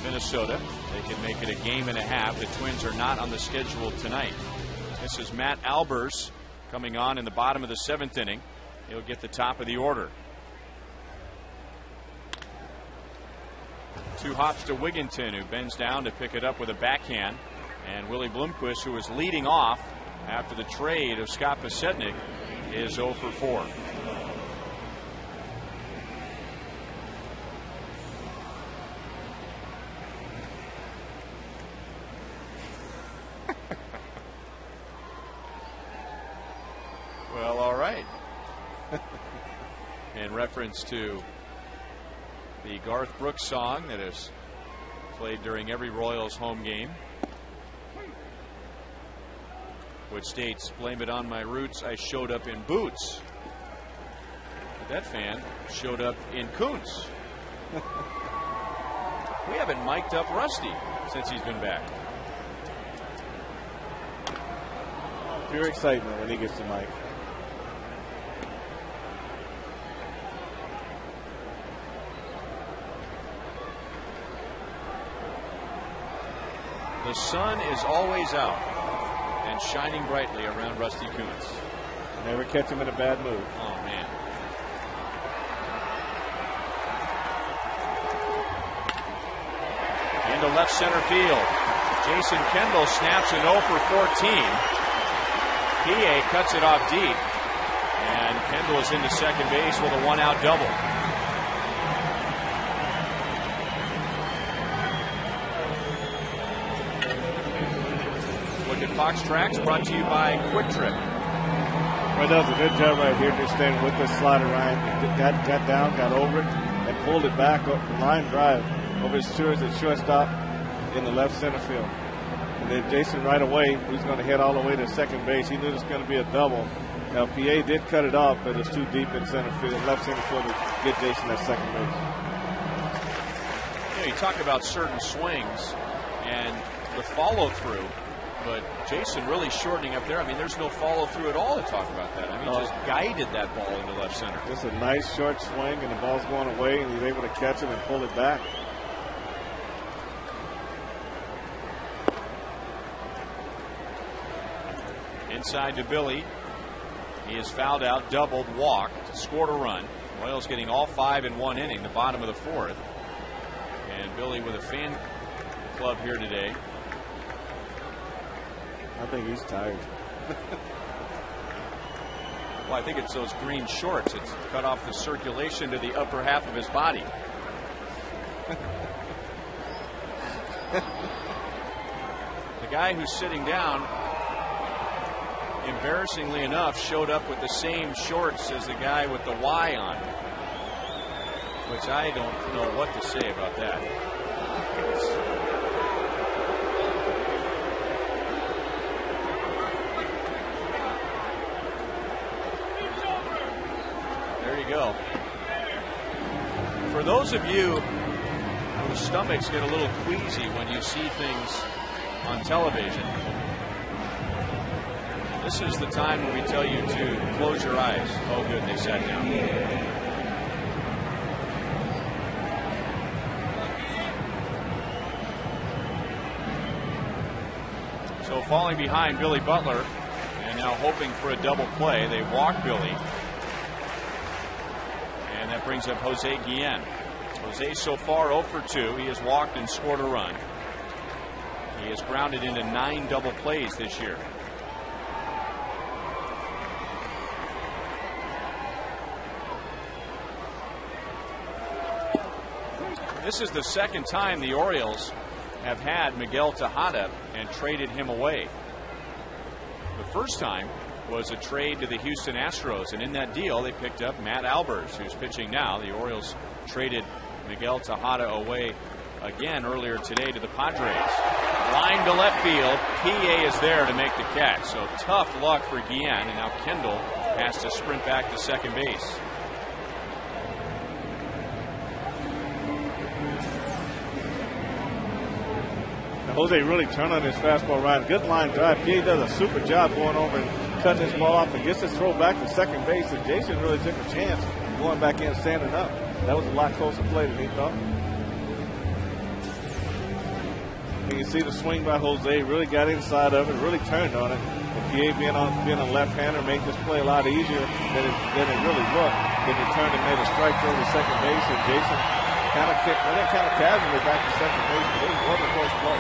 Minnesota. They can make it a game and a half. The Twins are not on the schedule tonight. This is Matt Albers coming on in the bottom of the 7th inning. He'll get the top of the order. 2 hops to Wigginton, who bends down to pick it up with a backhand. And Willie Bloomquist, who was leading off after the trade of Scott Pasetnik, is 0 for 4. Well, all right. In reference to the Garth Brooks song that is played during every Royals home game, which states, "Blame it on my roots, I showed up in boots." But that fan showed up in Kuntz. We haven't mic'd up Rusty since he's been back. Pure excitement when he gets the mic. The sun is always out and shining brightly around Rusty Kuntz. Never catch him in a bad mood. Oh, man. Into left center field. Jason Kendall snaps an 0 for 14. PA cuts it off deep. And Kendall is into second base with a 1-out double. Look at Fox Tracks, brought to you by Quick Trip. Well, does a good job right here, just staying with the slider, Ryan. Got down, got over it, and pulled it back up the line drive over his shortstop in the left center field. And then Jason right away, he's going to head all the way to second base. He knew it was going to be a double. Now, PA did cut it off, but it's too deep in center field, left center field to get Jason at second base. You talk about certain swings and the follow-through, but Jason really shortening up there. I mean, there's no follow-through at all to talk about that. I mean, just guided that ball into left center. Just a nice short swing, and the ball's going away, and he's able to catch it and pull it back. Inside to Billy. He is fouled out, doubled, walked, scored a run. Royals getting all 5 in 1 inning, the bottom of the 4th. And Billy with a fan club here today. I think he's tired. Well, I think it's those green shorts. It's cut off the circulation to the upper half of his body. The guy who's sitting down, embarrassingly enough, showed up with the same shorts as the guy with the Y on, which I don't know what to say about that. There you go. For those of you whose stomachs get a little queasy when you see things on television, this is the time when we tell you to close your eyes. Oh, good, they sat down. So falling behind Billy Butler and now hoping for a double play. They walk Billy. And that brings up Jose Guillen. Jose so far 0 for 2. He has walked and scored a run. He has grounded into 9 double plays this year. This is the second time the Orioles have had Miguel Tejada and traded him away. The first time was a trade to the Houston Astros, and in that deal they picked up Matt Albers, who's pitching now. The Orioles traded Miguel Tejada away again earlier today to the Padres. Line to left field. PA is there to make the catch. So tough luck for Guillen, and now Kendall has to sprint back to second base. Jose really turned on his fastball, Ryan. Good line drive. PA does a super job going over and cutting his ball off and gets his throw back to second base. And Jason really took a chance going back in, standing up. That was a lot closer play than he thought. And you see the swing by Jose, really got inside of it, really turned on it. And PA being a left-hander made this play a lot easier than it really looked. Then he turned and made a strike throw to second base, and Jason kind of casually back to second base, but it was a close play.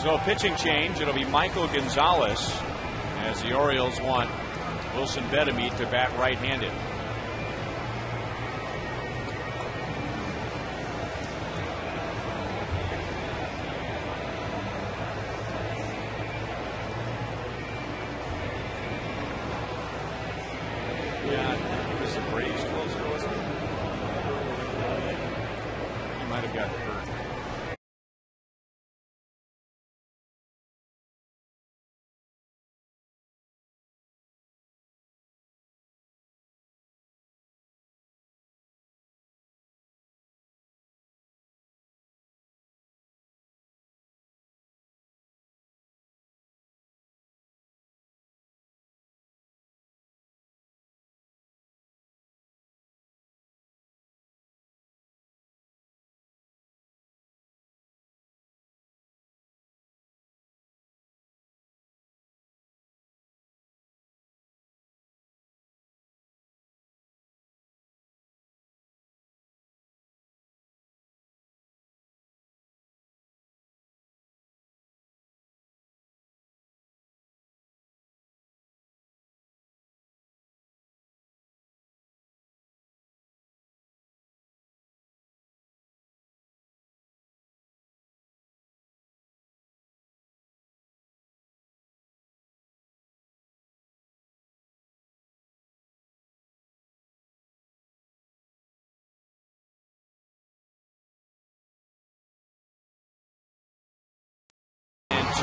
So a pitching change. It'll be Michael Gonzalez as the Orioles want Wilson Betemit to bat right-handed. Yeah, it was a Braves closer, wasn't it? He might have gotten hurt.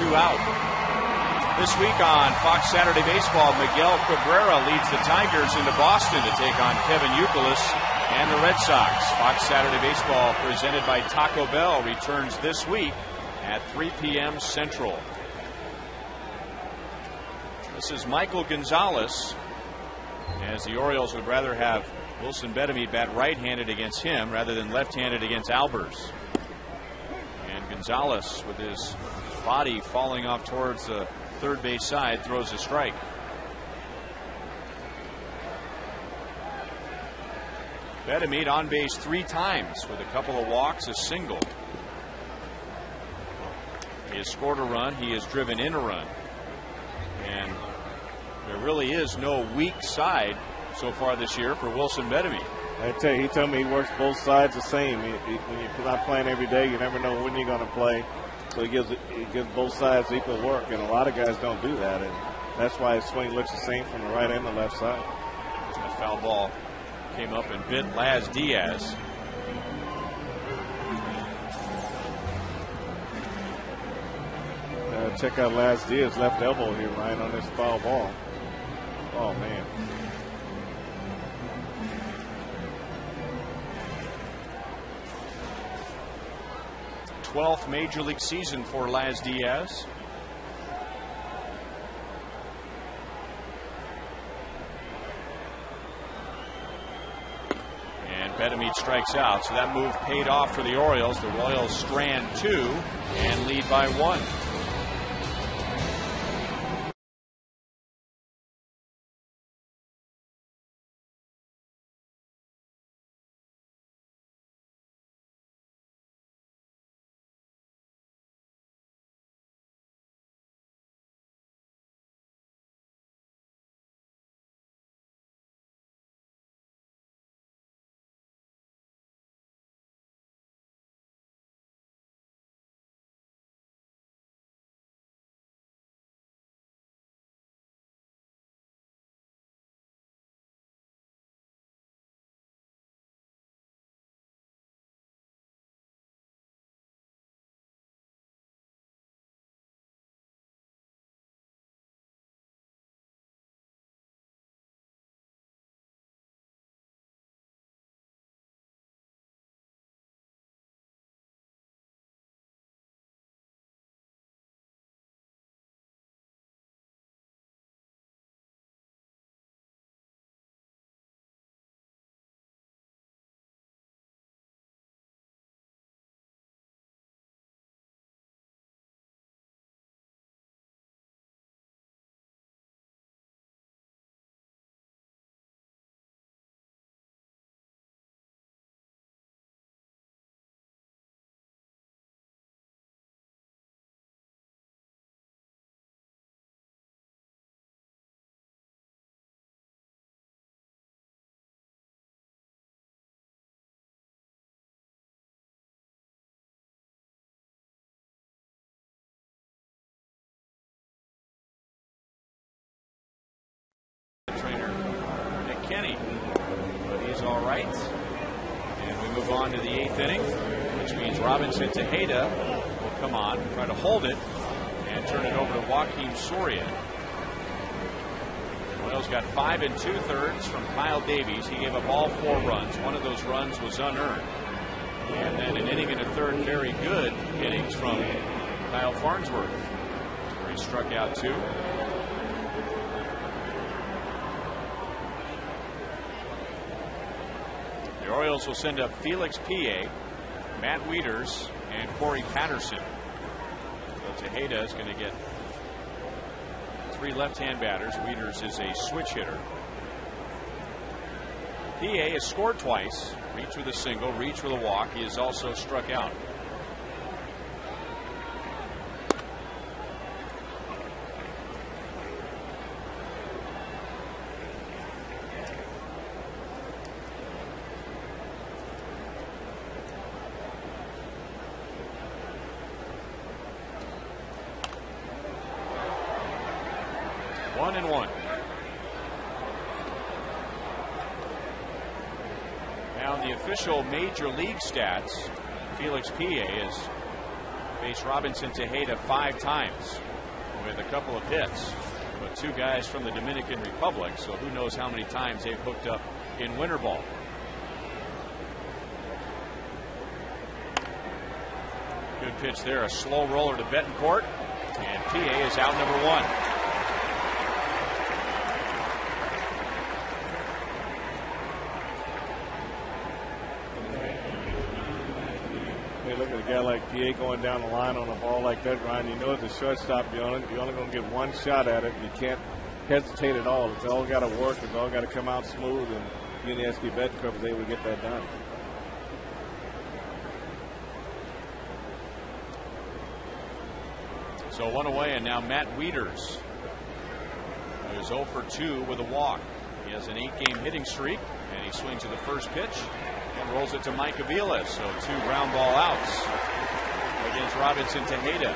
2 out. This week on Fox Saturday Baseball, Miguel Cabrera leads the Tigers into Boston to take on Kevin Youkilis and the Red Sox. Fox Saturday Baseball, presented by Taco Bell, returns this week at 3 p.m. Central. This is Michael Gonzalez, as the Orioles would rather have Wilson Betemit bat right-handed against him rather than left-handed against Albers. And Gonzalez, with his body falling off towards the third base side, throws a strike. Betemit on base 3 times with a couple of walks, a single. He has scored a run, he has driven in a run. And there really is no weak side so far this year for Wilson Betemit. I tell you, he told me he works both sides the same. When you're not playing every day, you never know when you're going to play. So he gives both sides equal work, and a lot of guys don't do that. And that's why his swing looks the same from the right and the left side. A foul ball came up and bit Laz Diaz. Check out Laz Diaz's left elbow here, Ryan, on this foul ball. Oh, man. th Major League season for Laz Diaz. And Betemit strikes out, so that move paid off for the Orioles. The Royals strand 2 and lead by 1. Kenny, but he's all right. And we move on to the 8th inning, which means Robinson Tejeda will come on, try to hold it, and turn it over to Joaquin Soria. Royals got 5 2/3 from Kyle Davies. He gave up all 4 runs. One of those runs was unearned. And then an inning and a third very good innings from Kyle Farnsworth, where he struck out 2. The Orioles will send up Felix P.A., Matt Wieters, and Corey Patterson. So Tejeda is going to get 3 left-hand batters. Wieters is a switch hitter. P.A. has scored twice. Reach with a single, reach with a walk. He has also struck out. Now, the official major league stats, Felix P.A. is Faced Robinson Tejeda 5 times with a couple of hits. But 2 guys from the Dominican Republic, so who knows how many times they've hooked up in winter ball. Good pitch there, a slow roller to Betancourt, and PA is out number 1. Hey, look at a guy like PA going down the line on a ball like that, Ryan. You know as a shortstop, you're only going to get one shot at it. You can't hesitate at all. It's all got to work. It's all got to come out smooth, and UNSP Betancourt was able to get that done. So 1 away, and now Matt Wieters, who is 0 for 2 with a walk. He has an 8-game hitting streak, and he swings at the first pitch and rolls it to Mike Aviles. So 2 ground ball outs against Robinson Tejeda.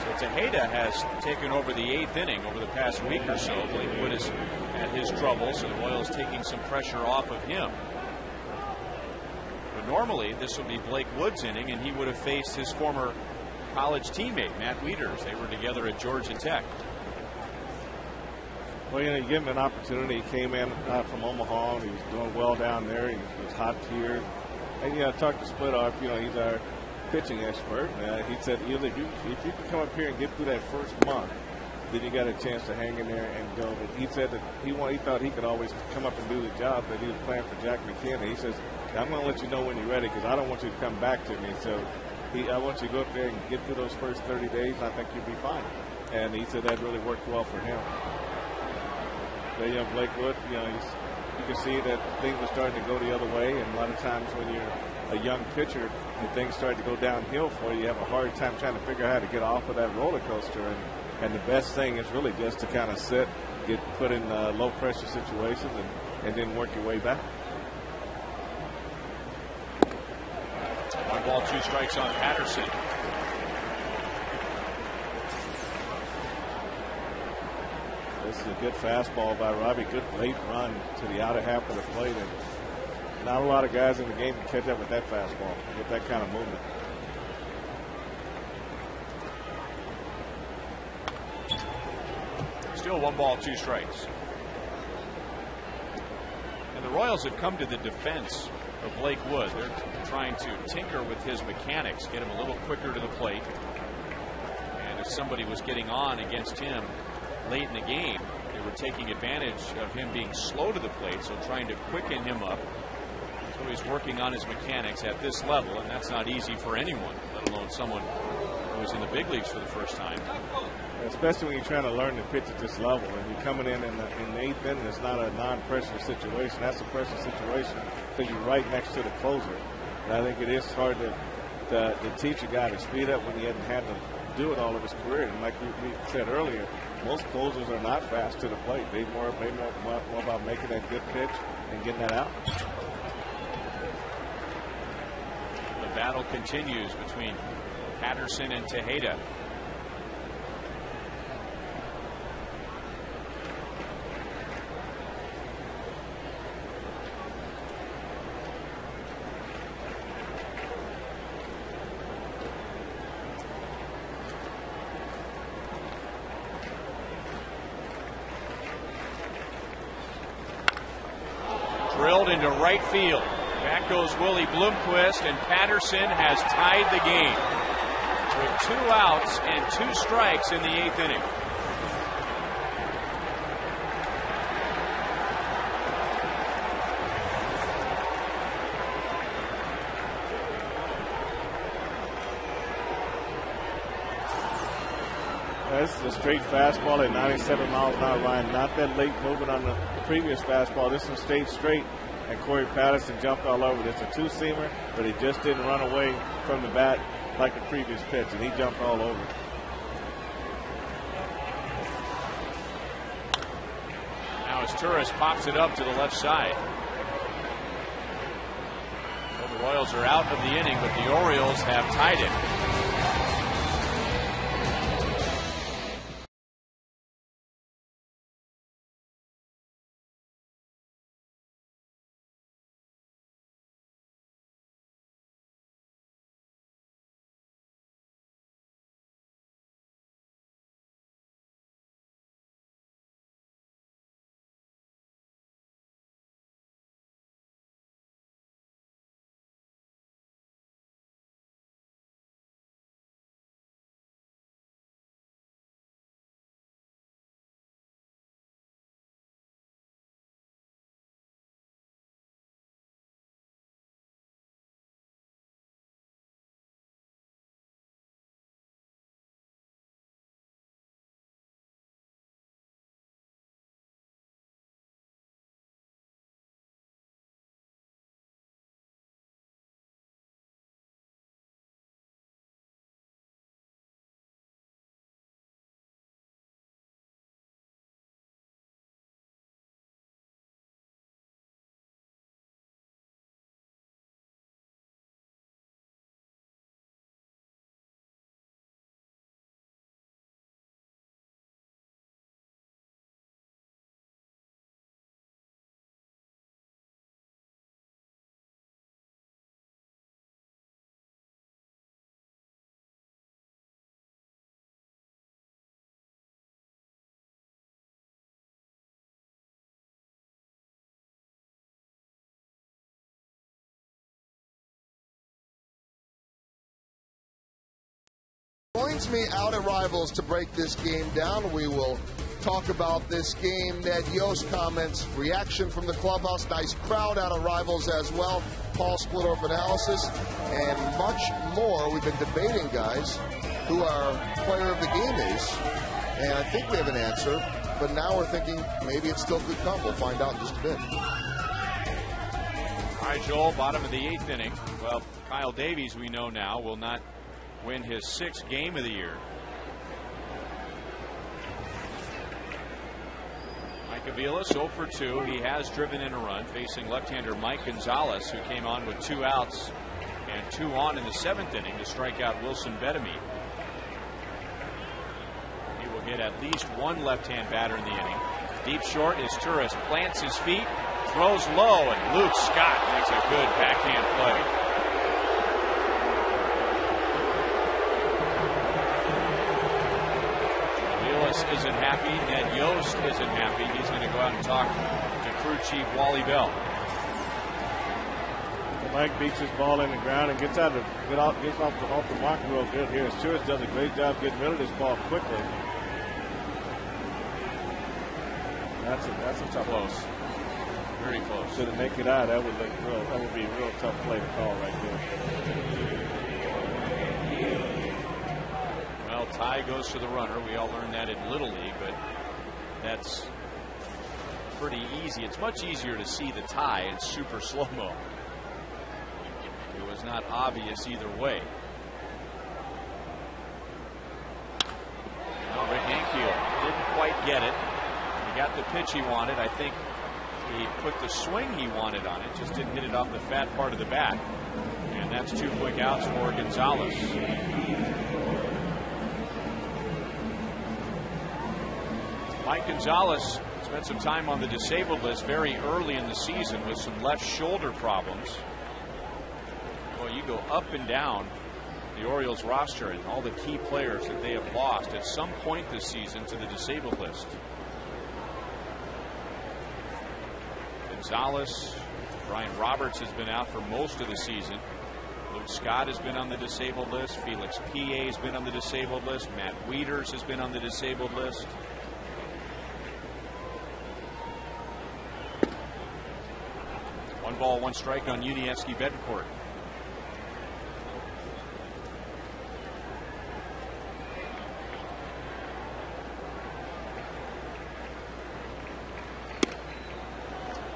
So Tejeda has taken over the 8th inning over the past week or so. Blake Wood is at his trouble, so the Royals taking some pressure off of him. But normally this would be Blake Wood's inning, and he would have faced his former college teammate, Matt Wieters. They were together at Georgia Tech. Well, you give him an opportunity. He came in from Omaha, and he was doing well down there. He was hot here. And, I talked to Splitoff. He's our pitching expert. He said, if you can come up here and get through that first month, then you got a chance to hang in there and go. But he said that he thought he could always come up and do the job, that he was playing for Jack McKinney. He says, I'm going to let you know when you're ready because I don't want you to come back to me. So I want you to go up there and get through those first 30 days. I think you'll be fine. And he said that really worked well for him. But, Blake Wood, you can see that things are starting to go the other way. And a lot of times when you're a young pitcher and things start to go downhill for you, you have a hard time trying to figure out how to get off of that roller coaster. And the best thing is really just to kind of sit, get put in low pressure situations, and then work your way back. 1 ball, 2 strikes on Patterson. This is a good fastball by Robbie. Good late run to the outer half of the plate. And not a lot of guys in the game can catch up with that fastball, with that kind of movement. Still 1 ball, 2 strikes. And the Royals have come to the defense of Blake Wood. They're trying to tinker with his mechanics, get him a little quicker to the plate. And if somebody was getting on against him late in the game, they were taking advantage of him being slow to the plate, so trying to quicken him up. So he's working on his mechanics at this level, and that's not easy for anyone, let alone someone who's in the big leagues for the first time. Especially when you're trying to learn to pitch at this level, and you're coming in the 8th inning. It's not a non-pressure situation. That's a pressure situation because you're right next to the closer. And I think it is hard to teach a guy to speed up when he hasn't had to do it all of his career. And like we said earlier, most closers are not fast to the plate. They're more about making that good pitch and getting that out. The battle continues between Patterson and Tejeda. Drilled into right field. Back goes Willie Bloomquist, and Patterson has tied the game with 2 outs and 2 strikes in the 8th inning. This is a straight fastball at 97 miles an hour, Ryan. Not that late movement on the previous fastball. This one stayed straight, and Corey Patterson jumped all over. It's a 2-seamer, but he just didn't run away from the bat like the previous pitch, and he jumped all over. Now as Turris pops it up to the left side. Well, the Royals are out of the inning, but the Orioles have tied it. joins me out at Rivals to break this game down. We will talk about this game. Ned Yost comments, reaction from the clubhouse, nice crowd out of Rivals as well. Paul Splittorff analysis, and much more. We've been debating, guys, who our player of the game is, and I think we have an answer, but now we're thinking maybe it still could come. We'll find out in just a bit. All right, Joel, bottom of the 8th inning. Well, Kyle Davies, we know now, will not win his 6th game of the year. Mike Aviles 0 for 2. He has driven in a run, facing left-hander Mike Gonzalez, who came on with 2 outs and 2 on in the 7th inning to strike out Wilson Bettamy. He will hit at least one left-hand batter in the inning. Deep short is Turris, plants his feet, throws low, and Luke Scott makes a good backhand play. Isn't happy. Ned Yost isn't happy. He's going to go out and talk to crew chief Wally Bell. Mike beats his ball in the ground and gets off the mark real good here. Stewart does a great job getting rid of this ball quickly. That's a tough close. Very close. Should have make it out. That would be a real tough play to call right there. Well, Ty goes to the runner. We all learned that in Little League, but that's pretty easy. It's much easier to see the tie in super slow-mo. It was not obvious either way. No, Rick Ankiel didn't quite get it. He got the pitch he wanted. I think he put the swing he wanted on it, just didn't hit it off the fat part of the bat. And that's 2 quick outs for Gonzalez. Mike Gonzalez spent some time on the disabled list very early in the season with some left shoulder problems. Well, you go up and down the Orioles roster and all the key players that they have lost at some point this season to the disabled list. Gonzalez, Brian Roberts has been out for most of the season. Luke Scott has been on the disabled list. Felix P.A. has been on the disabled list. Matt Wieters has been on the disabled list. One ball, one strike on Yuniesky Betancourt.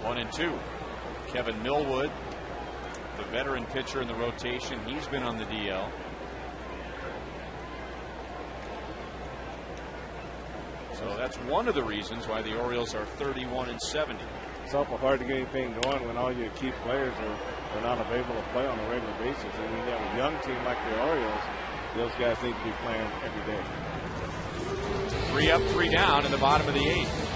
One and two. Kevin Millwood, the veteran pitcher in the rotation, he's been on the DL. So that's one of the reasons why the Orioles are 31-70. It's awful hard to get anything going when all your key players are not available to play on a regular basis. And when you have a young team like the Orioles, those guys need to be playing every day. 3 up, 3 down in the bottom of the 8th.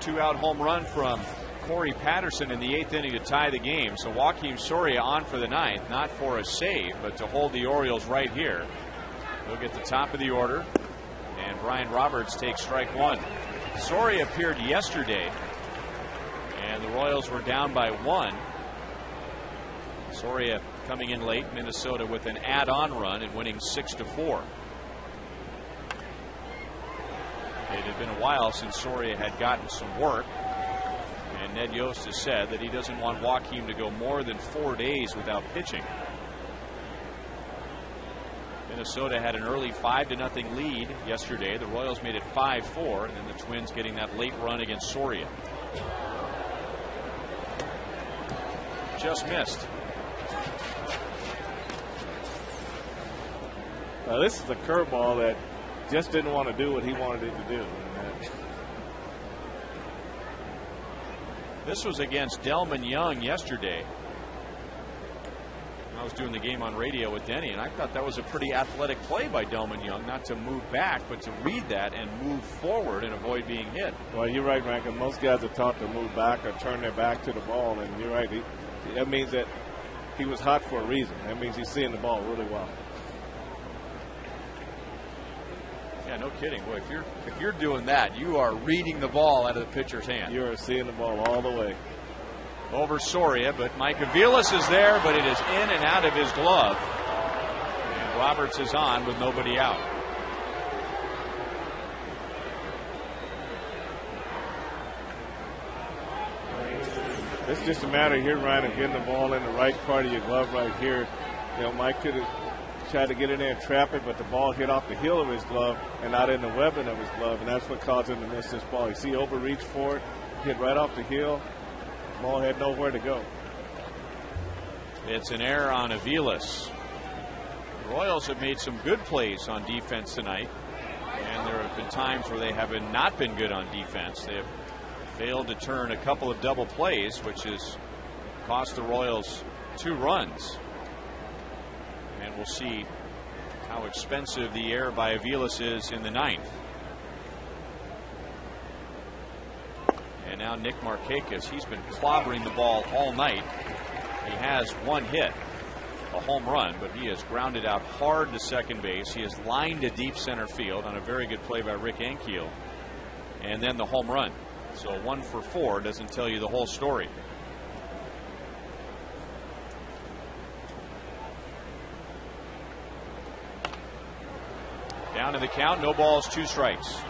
2-out home run from Corey Patterson in the 8th inning to tie the game. So Joakim Soria on for the 9th, not for a save, but to hold the Orioles right here. He'll get the top of the order, and Brian Roberts takes strike 1. Soria appeared yesterday, and the Royals were down by 1. Soria coming in late, Minnesota with an add-on run and winning 6-4. It had been a while since Soria had gotten some work. And Ned Yost has said that he doesn't want Joakim to go more than 4 days without pitching. Minnesota had an early 5-0 lead yesterday. The Royals made it 5-4, and then the Twins getting that late run against Soria. Just missed. This is a curveball that just didn't want to do what he wanted it to do. This was against Delman Young yesterday. I was doing the game on radio with Denny, and I thought that was a pretty athletic play by Delman Young, not to move back, but to read that and move forward and avoid being hit. Well, you're right, Rankin. Most guys are taught to move back or turn their back to the ball, and you're right. That means that he was hot for a reason. That means he's seeing the ball really well. Yeah, no kidding. Boy, if you're doing that, you are reading the ball out of the pitcher's hand. You are seeing the ball all the way. Over Soria, but Mike Aviles is there, but it is in and out of his glove. And Roberts is on with nobody out. It's just a matter here, Ryan, of getting the ball in the right part of your glove right here. You know, Mike could have tried to get in there and trap it, but the ball hit off the heel of his glove and not in the webbing of his glove, and that's what caused him to miss this ball. You see, overreach for it, hit right off the heel. Ball had nowhere to go. It's an error on Aviles. The Royals have made some good plays on defense tonight, and there have been times where they have not been good on defense. They have failed to turn a couple of double plays, which has cost the Royals 2 runs. And we'll see how expensive the error by Aviles is in the 9th. And now Nick Markakis, he's been clobbering the ball all night. He has 1 hit, a home run, but he has grounded out hard to second base. He has lined to deep center field on a very good play by Rick Ankiel. And then the home run. So 1 for 4 doesn't tell you the whole story. Down to the count, no balls, 2 strikes.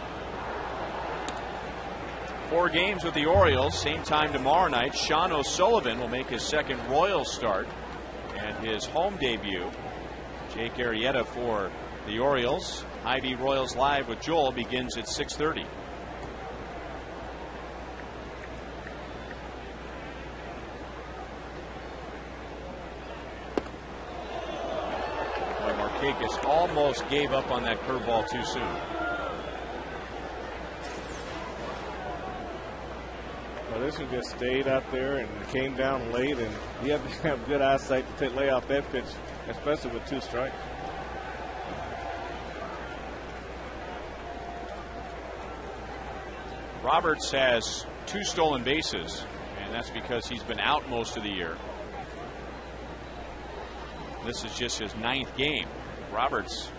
4 games with the Orioles, same time tomorrow night. Sean O'Sullivan will make his second Royals start and his home debut. Jake Arrieta for the Orioles. Hy-Vee Royals Live with Joel begins at 6:30. Markakis almost gave up on that curveball too soon. Well, this one just stayed out there and came down late, and you have to have good eyesight to lay off that pitch, especially with 2 strikes. Roberts has 2 stolen bases, and that's because he's been out most of the year. This is just his 9th game. Roberts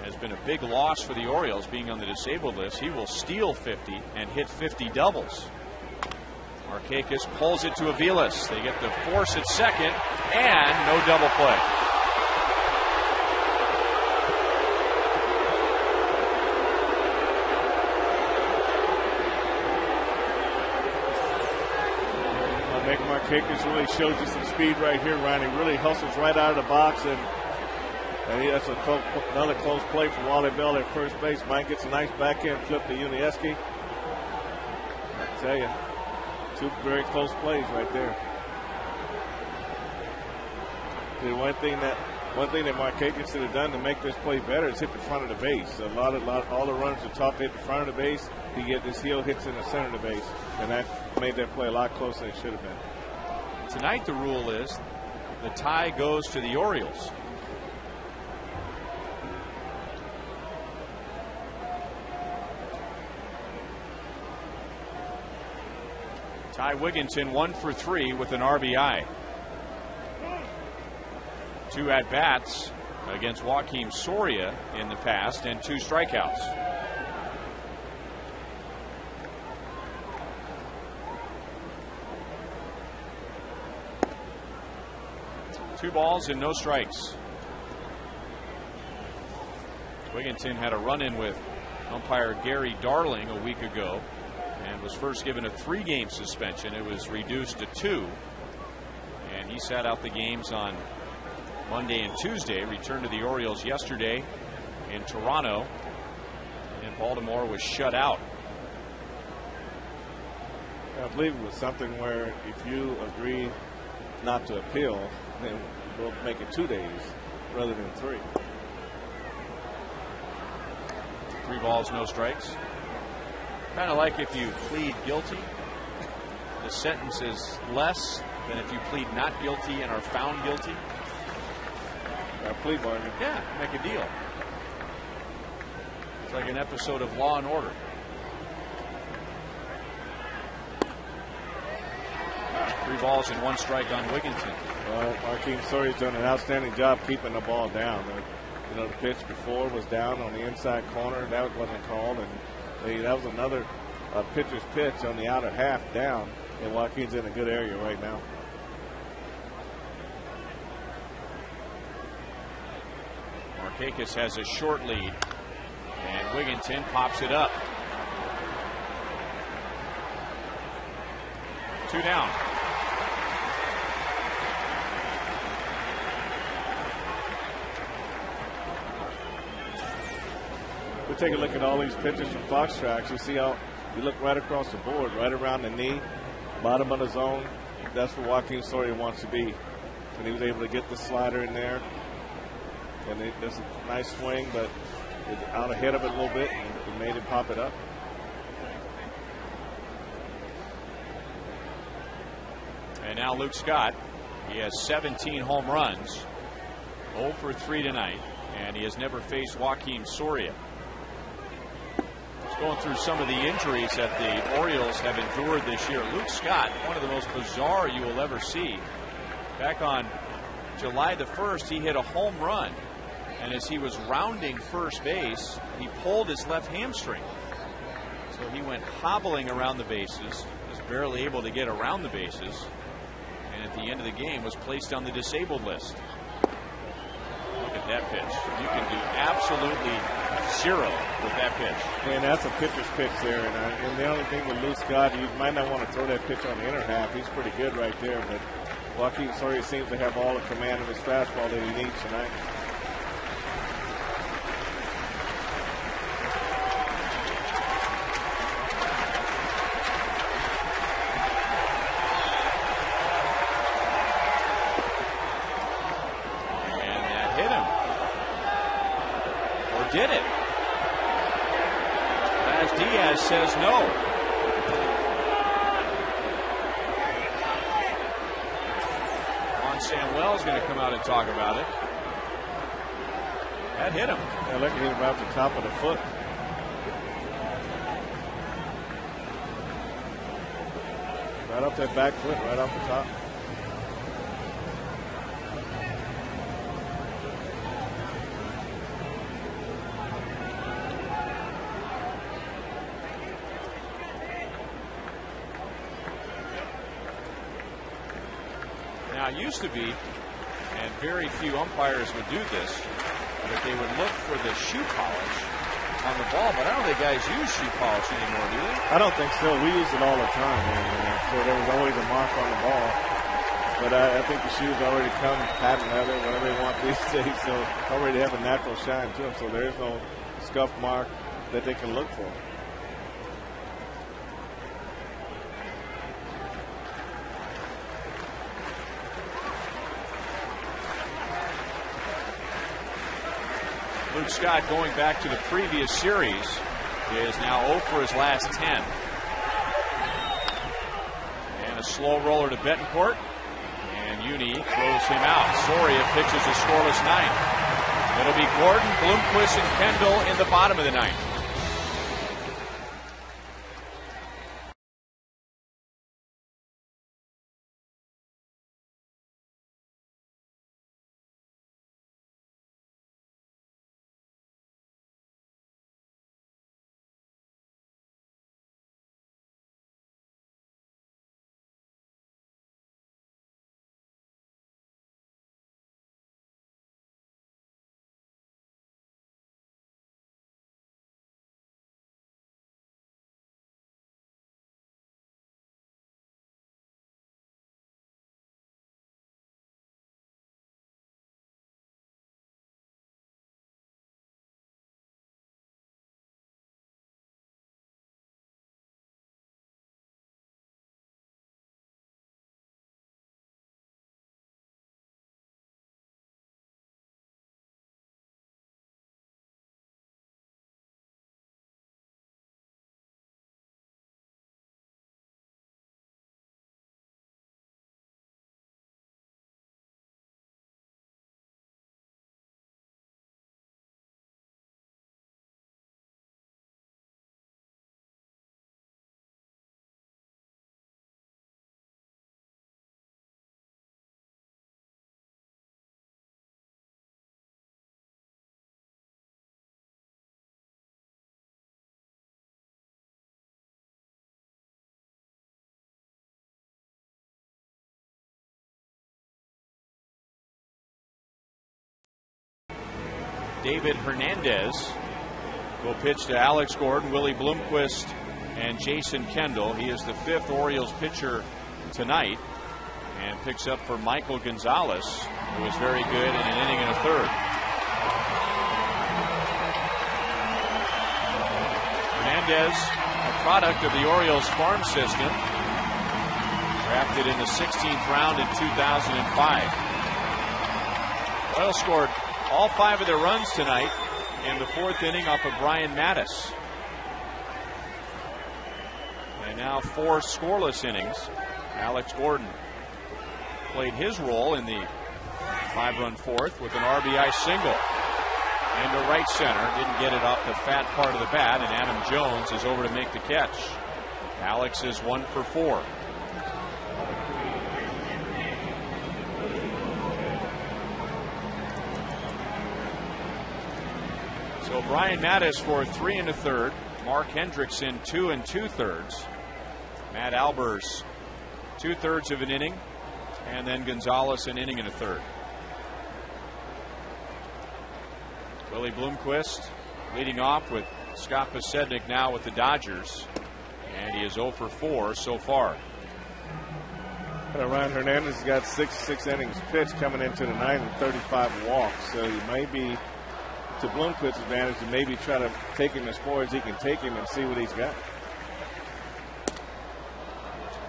has been a big loss for the Orioles, being on the disabled list. He will steal 50 and hit 50 doubles. Markakis pulls it to Aviles. They get the force at second, and no double play. Nick Markakis really shows you some speed right here, Ryan. He really hustles right out of the box, and that's another close play for Wally Bell at first base. Mike gets a nice backhand flip to Unieski. I tell you, 2 very close plays right there. The one thing that Markakis should have done to make this play better is hit the front of the base. All the runners are taught to hit the front of the base. He get his heel hits in the center of the base, and that made that play a lot closer than it should have been. Tonight the rule is the tie goes to the Orioles. Ty Wigginton 1 for 3 with an RBI. 2 at-bats against Joakim Soria in the past and 2 strikeouts. Two balls and no strikes. Wigginton had a run-in with umpire Gary Darling a week ago and was first given a 3-game suspension. It was reduced to 2, and he sat out the games on Monday and Tuesday. Returned to the Orioles yesterday in Toronto, and Baltimore was shut out. I believe it was something where if you agree not to appeal, then we'll make it 2 days rather than 3. 3 balls, no strikes. Kind of like if you plead guilty, the sentence is less than if you plead not guilty and are found guilty. A plea bargain. Yeah, make a deal. It's like an episode of Law and Order. Three balls and 1 strike on Wigginton. Well, Joakim Soria's done an outstanding job keeping the ball down. The pitch before was down on the inside corner. That wasn't called, and that was another pitcher's pitch on the outer half down. And Joaquin's in a good area right now. Markakis has a short lead, and Wigginton pops it up. 2 down. We'll take a look at all these pitches from Fox Tracks. You see how you look right across the board, right around the knee, bottom of the zone. That's where Joakim Soria wants to be. And he was able to get the slider in there. And there's a nice swing, but it's out ahead of it a little bit, and it made him pop it up. And now Luke Scott. He has 17 home runs, 0 for 3 tonight, and he has never faced Joakim Soria. He's going through some of the injuries that the Orioles have endured this year. Luke Scott, one of the most bizarre you will ever see. Back on July the 1st, he hit a home run, and as he was rounding first base, he pulled his left hamstring. So he went hobbling around the bases, was barely able to get around the bases, and at the end of the game was placed on the disabled list. Look at that pitch. You can do absolutely zero with that pitch. And that's a pitcher's pitch there. And the only thing with Luke Scott, you might not want to throw that pitch on the inner half. He's pretty good right there, but Joakim Soria seems to have all the command of his fastball that he needs tonight. And that hit him. Or did it? As Diaz says no. Samuel's going to come out and talk about it. That hit him. Yeah, look at him right off the top of the foot. Right off that back foot, right off the top. Now, it used to be, and very few umpires would do this, that they would look for the shoe polish on the ball, but I don't think guys use shoe polish anymore, do they? I don't think so. We use it all the time, so there was always a mark on the ball. But I think the shoes already come patent leather, whatever they want these days, so already have a natural shine to them, so there's no scuff mark that they can look for. Luke Scott, going back to the previous series, is now 0 for his last 10. And a slow roller to Betancourt. And Uni throws him out. Soria pitches a scoreless ninth. It'll be Gordon, Bloomquist, and Kendall in the bottom of the ninth. David Hernandez will pitch to Alex Gordon, Willie Bloomquist, and Jason Kendall. He is the 5th Orioles pitcher tonight and picks up for Michael Gonzalez, who was very good in an inning and a third. Hernandez, a product of the Orioles farm system, drafted in the 16th round in 2005. Orioles scored all 5 of their runs tonight in the 4th inning off of Brian Mattis. And now 4 scoreless innings. Alex Gordon played his role in the 5-run 4th with an RBI single into right center. Didn't get it off the fat part of the bat, and Adam Jones is over to make the catch. Alex is 1 for 4. So Brian Mattis for 3 1/3. Mark Hendrickson 2 2/3. Matt Albers 2/3 of an inning, and then Gonzalez an inning and a third. Willie Bloomquist leading off with Scott Pasednik now with the Dodgers, and he is 0 for 4 so far. Ryan Hernandez has got 6 innings pitched coming into the 9 and 35 walks, so he may be to Bloomquist's advantage to maybe try to take him as far as he can take him and see what he's got.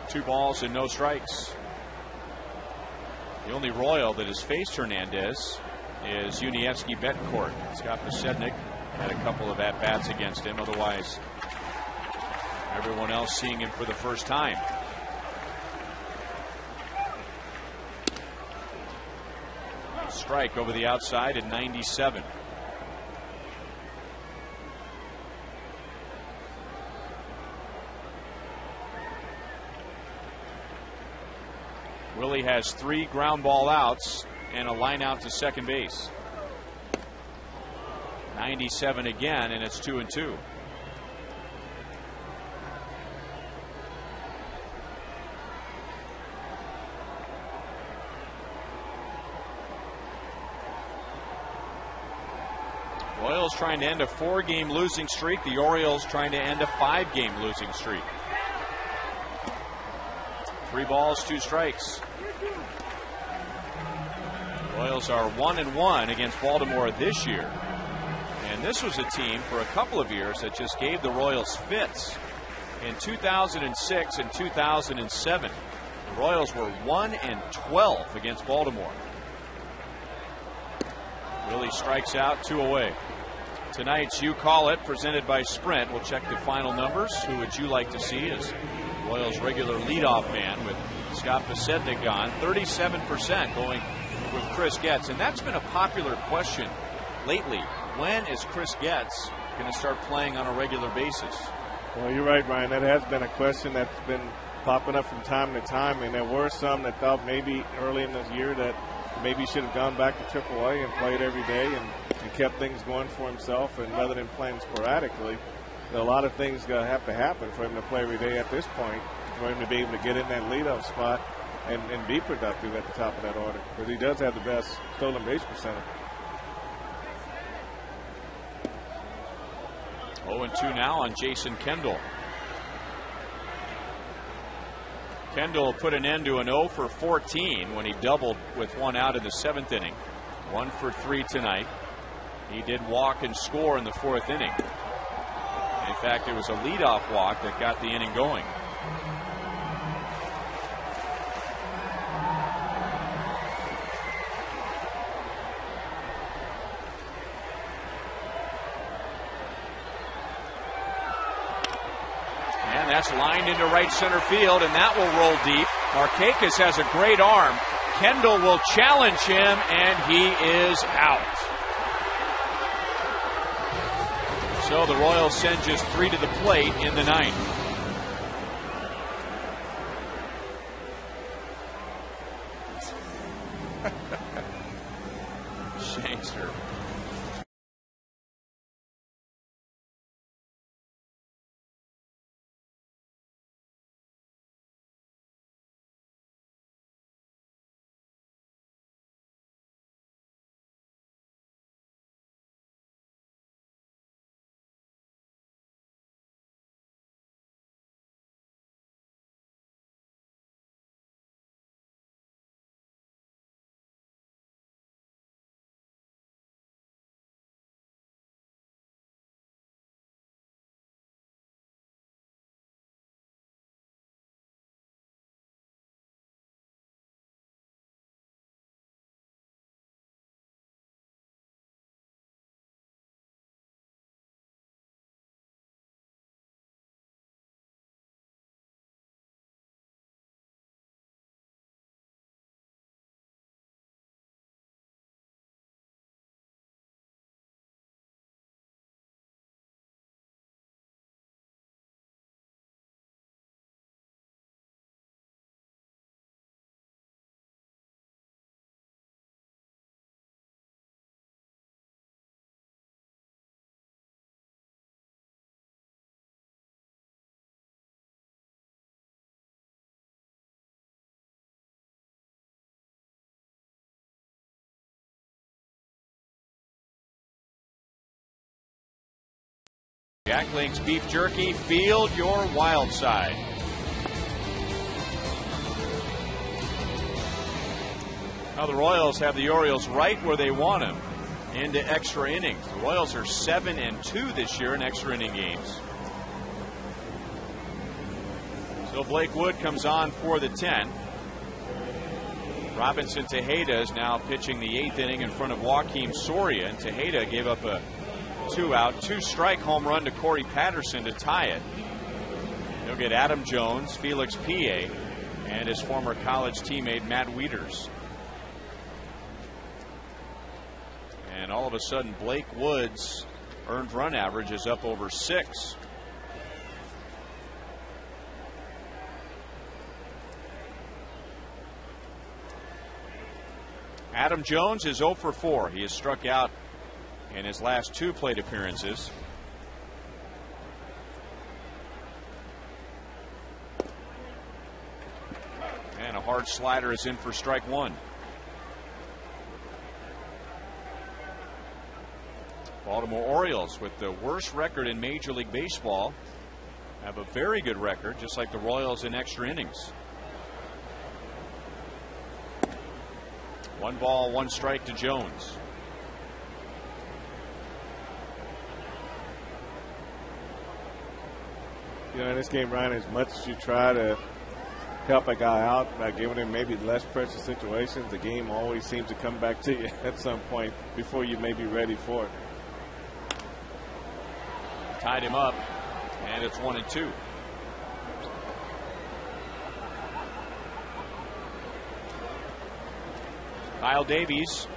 2 balls and no strikes. The only Royal that has faced Hernandez is Yuniesky Betancourt. Scott Pasednik had a couple of at-bats against him. Otherwise, everyone else seeing him for the first time. Strike over the outside at 97. Willie has 3 ground ball outs and a line out to second base. 97 again, and it's 2 2. Royals trying to end a 4-game losing streak. The Orioles trying to end a 5-game losing streak. 3 balls, 2 strikes. Royals are 1-1 against Baltimore this year. And this was a team for a couple of years that just gave the Royals fits. In 2006 and 2007, the Royals were 1-12 against Baltimore. Willie strikes out, 2 away. Tonight's You Call It, presented by Sprint. We'll check the final numbers. Who would you like to see as Royals' regular leadoff man with Scott Pasednik on? 37% going with Chris Getz. And that's been a popular question lately. When is Chris Getz going to start playing on a regular basis? Well, you're right, Brian. That has been a question that's been popping up from time to time. And there were some that thought maybe early in this year that maybe he should have gone back to AAA and played every day and kept things going for himself. And rather than playing sporadically, a lot of things have to happen for him to play every day at this point, for him to be able to get in that leadoff spot and be productive at the top of that order, because he does have the best stolen base percentage. 0-2 now on Jason Kendall. Kendall put an end to an 0 for 14 when he doubled with 1 out in the 7th inning. 1 for 3 tonight. He did walk and score in the 4th inning. In fact, it was a leadoff walk that got the inning going. And that's lined into right center field, and that will roll deep. Markakis has a great arm. Kendall will challenge him, and he is out. So the Royals send just 3 to the plate in the 9th. Jack Link's Beef Jerky, field your wild side. Now the Royals have the Orioles right where they want them, into extra innings. The Royals are 7-2 this year in extra inning games. So Blake Wood comes on for the 10th. Robinson Tejeda is now pitching the 8th inning in front of Joakim Soria, and Tejeda gave up a 2-out, 2-strike home run to Corey Patterson to tie it. He'll get Adam Jones, Felix Pie, and his former college teammate Matt Wieters. And all of a sudden, Blake Wood's earned run average is up over 6. Adam Jones is 0 for 4. He has struck out in his last 2 plate appearances. And a hard slider is in for strike 1. Baltimore Orioles, with the worst record in Major League Baseball, have a very good record, just like the Royals in extra innings. 1 ball, 1 strike to Jones. You know, in this game, Ryan, as much as you try to help a guy out by giving him maybe less pressure situations, the game always seems to come back to you at some point before you may be ready for it. Tied him up, and it's 1-2. Kyle Davies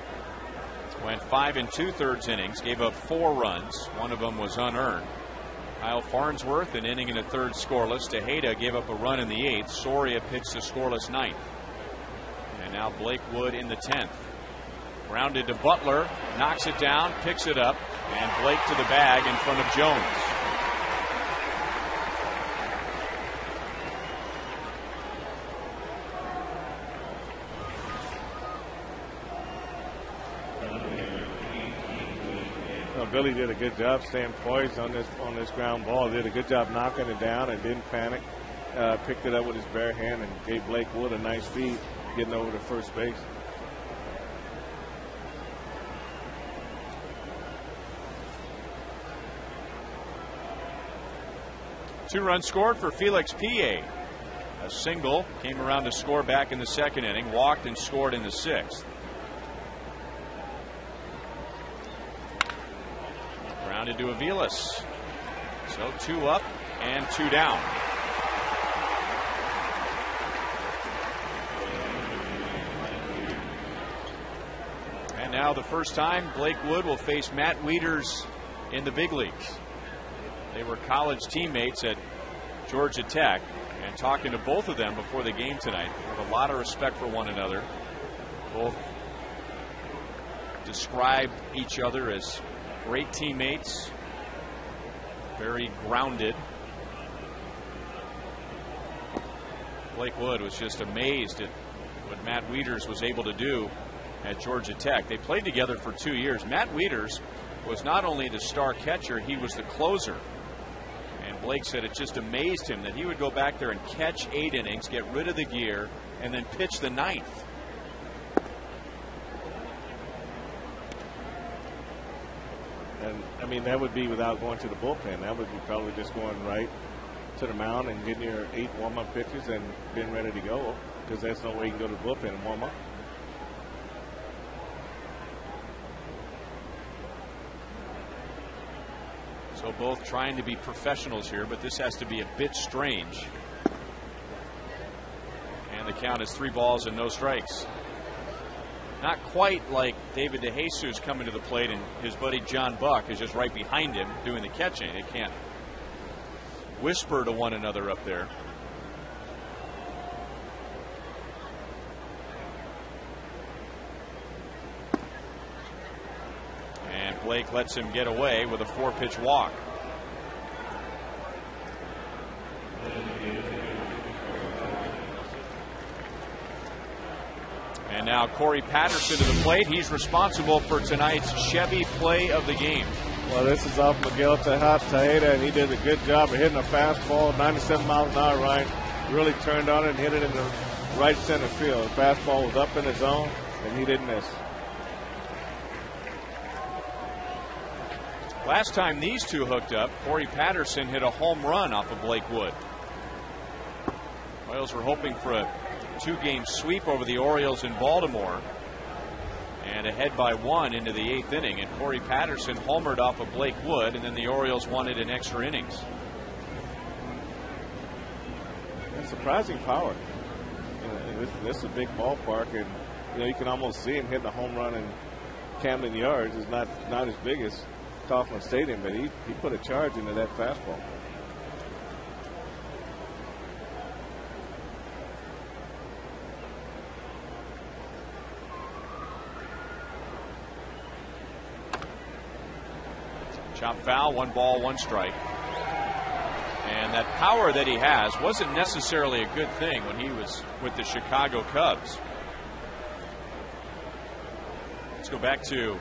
went 5 2/3 innings, gave up 4 runs. 1 of them was unearned. Kyle Farnsworth, an inning and a third scoreless. Tejeda gave up a run in the 8th. Soria pitched a scoreless 9th. And now Blake Wood in the 10th. Grounded to Butler, knocks it down, picks it up, and Blake to the bag in front of Jones. Billy did a good job staying poised on this ground ball. Did a good job knocking it down and didn't panic. Picked it up with his bare hand and gave Blake Wood a nice feed getting over to first base. Two runs scored for Felix Pie. A single, came around to score back in the 2nd inning, walked and scored in the 6th. Grounded to Aviles. So 2 up and 2 down. And now the first time Blake Wood will face Matt Wieters in the big leagues. They were college teammates at Georgia Tech, and talking to both of them before the game tonight, have a lot of respect for one another. Both describe each other as great teammates, very grounded. Blake Wood was just amazed at what Matt Wieters was able to do at Georgia Tech. They played together for 2 years. Matt Wieters was not only the star catcher, he was the closer. And Blake said it just amazed him that he would go back there and catch 8 innings, get rid of the gear, and then pitch the 9th. And, I mean, that would be without going to the bullpen. That would be probably just going right to the mound and getting your 8 warm-up pitches and being ready to go, because there's no way you can go to the bullpen and warm up. So both trying to be professionals here, but this has to be a bit strange. And the count is 3 balls and no strikes. Not quite like David DeJesus coming to the plate and his buddy John Buck is just right behind him doing the catching. They can't whisper to one another up there. And Blake lets him get away with a 4-pitch walk. And now Corey Patterson to the plate. He's responsible for tonight's Chevy play of the game. Well, this is off Miguel Tejeda, and he did a good job of hitting a fastball, 97 miles an hour, Ryan. Really turned on it and hit it in the right center field. The fastball was up in the zone, and he didn't miss. Last time these two hooked up, Corey Patterson hit a home run off of Blake Wood. Royals were hoping for a 2-game sweep over the Orioles in Baltimore, and ahead by 1 into the 8th inning, and Corey Patterson homered off of Blake Wood, and then the Orioles won it in extra innings. That's surprising power. This is a big ballpark, and you can almost see him hitting a home run in Camden Yards. It's not as big as Kauffman Stadium, but he put a charge into that fastball. Chop foul, 1 ball, 1 strike. And that power that he has wasn't necessarily a good thing when he was with the Chicago Cubs. Let's go back to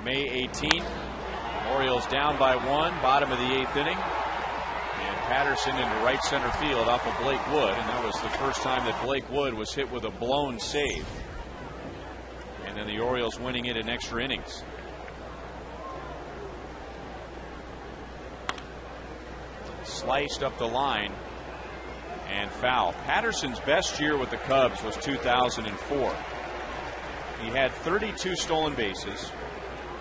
May 18th. Orioles down by 1, bottom of the 8th inning. And Patterson into right center field off of Blake Wood. And that was the first time that Blake Wood was hit with a blown save. And then the Orioles winning it in extra innings. Sliced up the line and foul. Patterson's best year with the Cubs was 2004. He had 32 stolen bases,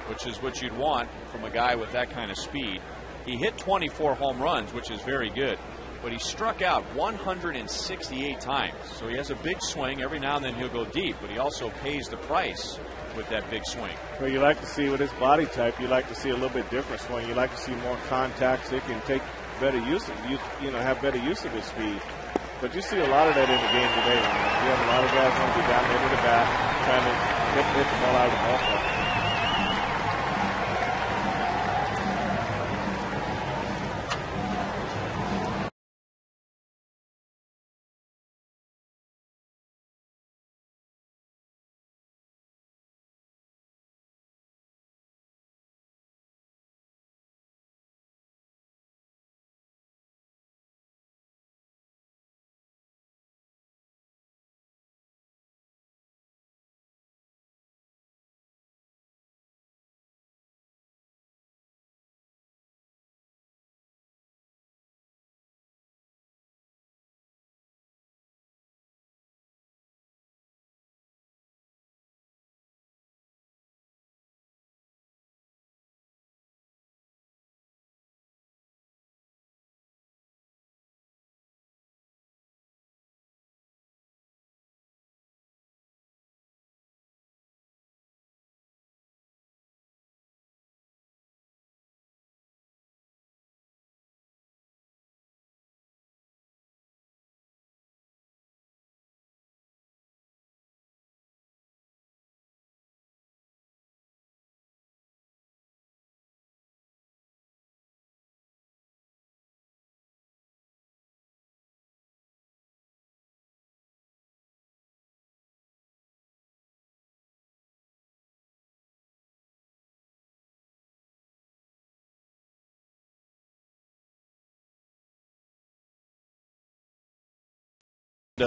which is what you'd want from a guy with that kind of speed. He hit 24 home runs, which is very good, but he struck out 168 times. So he has a big swing. Every now and then he'll go deep, but he also pays the price with that big swing. Well, you like to see with his body type, you like to see a little bit different swing. You like to see more contact so he can take better use of, have better use of his speed. But you see a lot of that in the game today. You have a lot of guys want to be down there to the bat, trying to hit the ball out of the ballpark.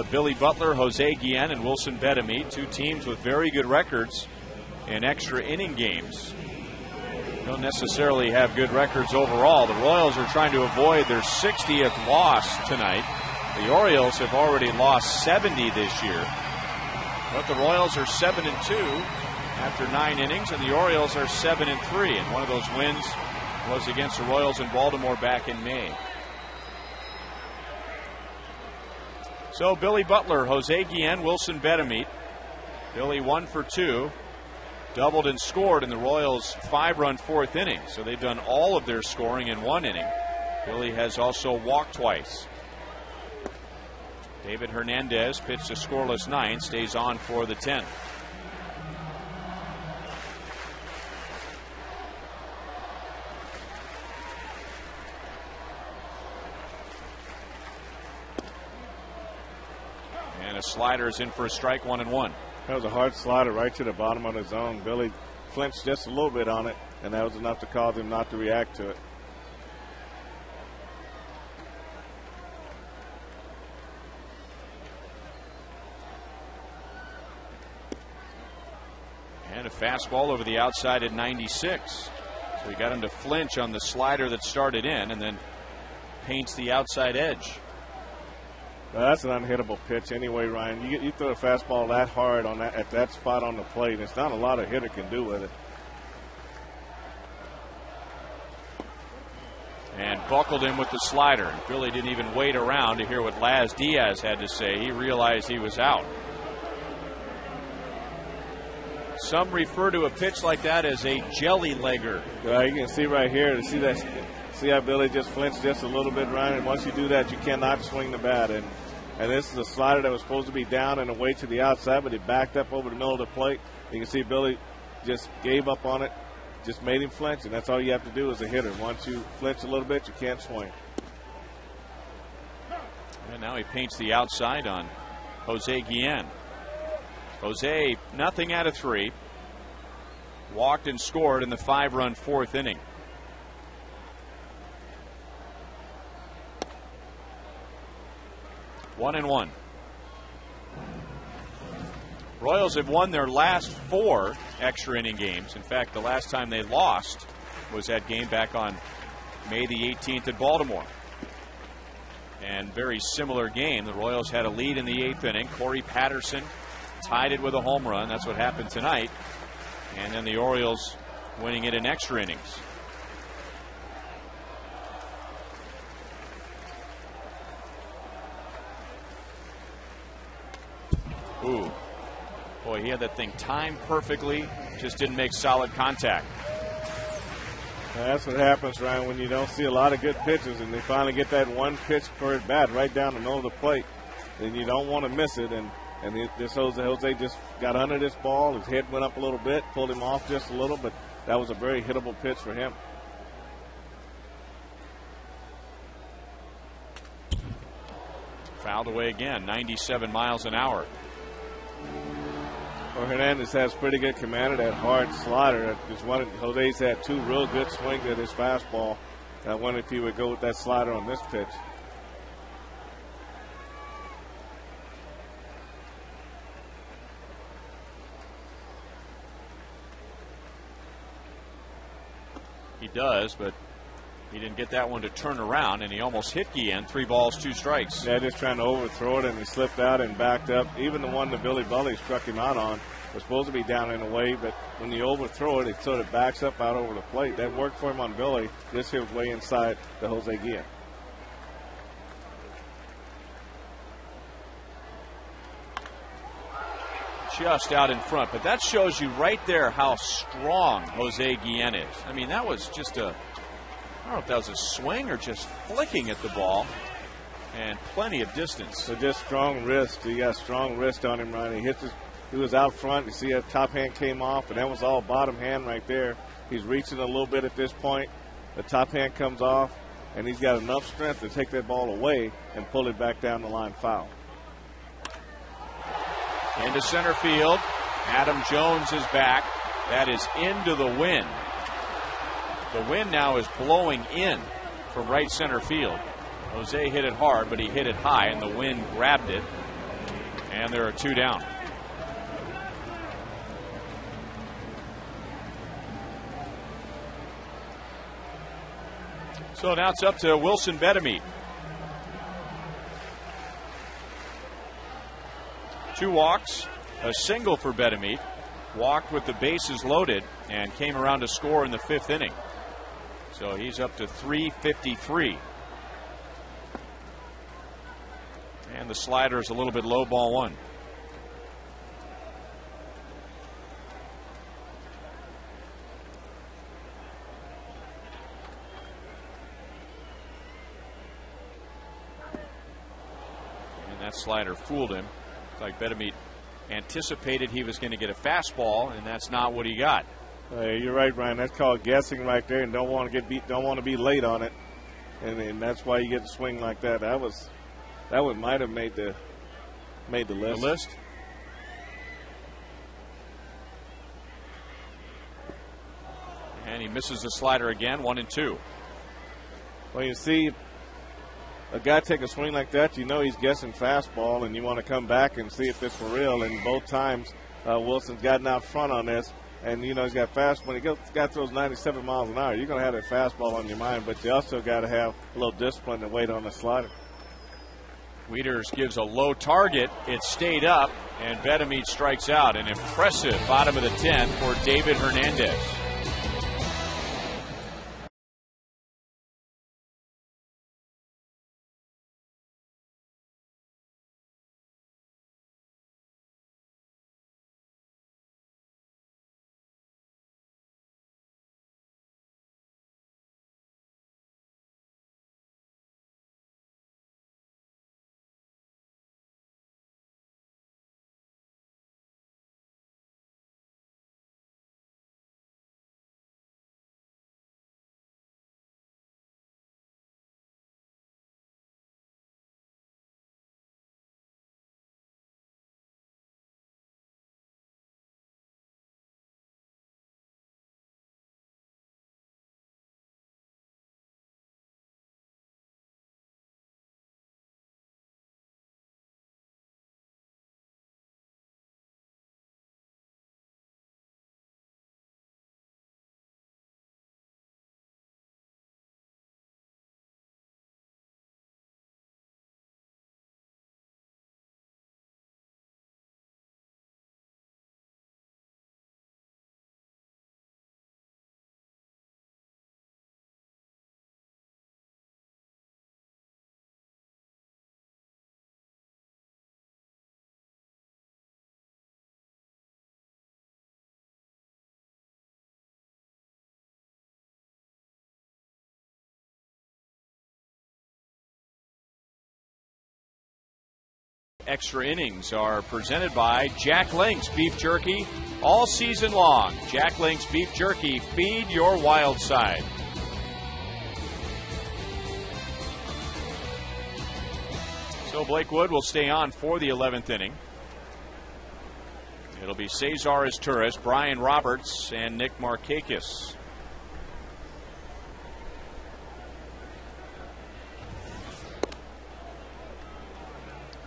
Billy Butler, Jose Guillen, and Wilson Betemit, 2 teams with very good records in extra inning games. Don't necessarily have good records overall. The Royals are trying to avoid their 60th loss tonight. The Orioles have already lost 70 this year. But the Royals are 7-2 after 9 innings, and the Orioles are 7-3. And one of those wins was against the Royals in Baltimore back in May. So Billy Butler, Jose Guillen, Wilson Betemit. Billy 1 for 2, doubled and scored in the Royals' 5-run 4th inning. So they've done all of their scoring in 1 inning. Billy has also walked twice. David Hernandez pitched a scoreless 9, stays on for the 10th. Slider is in for a strike, 1-1. That was a hard slider right to the bottom of the zone. Billy flinched just a little bit on it, and that was enough to cause him not to react to it. And a fastball over the outside at 96. So he got him to flinch on the slider that started in and then paints the outside edge. Well, that's an unhittable pitch anyway, Ryan. You throw a fastball that hard on that at that spot on the plate, it's not a lot a hitter can do with it. And buckled him with the slider. And Billy didn't even wait around to hear what Laz Diaz had to say. He realized he was out. Some refer to a pitch like that as a jelly legger. You can see right here, see how Billy just flinched just a little bit, Ryan, and once you do that, you cannot swing the bat. And this is a slider that was supposed to be down and away to the outside, but he backed up over the middle of the plate. You can see Billy just gave up on it, just made him flinch, and that's all you have to do as a hitter. Once you flinch a little bit, you can't swing. And now he paints the outside on Jose Guillen. Jose, nothing out of 3. Walked and scored in the 5-run 4th inning. One and one. Royals have won their last 4 extra inning games. In fact, the last time they lost was that game back on May the 18th at Baltimore. And very similar game. The Royals had a lead in the 8th inning. Corey Patterson tied it with a home run. That's what happened tonight. And then the Orioles winning it in extra innings. Ooh. Boy, he had that thing timed perfectly. Just didn't make solid contact. That's what happens, Ryan, when you don't see a lot of good pitches and they finally get that one pitch per at bat right down the middle of the plate. Then you don't want to miss it. And this Jose just got under this ball. His head went up a little bit, pulled him off just a little, but that was a very hittable pitch for him. Fouled away again, 97 miles an hour. Well, Hernandez has pretty good command of that hard slider. Jose's had 2 real good swings at his fastball. I wonder if he would go with that slider on this pitch. He does, but he didn't get that one to turn around, and he almost hit Guillen. 3 balls, 2 strikes. Yeah, just trying to overthrow it, and he slipped out and backed up. Even the one that Billy Bully struck him out on was supposed to be down and away, but when you overthrow it, it sort of backs up out over the plate. That worked for him on Billy. This hit way inside the Jose Guillen. Just out in front, but that shows you right there how strong Jose Guillen is. I mean, that was just I don't know if that was a swing or just flicking at the ball, and plenty of distance. So just strong wrist. He got strong wrist on him, Ryan. He was out front. You see that top hand came off, and that was all bottom hand right there. He's reaching a little bit at this point. The top hand comes off, and he's got enough strength to take that ball away and pull it back down the line foul. Into center field. Adam Jones is back. That is into the wind. The wind now is blowing in from right center field. Jose hit it hard, but he hit it high, and the wind grabbed it. And there are 2 down. So now it's up to Wilson Betemit. 2 walks, a single for Betemit. Walked with the bases loaded and came around to score in the 5th inning. So he's up to 353. And the slider is a little bit low, ball 1. And that slider fooled him. It's like Betemit anticipated he was going to get a fastball, and that's not what he got. You're right, Ryan. That's called guessing right there, and don't want to get beat. Don't want to be late on it, and that's why you get a swing like that. That one might have made the list. The list. And he misses the slider again, 1-2. Well, you see a guy take a swing like that, you know he's guessing fastball, and you want to come back and see if it's for real. And both times Wilson's gotten out front on this, and you know he's got fast. When guy throws 97 miles an hour, you're going to have that fastball on your mind, but you also got to have a little discipline and wait on the slider. Wieters gives a low target. It stayed up, and Betemit strikes out. An impressive bottom of the 10th for David Hernandez. Extra innings are presented by Jack Link's Beef Jerky all season long. Jack Link's Beef Jerky, feed your wild side. So Blake Wood will stay on for the 11th inning. It'll be Cesar Izturis, Brian Roberts, and Nick Markakis.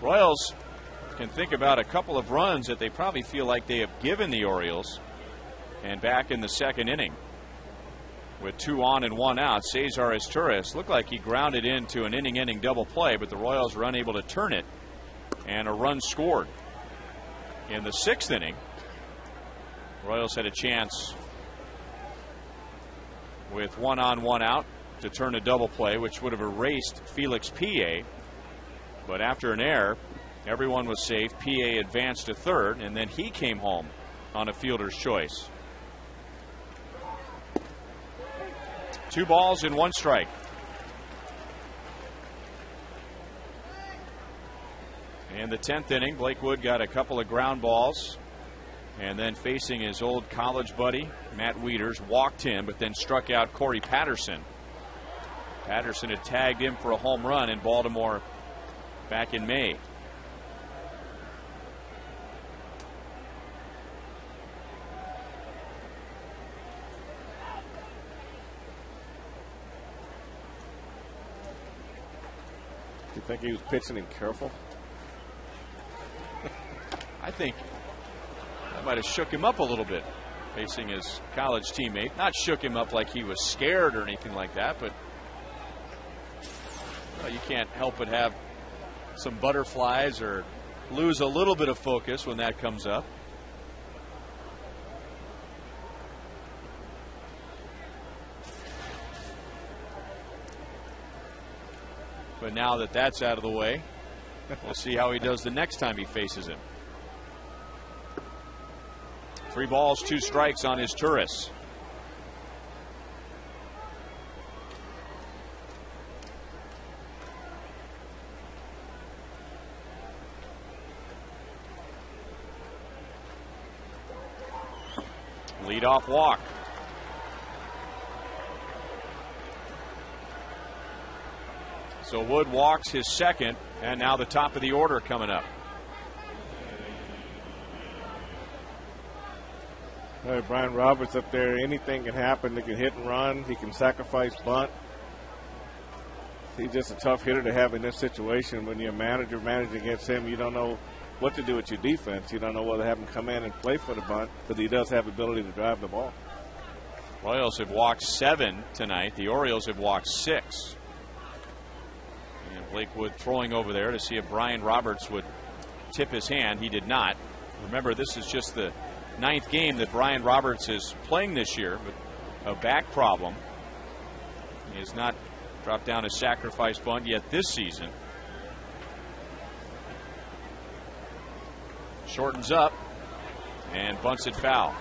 Royals can think about a couple of runs that they probably feel like they have given the Orioles. And back in the second inning, with 2 on and 1 out, Cesar Izturis looked like he grounded into an inning-ending double play, but the Royals were unable to turn it, and a run scored. In the 6th inning, Royals had a chance with 1 on 1 out to turn a double play, which would have erased Felix Pie. But after an error, everyone was safe. PA advanced to third, and then he came home on a fielder's choice. 2 balls and 1 strike. In the 10th inning, Blake Wood got a couple of ground balls, and then facing his old college buddy, Matt Wieters, walked him, but then struck out Corey Patterson. Patterson had tagged him for a home run in Baltimore back in May. Do you think he was pitching him careful? I think that might have shook him up a little bit, facing his college teammate. Not shook him up like he was scared or anything like that, but well, you can't help but have some butterflies or lose a little bit of focus when that comes up. But now that that's out of the way, we'll see how he does the next time he faces him. 3 balls, 2 strikes on Izturis. Leadoff walk. So Wood walks his second, and now the top of the order coming up. Brian Roberts up there, anything can happen. He can hit and run. He can sacrifice bunt. He's just a tough hitter to have in this situation. When you're a manager managing against him, you don't know what to do with your defense. You don't know whether to have him come in and play for the bunt, but he does have the ability to drive the ball. Royals have walked 7 tonight. The Orioles have walked 6. And Blakewood throwing over there to see if Brian Roberts would tip his hand. He did not. Remember, this is just the 9th game that Brian Roberts is playing this year with a back problem. He has not dropped down a sacrifice bunt yet this season. Shortens up and bunts it foul.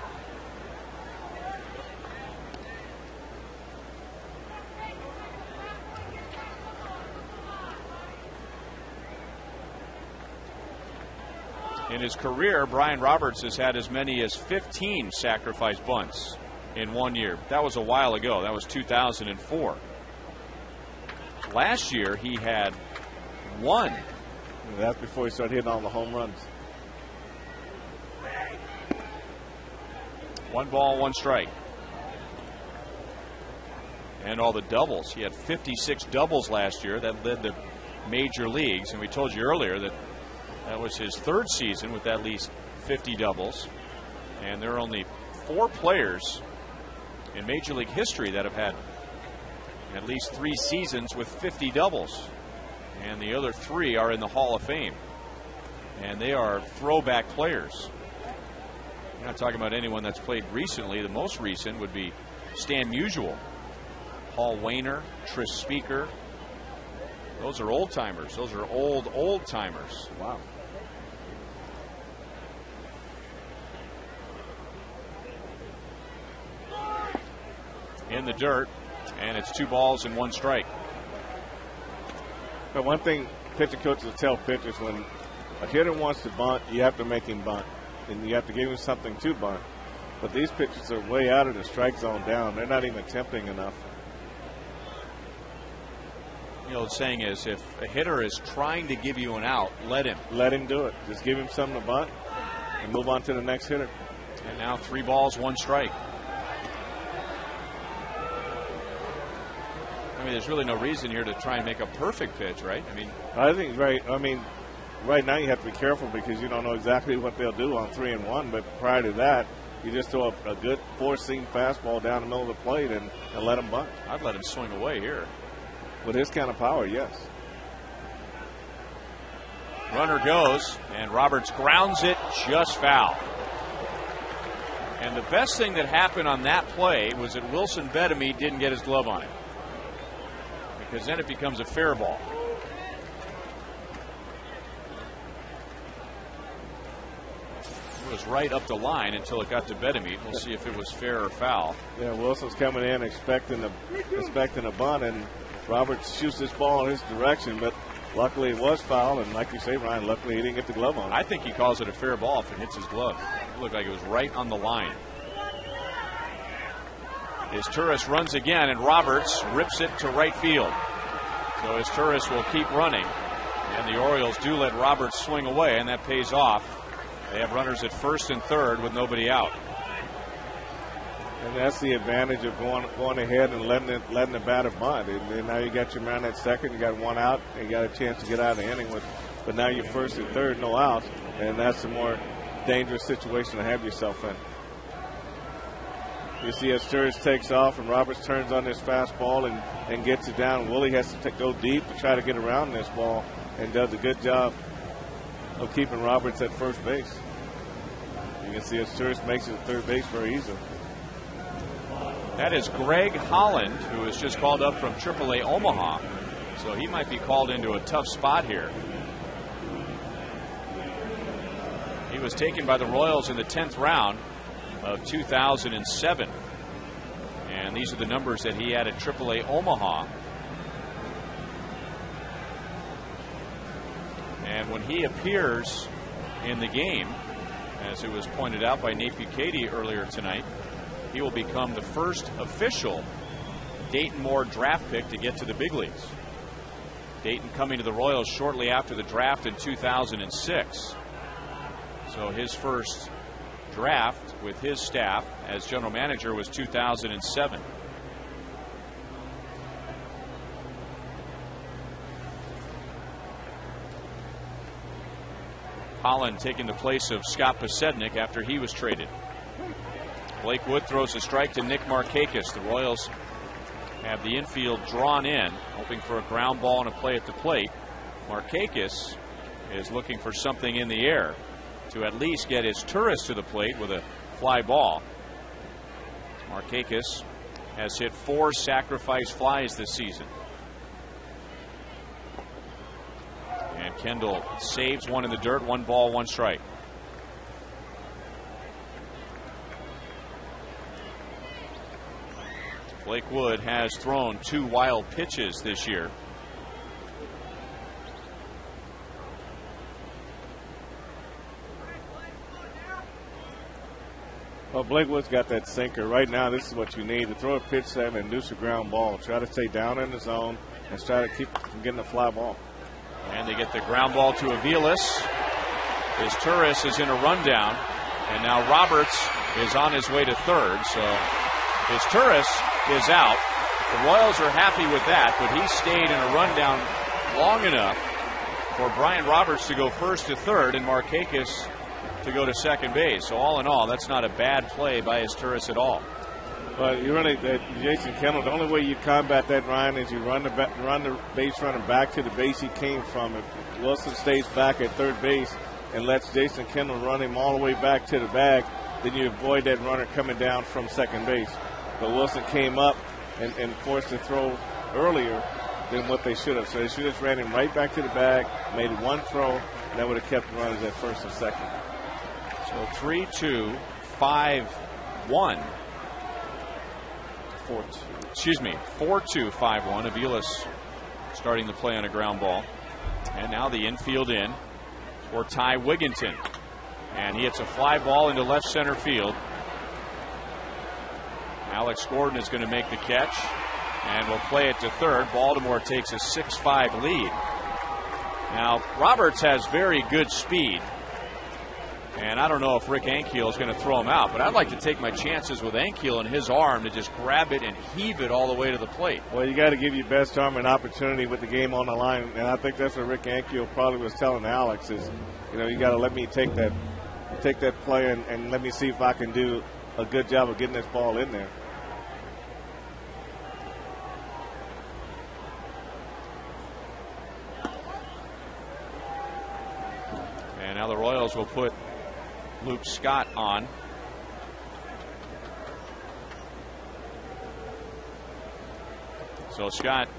In his career, Brian Roberts has had as many as 15 sacrifice bunts in 1 year. That was a while ago. That was 2004. Last year, he had 1. That's before he started hitting all the home runs. 1 ball, 1 strike. And all the doubles. He had 56 doubles last year. That led the major leagues. And we told you earlier that that was his 3rd season with at least 50 doubles. And there are only 4 players in Major League history that have had at least 3 seasons with 50 doubles. And the other 3 are in the Hall of Fame. And they are throwback players. You're not talking about anyone that's played recently. The most recent would be Stan Musial, Paul Wainer, Tris Speaker. Those are old timers. Those are old timers. Wow. In the dirt, and it's 2 balls and 1 strike. But one thing pitching coaches tell pitchers, when a hitter wants to bunt, you have to make him bunt. And you have to give him something to bunt. But these pitchers are way out of the strike zone down. They're not even attempting enough. You know, the saying is, if a hitter is trying to give you an out, let him. Let him do it. Just give him something to bunt and move on to the next hitter. And now 3 balls, 1 strike. I mean, there's really no reason here to try and make a perfect pitch, right? I think right now you have to be careful because you don't know exactly what they'll do on 3-1. But prior to that, you just throw a good 4-seam fastball down the middle of the plate and let him bunt. I'd let him swing away here. With his kind of power, yes. Runner goes, and Roberts grounds it just foul. And the best thing that happened on that play was that Wilson Bettamy didn't get his glove on it, because then it becomes a fair ball. It was right up the line until it got to Bettamy. We'll see if it was fair or foul. Yeah, Wilson's coming in expecting a bunt, and Roberts shoots this ball in his direction, but luckily it was foul, and like you say, Ryan, luckily he didn't get the glove on it. I think he calls it a fair ball if it hits his glove. It looked like it was right on the line. Izturis runs again, and Roberts rips it to right field. So Izturis will keep running, and the Orioles do let Roberts swing away, and that pays off. They have runners at 1st and 3rd with nobody out. And that's the advantage of going ahead and letting the batter bunt. And now you got your man at 2nd, you got 1 out, and you got a chance to get out of the inning with. But now you're 1st and 3rd, no outs, and that's a more dangerous situation to have yourself in. You see Izturis takes off, and Roberts turns on this fastball and gets it down. Willie has to go deep to try to get around this ball, and does a good job of keeping Roberts at first base. You can see Izturis makes it to third base very easily. That is Greg Holland, who was just called up from AAA Omaha. So he might be called into a tough spot here. He was taken by the Royals in the 10th round of 2007. And these are the numbers that he had at AAA Omaha. And when he appears in the game, as it was pointed out by Nate Bukaty earlier tonight, he will become the first official Dayton Moore draft pick to get to the big leagues. Dayton coming to the Royals shortly after the draft in 2006. So his first draft with his staff as general manager was 2007. Holland taking the place of Scott Posednik after he was traded. Blake Wood throws a strike to Nick Markakis. The Royals have the infield drawn in, hoping for a ground ball and a play at the plate. Markakis is looking for something in the air to at least get his Turris to the plate with a fly ball. Markakis has hit 4 sacrifice flies this season. And Kendall saves one in the dirt. 1 ball, 1 strike. Blake Wood has thrown 2 wild pitches this year. Well, Blake Wood's got that sinker. Right now, this is what you need to throw a pitch to him and induce a ground ball. Try to stay down in the zone and try to keep from getting a fly ball. And they get the ground ball to Aviles. His Turris is in a rundown. And now Roberts is on his way to third. So his Turris is out. The Royals are happy with that, but he stayed in a rundown long enough for Brian Roberts to go first to third and Markakis to go to second base. So all in all, that's not a bad play by his Turris at all. But you really, Jason Kendall, the only way you combat that, Ryan, is you run the base runner back to the base he came from. If Wilson stays back at third base and lets Jason Kendall run him all the way back to the bag, then you avoid that runner coming down from second base. But Wilson came up and forced to throw earlier than what they should have. So they should have ran him right back to the bag, made 1 throw, and that would have kept the runners at first and second. So 3-2, 5-1. 4-2, 5-1. Aviles starting the play on a ground ball. And now the infield in for Ty Wigginton. And he hits a fly ball into left center field. Alex Gordon is going to make the catch and will play it to third. Baltimore takes a 6-5 lead. Now, Roberts has very good speed. And I don't know if Rick Ankiel is going to throw him out, but I'd like to take my chances with Ankiel and his arm to just grab it and heave it all the way to the plate. Well, you got to give your best arm an opportunity with the game on the line, and I think that's what Rick Ankiel probably was telling Alex is, you got to let me take that play and let me see if I can do a good job of getting this ball in there. And now the Royals will put Luke Scott on. So Scott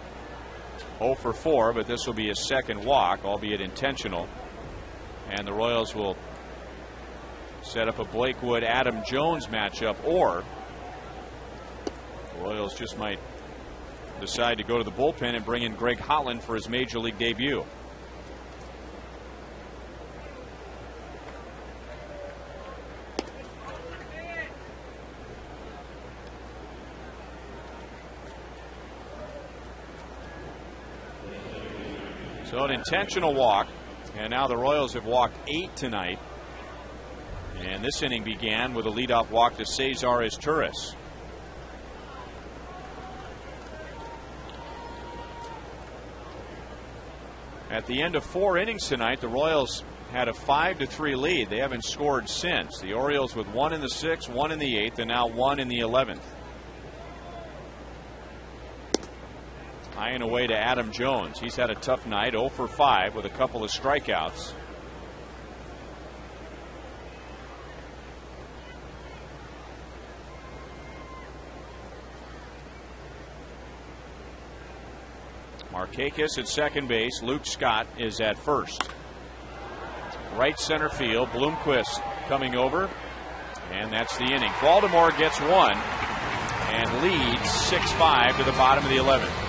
0 for 4, but this will be his second walk, albeit intentional. And the Royals will set up a Blake Wood Adam Jones matchup, or the Royals just might decide to go to the bullpen and bring in Greg Holland for his major league debut. So an intentional walk, and now the Royals have walked 8 tonight. And this inning began with a leadoff walk to Cesar Izturis. At the end of 4 innings tonight, the Royals had a 5-3 lead. They haven't scored since. The Orioles with 1 in the 6th, 1 in the 8th, and now 1 in the 11th. High and away to Adam Jones. He's had a tough night, 0 for 5 with a couple of strikeouts. Markakis at second base. Luke Scott is at first. Right center field. Bloomquist coming over. And that's the inning. Baltimore gets 1 and leads 6-5 to the bottom of the 11th.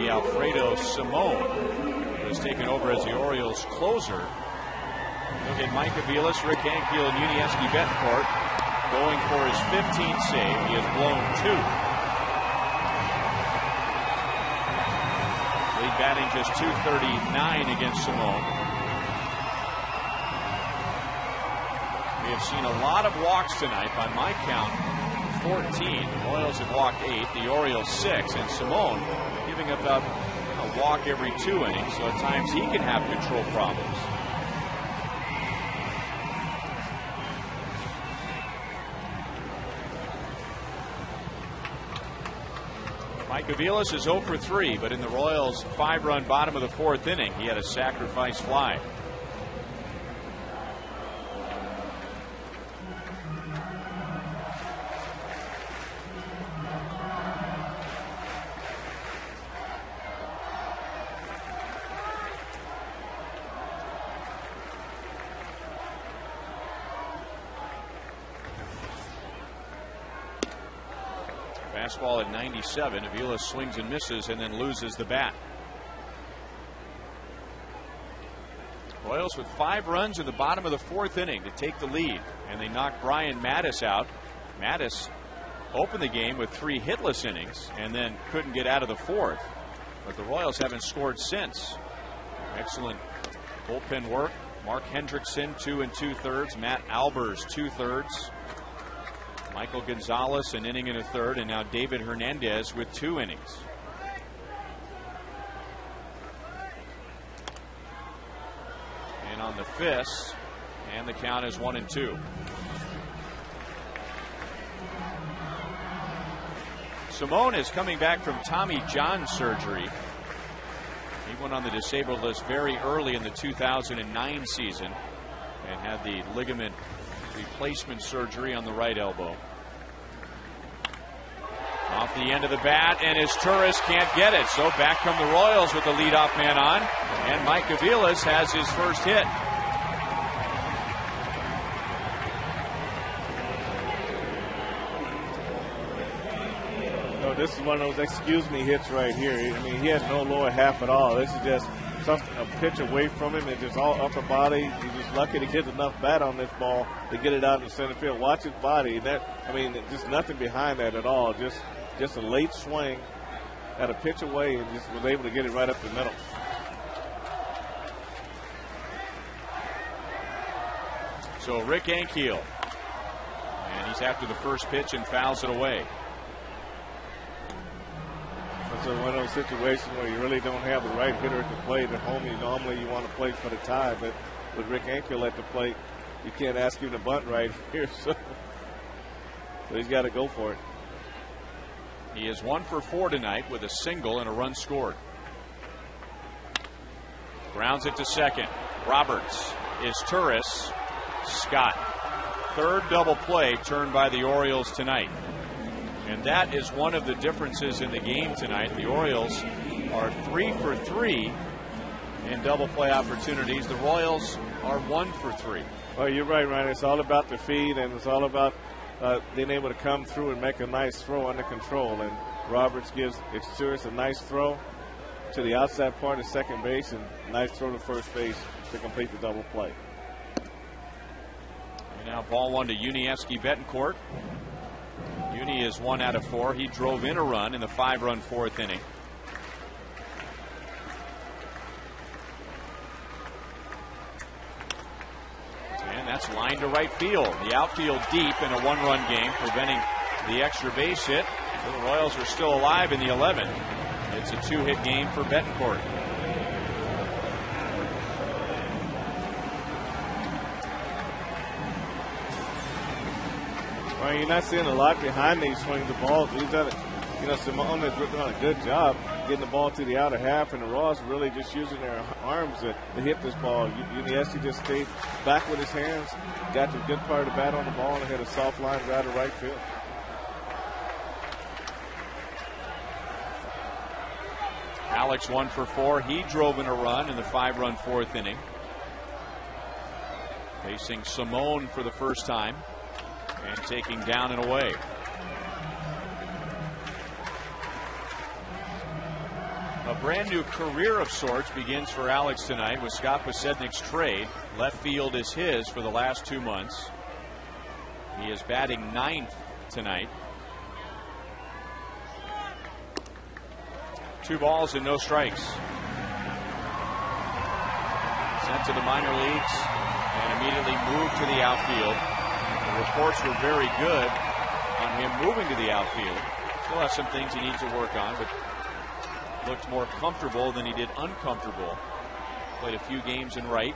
be Alfredo Simone, who has taken over as the Orioles closer. Look at Mike Aviles, Rick Ankiel, and Unieski Betancourt going for his 15th save. He has blown 2. Lead batting just .239 against Simone. We have seen a lot of walks tonight. By my count, 14. The Royals have walked 8, the Orioles 6, and Simone giving about a walk every 2 innings, so at times he can have control problems. Mike Aviles is 0 for 3, but in the Royals' 5-run bottom of the 4th inning, he had a sacrifice fly. Fastball at 97. Aviles swings and misses and then loses the bat. Royals with 5 runs in the bottom of the 4th inning to take the lead, and they knocked Brian Mattis out. Mattis opened the game with 3 hitless innings and then couldn't get out of the 4th, but the Royals haven't scored since. Excellent bullpen work. Mark Hendrickson 2 2/3, Matt Albers 2/3, Michael Gonzalez an inning and a third, and now David Hernandez with 2 innings. And on the 5th, and the count is 1-2. Simone is coming back from Tommy John surgery. He went on the disabled list very early in the 2009 season and had the ligament replacement surgery on the right elbow. Off the end of the bat, and his Turris can't get it. So back come the Royals with the leadoff man on, and Mike Aviles has his first hit. No, this is one of those excuse me hits right here. I mean, he has no lower half at all. This is just a pitch away from him and just all upper body. He's just lucky to get enough bat on this ball to get it out in the center field. Watch his body. Just nothing behind that at all. Just a late swing at a pitch away and just was able to get it right up the middle. So Rick Ankiel, and he's after the first pitch and fouls it away. It's one of those situations where you really don't have the right hitter at the plate. At home, normally you want to play for the tie, but with Rick Ankiel at the plate, you can't ask him to bunt right here. So he's got to go for it. He is 1 for 4 tonight with a single and a run scored. Grounds it to second. Roberts is Turris. Scott. 3rd double play turned by the Orioles tonight. And that is one of the differences in the game tonight. The Orioles are 3 for 3 in double play opportunities. The Royals are 1 for 3. Well, you're right, Ryan. It's all about the feed, and it's all about being able to come through and make a nice throw under control. And Roberts gives Turris a nice throw to the outside part of second base and nice throw to first base to complete the double play. And now ball 1 to Unieski Betancourt. Uni is 1 out of 4. He drove in a run in the 5-run 4th inning. And that's line to right field. The outfield deep in a 1-run game, preventing the extra base hit. So the Royals are still alive in the 11th. It's a 2-hit game for Betancourt. Well, you're not seeing a lot behind these swings of balls. He's done it. Simone has done a good job getting the ball to the outer half, and the Royals really just using their arms to hit this ball. Unieski just stayed back with his hands, got the good part of the bat on the ball, and hit a soft line right to right field. Alex 1 for 4. He drove in a run in the 5-run 4th inning. Facing Simone for the first time and taking down and away. A brand new career of sorts begins for Alex tonight with Scott Posednik's trade. Left field is his for the last 2 months. He is batting 9th tonight. 2 balls and no strikes. Sent to the minor leagues and immediately moved to the outfield. The reports were very good on him moving to the outfield. Still has some things he needs to work on, but looked more comfortable than he did uncomfortable. Played a few games in right.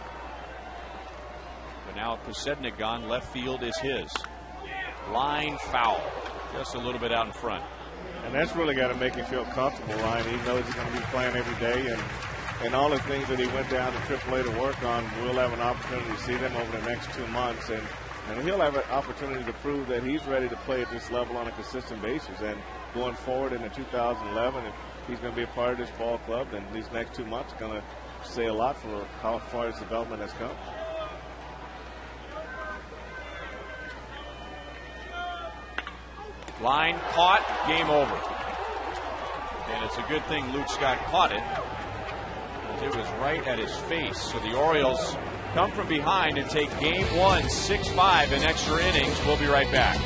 But now Posednik gone, left field is his. Line foul. Just a little bit out in front. And that's really got to make him feel comfortable, Ryan. He knows he's going to be playing every day. And all the things that he went down to AAA to work on, we'll have an opportunity to see them over the next 2 months. And he'll have an opportunity to prove that he's ready to play at this level on a consistent basis. And going forward into 2011, if he's going to be a part of this ball club, then these next 2 months are going to say a lot for how far his development has come. Line caught, game over. And it's a good thing Luke Scott caught it. It was right at his face. So the Orioles come from behind and take game 1, 6-5 in extra innings. We'll be right back.